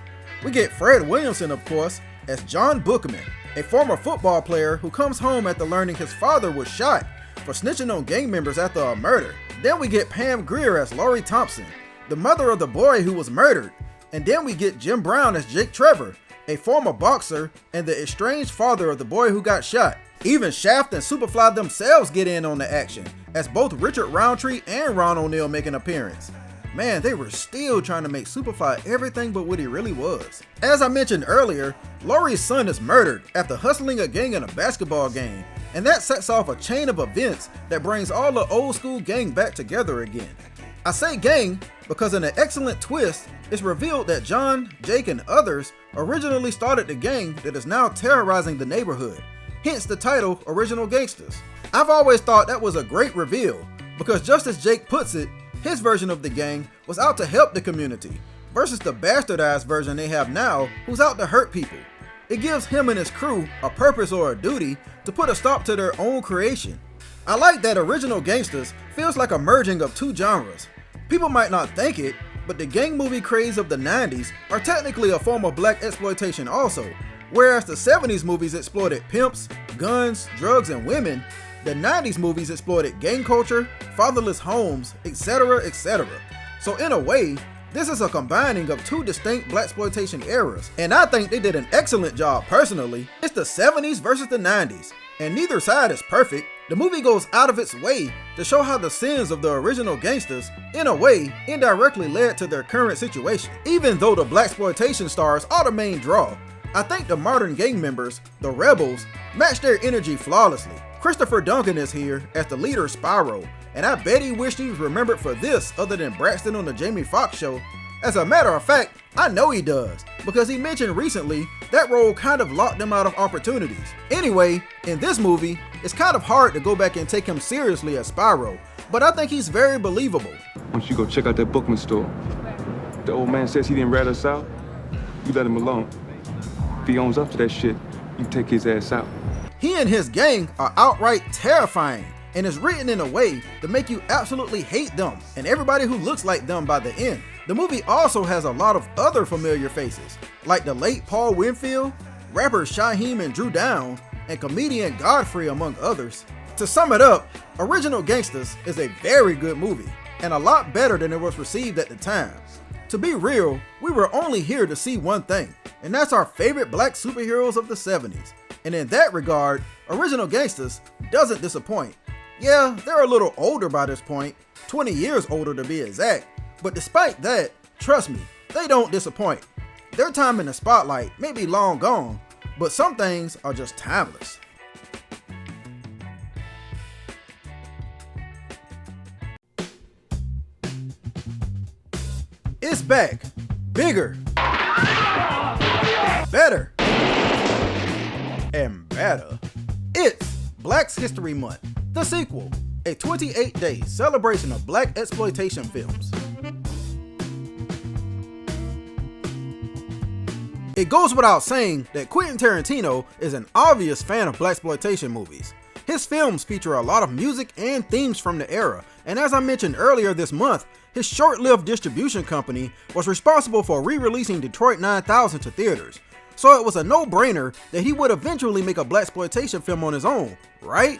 We get Fred Williamson, of course, as John Bookman, a former football player who comes home after learning his father was shot for snitching on gang members after a murder. Then we get Pam Grier as Laurie Thompson, the mother of the boy who was murdered. And then we get Jim Brown as Jake Trevor, a former boxer and the estranged father of the boy who got shot. Even Shaft and Superfly themselves get in on the action, as both Richard Roundtree and Ron O'Neal make an appearance. Man, they were still trying to make Superfly everything but what he really was. As I mentioned earlier, Laurie's son is murdered after hustling a gang in a basketball game, and that sets off a chain of events that brings all the old school gang back together again. I say gang because in an excellent twist, it's revealed that John, Jake, and others originally started the gang that is now terrorizing the neighborhood, hence the title Original Gangstas. I've always thought that was a great reveal, because just as Jake puts it, his version of the gang was out to help the community, versus the bastardized version they have now who's out to hurt people. It gives him and his crew a purpose or a duty to put a stop to their own creation. I like that Original Gangstas feels like a merging of two genres. People might not think it, but the gang movie craze of the 90s are technically a form of black exploitation also. Whereas the 70s movies exploited pimps, guns, drugs, and women, the 90s movies exploited gang culture, fatherless homes, etc., etc. So in a way, this is a combining of two distinct blaxploitation eras, and I think they did an excellent job personally. It's the 70s versus the 90s, and neither side is perfect. The movie goes out of its way to show how the sins of the original Gangstas, in a way, indirectly led to their current situation. Even though the blaxploitation stars are the main draw, I think the modern gang members, the rebels, match their energy flawlessly. Christopher Duncan is here as the leader Spyro, and I bet he wished he was remembered for this other than Braxton on the Jamie Foxx show. As a matter of fact, I know he does, because he mentioned recently that role kind of locked him out of opportunities. Anyway, in this movie, it's kind of hard to go back and take him seriously as Spyro, but I think he's very believable. Why don't you go check out that Bookman store? The old man says he didn't rat us out. You let him alone. If he owns up to that shit, you take his ass out. He and his gang are outright terrifying, and is written in a way to make you absolutely hate them and everybody who looks like them by the end. The movie also has a lot of other familiar faces, like the late Paul Winfield, rappers Shaheem and Drew Down, and comedian Godfrey, among others. To sum it up, Original Gangstas is a very good movie, and a lot better than it was received at the time. To be real, we were only here to see one thing, and that's our favorite black superheroes of the 70s. And in that regard, Original Gangstas doesn't disappoint. Yeah, they're a little older by this point, 20 years older to be exact, but despite that, trust me, they don't disappoint. Their time in the spotlight may be long gone, but some things are just timeless. It's back, bigger, better, and better. It's Black History Month, the sequel, a 28-day celebration of black exploitation films. It goes without saying that Quentin Tarantino is an obvious fan of blaxploitation movies. His films feature a lot of music and themes from the era, and as I mentioned earlier this month, his short-lived distribution company was responsible for re-releasing Detroit 9000 to theaters, so it was a no-brainer that he would eventually make a blaxploitation film on his own, right?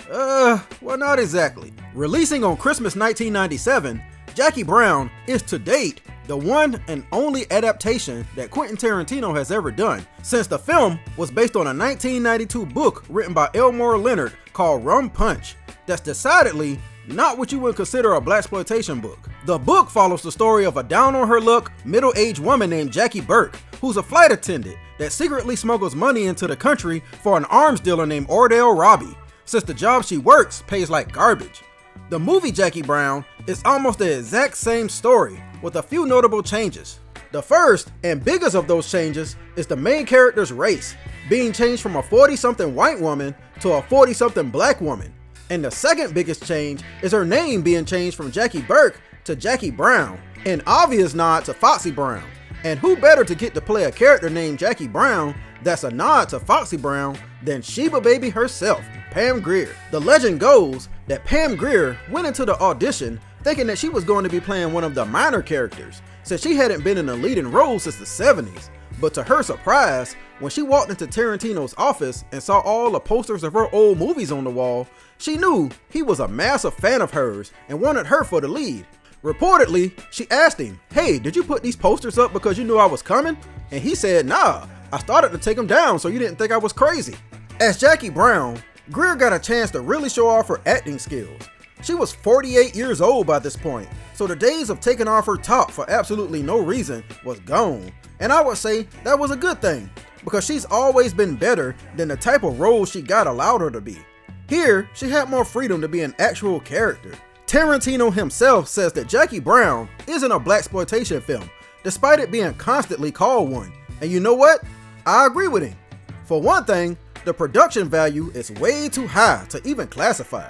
Well, not exactly. Releasing on Christmas 1997, Jackie Brown is to date the one and only adaptation that Quentin Tarantino has ever done, since the film was based on a 1992 book written by Elmore Leonard called Rum Punch, that's decidedly not what you would consider a blaxploitation book. The book follows the story of a down-on-her-luck, middle-aged woman named Jackie Burke, who's a flight attendant that secretly smuggles money into the country for an arms dealer named Ordell Robbie, since the job she works pays like garbage. The movie Jackie Brown is almost the exact same story, with a few notable changes. The first and biggest of those changes is the main character's race, being changed from a 40-something white woman to a 40-something black woman. And the second biggest change is her name being changed from Jackie Burke to Jackie Brown, an obvious nod to Foxy Brown. And who better to get to play a character named Jackie Brown that's a nod to Foxy Brown than Sheba baby herself, Pam Grier. The legend goes that Pam Grier went into the audition thinking that she was going to be playing one of the minor characters, since she hadn't been in a leading role since the 70s. But to her surprise, when she walked into Tarantino's office and saw all the posters of her old movies on the wall, she knew he was a massive fan of hers and wanted her for the lead. Reportedly, she asked him, "Hey, did you put these posters up because you knew I was coming?" And he said, "Nah, I started to take them down so you didn't think I was crazy." As Jackie Brown, Grier got a chance to really show off her acting skills. She was 48 years old by this point, so the days of taking off her top for absolutely no reason was gone. And I would say that was a good thing, because she's always been better than the type of role she got allowed her to be. Here, she had more freedom to be an actual character. Tarantino himself says that Jackie Brown isn't a blaxploitation film, despite it being constantly called one. And you know what? I agree with him. For one thing, the production value is way too high to even classify.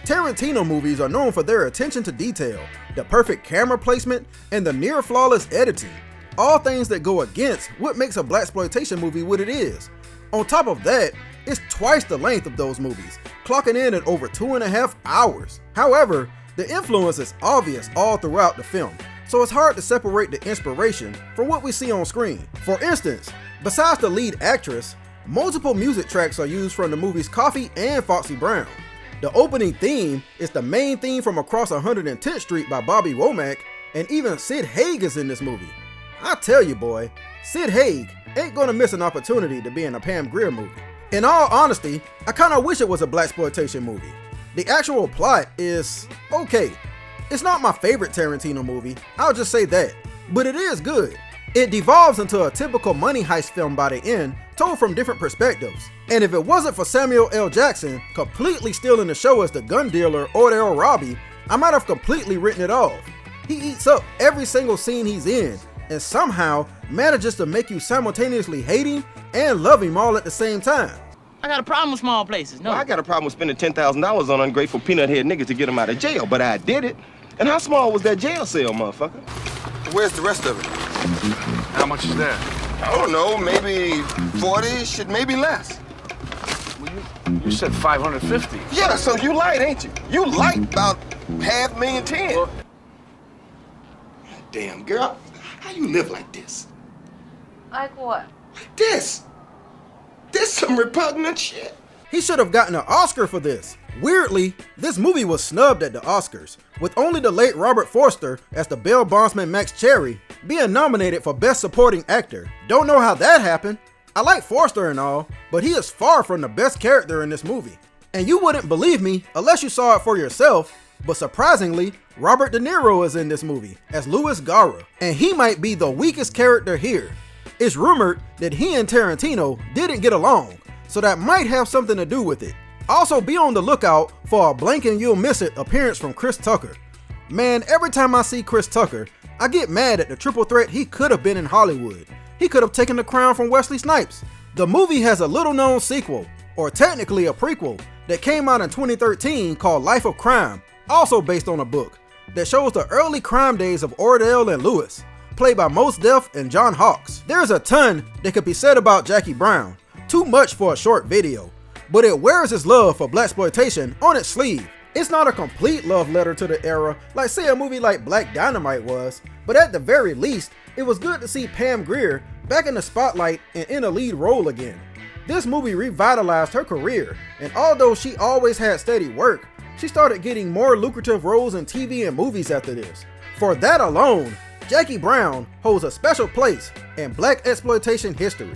Tarantino movies are known for their attention to detail, the perfect camera placement, and the near flawless editing. All things that go against what makes a blaxploitation movie what it is. On top of that, it's twice the length of those movies, clocking in at over 2.5 hours. However, the influence is obvious all throughout the film, so it's hard to separate the inspiration from what we see on screen. For instance, besides the lead actress, multiple music tracks are used from the movies Coffee and Foxy Brown. The opening theme is the main theme from Across 110th Street by Bobby Womack, and even Sid Haig is in this movie. I tell you boy, Sid Haig ain't gonna miss an opportunity to be in a Pam Grier movie. In all honesty, I kinda wish it was a blaxploitation movie. The actual plot is okay. It's not my favorite Tarantino movie, I'll just say that, but it is good. It devolves into a typical money heist film by the end, told from different perspectives. And if it wasn't for Samuel L. Jackson completely stealing the show as the gun dealer Ordell Robbie, I might have completely written it off. He eats up every single scene he's in, and somehow manages to make you simultaneously hate him and love him all at the same time. I got a problem with small places, no. Well, I got a problem with spending $10,000 on ungrateful peanut head niggas to get them out of jail, but I did it. And how small was that jail cell, motherfucker? Where's the rest of it? How much is that? I don't know, maybe 40, shit, maybe less. You said 550. Yeah, so you light, ain't you? You light about $500,010. Well, damn, girl, how you live like this? Like what? Like this. This some repugnant shit. He should have gotten an Oscar for this. Weirdly, this movie was snubbed at the Oscars, with only the late Robert Forster as the bail bondsman Max Cherry being nominated for Best Supporting Actor. Don't know how that happened. I like Forster and all, but he is far from the best character in this movie. And you wouldn't believe me unless you saw it for yourself, but surprisingly, Robert De Niro is in this movie as Louis Gara, and he might be the weakest character here. It's rumored that he and Tarantino didn't get along, so that might have something to do with it. Also, be on the lookout for a blink and you'll miss it appearance from Chris Tucker. Man, every time I see Chris Tucker, I get mad at the triple threat he could have been in Hollywood. He could have taken the crown from Wesley Snipes. The movie has a little known sequel, or technically a prequel, that came out in 2013 called Life of Crime, also based on a book, that shows the early crime days of Ordell and Lewis, played by Mos Def and John Hawkes. There's a ton that could be said about Jackie Brown, too much for a short video, but it wears his love for blaxploitation on its sleeve. It's not a complete love letter to the era, like say a movie like Black Dynamite was, but at the very least, it was good to see Pam Grier back in the spotlight and in a lead role again. This movie revitalized her career, and although she always had steady work, she started getting more lucrative roles in TV and movies after this. For that alone, Jackie Brown holds a special place in black exploitation history.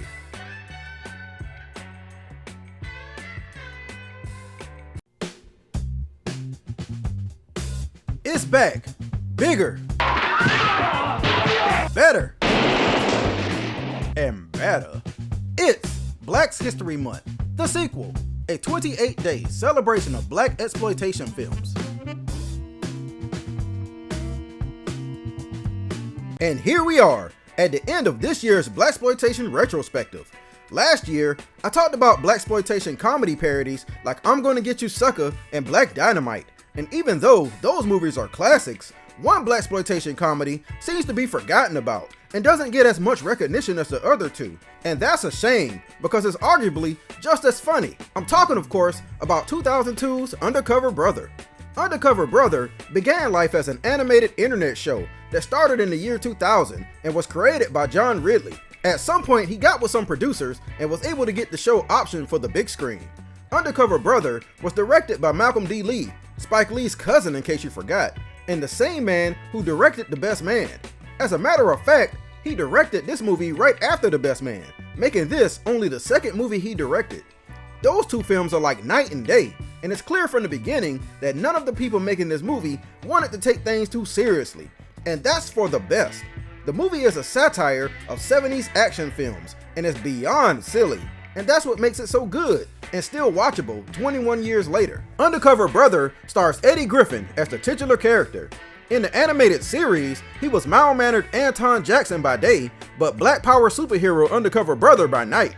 It's back, bigger, better, and better. It's Black's History Month, the sequel, a 28-day celebration of black exploitation films. And here we are, at the end of this year's blaxploitation retrospective. Last year, I talked about blaxploitation comedy parodies like I'm Gonna Get You Sucker and Black Dynamite. And even though those movies are classics, one blaxploitation comedy seems to be forgotten about and doesn't get as much recognition as the other two. And that's a shame, because it's arguably just as funny. I'm talking, of course, about 2002's Undercover Brother. Undercover Brother began life as an animated internet show that started in the year 2000 and was created by John Ridley. At some point, he got with some producers and was able to get the show optioned for the big screen. Undercover Brother was directed by Malcolm D. Lee, Spike Lee's cousin in case you forgot, and the same man who directed The Best Man. As a matter of fact, he directed this movie right after The Best Man, making this only the second movie he directed. Those two films are like night and day, and it's clear from the beginning that none of the people making this movie wanted to take things too seriously, and that's for the best. The movie is a satire of 70s action films, and it's beyond silly, and that's what makes it so good and still watchable 21 years later. Undercover Brother stars Eddie Griffin as the titular character. In the animated series, he was mild-mannered Anton Jackson by day, but Black Power superhero Undercover Brother by night.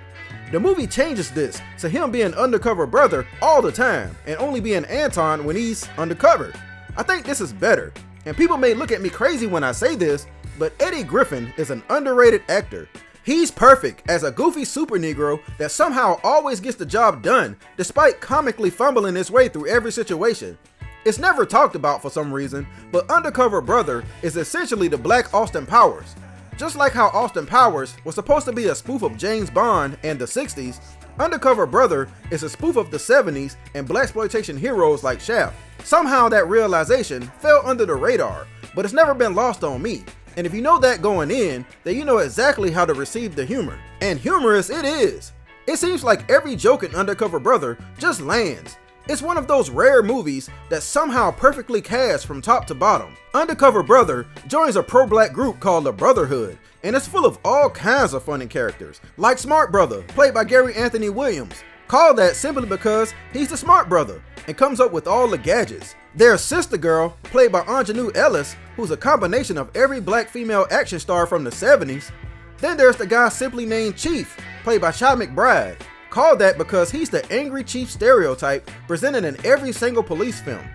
The movie changes this to him being Undercover Brother all the time and only being Anton when he's undercover. I think this is better, and people may look at me crazy when I say this, but Eddie Griffin is an underrated actor. He's perfect as a goofy super negro that somehow always gets the job done despite comically fumbling his way through every situation. It's never talked about for some reason, but Undercover Brother is essentially the Black Austin Powers. Just like how Austin Powers was supposed to be a spoof of James Bond and the 60s, Undercover Brother is a spoof of the 70s and blaxploitation heroes like Shaft. Somehow that realization fell under the radar, but it's never been lost on me. And if you know that going in, then you know exactly how to receive the humor. And humorous it is. It seems like every joke in Undercover Brother just lands. It's one of those rare movies that somehow perfectly cast from top to bottom. Undercover Brother joins a pro-black group called the Brotherhood, and it's full of all kinds of funny characters, like Smart Brother, played by Gary Anthony Williams, called that simply because he's the smart brother and comes up with all the gadgets. There's Sister Girl, played by Anjanou Ellis, who's a combination of every black female action star from the 70s. Then there's the guy simply named Chief, played by Chi McBride, called that because he's the angry chief stereotype presented in every single police film.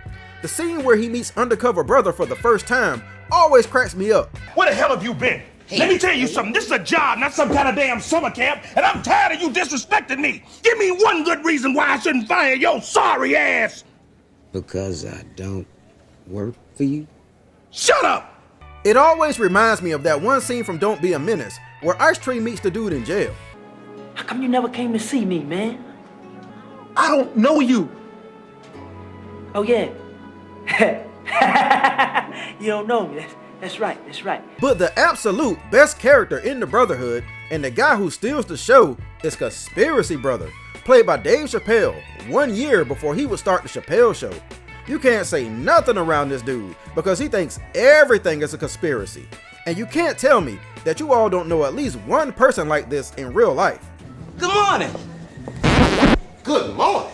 The scene where he meets Undercover Brother for the first time always cracks me up. Where the hell have you been? Let me tell you something. This is a job, not some kind of damn summer camp, and I'm tired of you disrespecting me. Give me one good reason why I shouldn't fire your sorry ass. Because I don't work for you? Shut up! It always reminds me of that one scene from Don't Be a Menace where Ice Tree meets the dude in jail. How come you never came to see me, man? I don't know you. Oh, yeah. You don't know me. That's right. But the absolute best character in the Brotherhood and the guy who steals the show is Conspiracy Brother, played by Dave Chappelle 1 year before he would start the Chappelle Show. You can't say nothing around this dude because he thinks everything is a conspiracy. And you can't tell me that you all don't know at least one person like this in real life. Good morning. Good morning.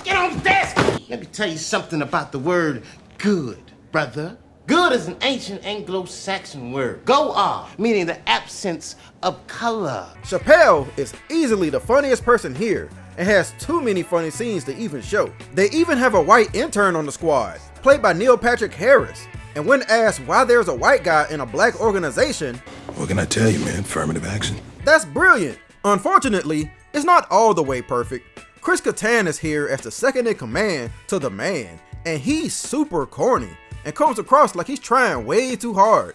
Get on the desk. Let me tell you something about the word good, brother. Good is an ancient Anglo-Saxon word, go-ah, meaning the absence of color. Chappelle is easily the funniest person here and has too many funny scenes to even show. They even have a white intern on the squad, played by Neil Patrick Harris. And when asked why there's a white guy in a black organization, what can I tell you, man? Affirmative action. That's brilliant. Unfortunately, it's not all the way perfect. Chris Kattan is here as the second in command to the man, and he's super corny and comes across like he's trying way too hard.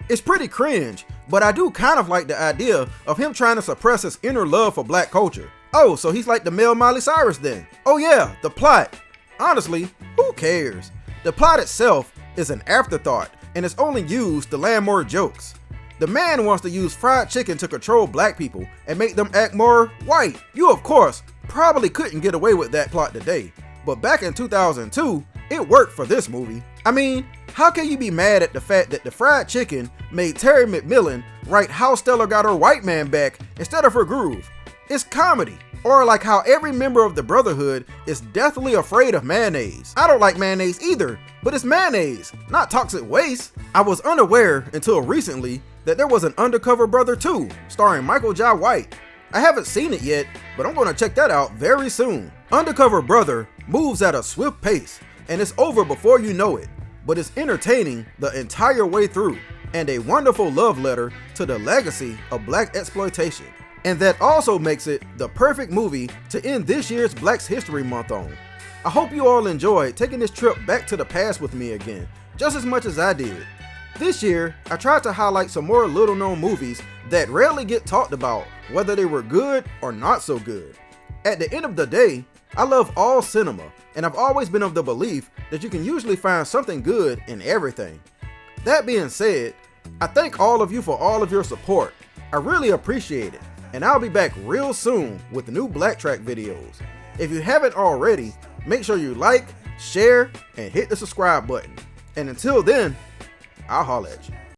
It's pretty cringe, but I do kind of like the idea of him trying to suppress his inner love for black culture. Oh, so he's like the male Miley Cyrus then. Oh yeah, the plot. Honestly, who cares? The plot itself is an afterthought and it's only used to land more jokes. The man wants to use fried chicken to control black people and make them act more white. You of course probably couldn't get away with that plot today, but back in 2002, it worked for this movie. I mean, how can you be mad at the fact that the fried chicken made Terry McMillan write How Stella Got Her White Man Back instead of her groove? It's comedy. Or like how every member of the Brotherhood is deathly afraid of mayonnaise. I don't like mayonnaise either, but it's mayonnaise, not toxic waste. I was unaware until recently that there was an Undercover Brother 2 starring Michael Jai White. I haven't seen it yet, but I'm gonna check that out very soon. Undercover Brother moves at a swift pace, and it's over before you know it, but it's entertaining the entire way through, and a wonderful love letter to the legacy of black exploitation. And that also makes it the perfect movie to end this year's Black History Month on. I hope you all enjoyed taking this trip back to the past with me again, just as much as I did. This year, I tried to highlight some more little known movies that rarely get talked about, whether they were good or not so good. At the end of the day, I love all cinema, and I've always been of the belief that you can usually find something good in everything. That being said, I thank all of you for all of your support. I really appreciate it, and I'll be back real soon with new Black Track videos. If you haven't already, make sure you like, share, and hit the subscribe button. And until then, I'll holler at you.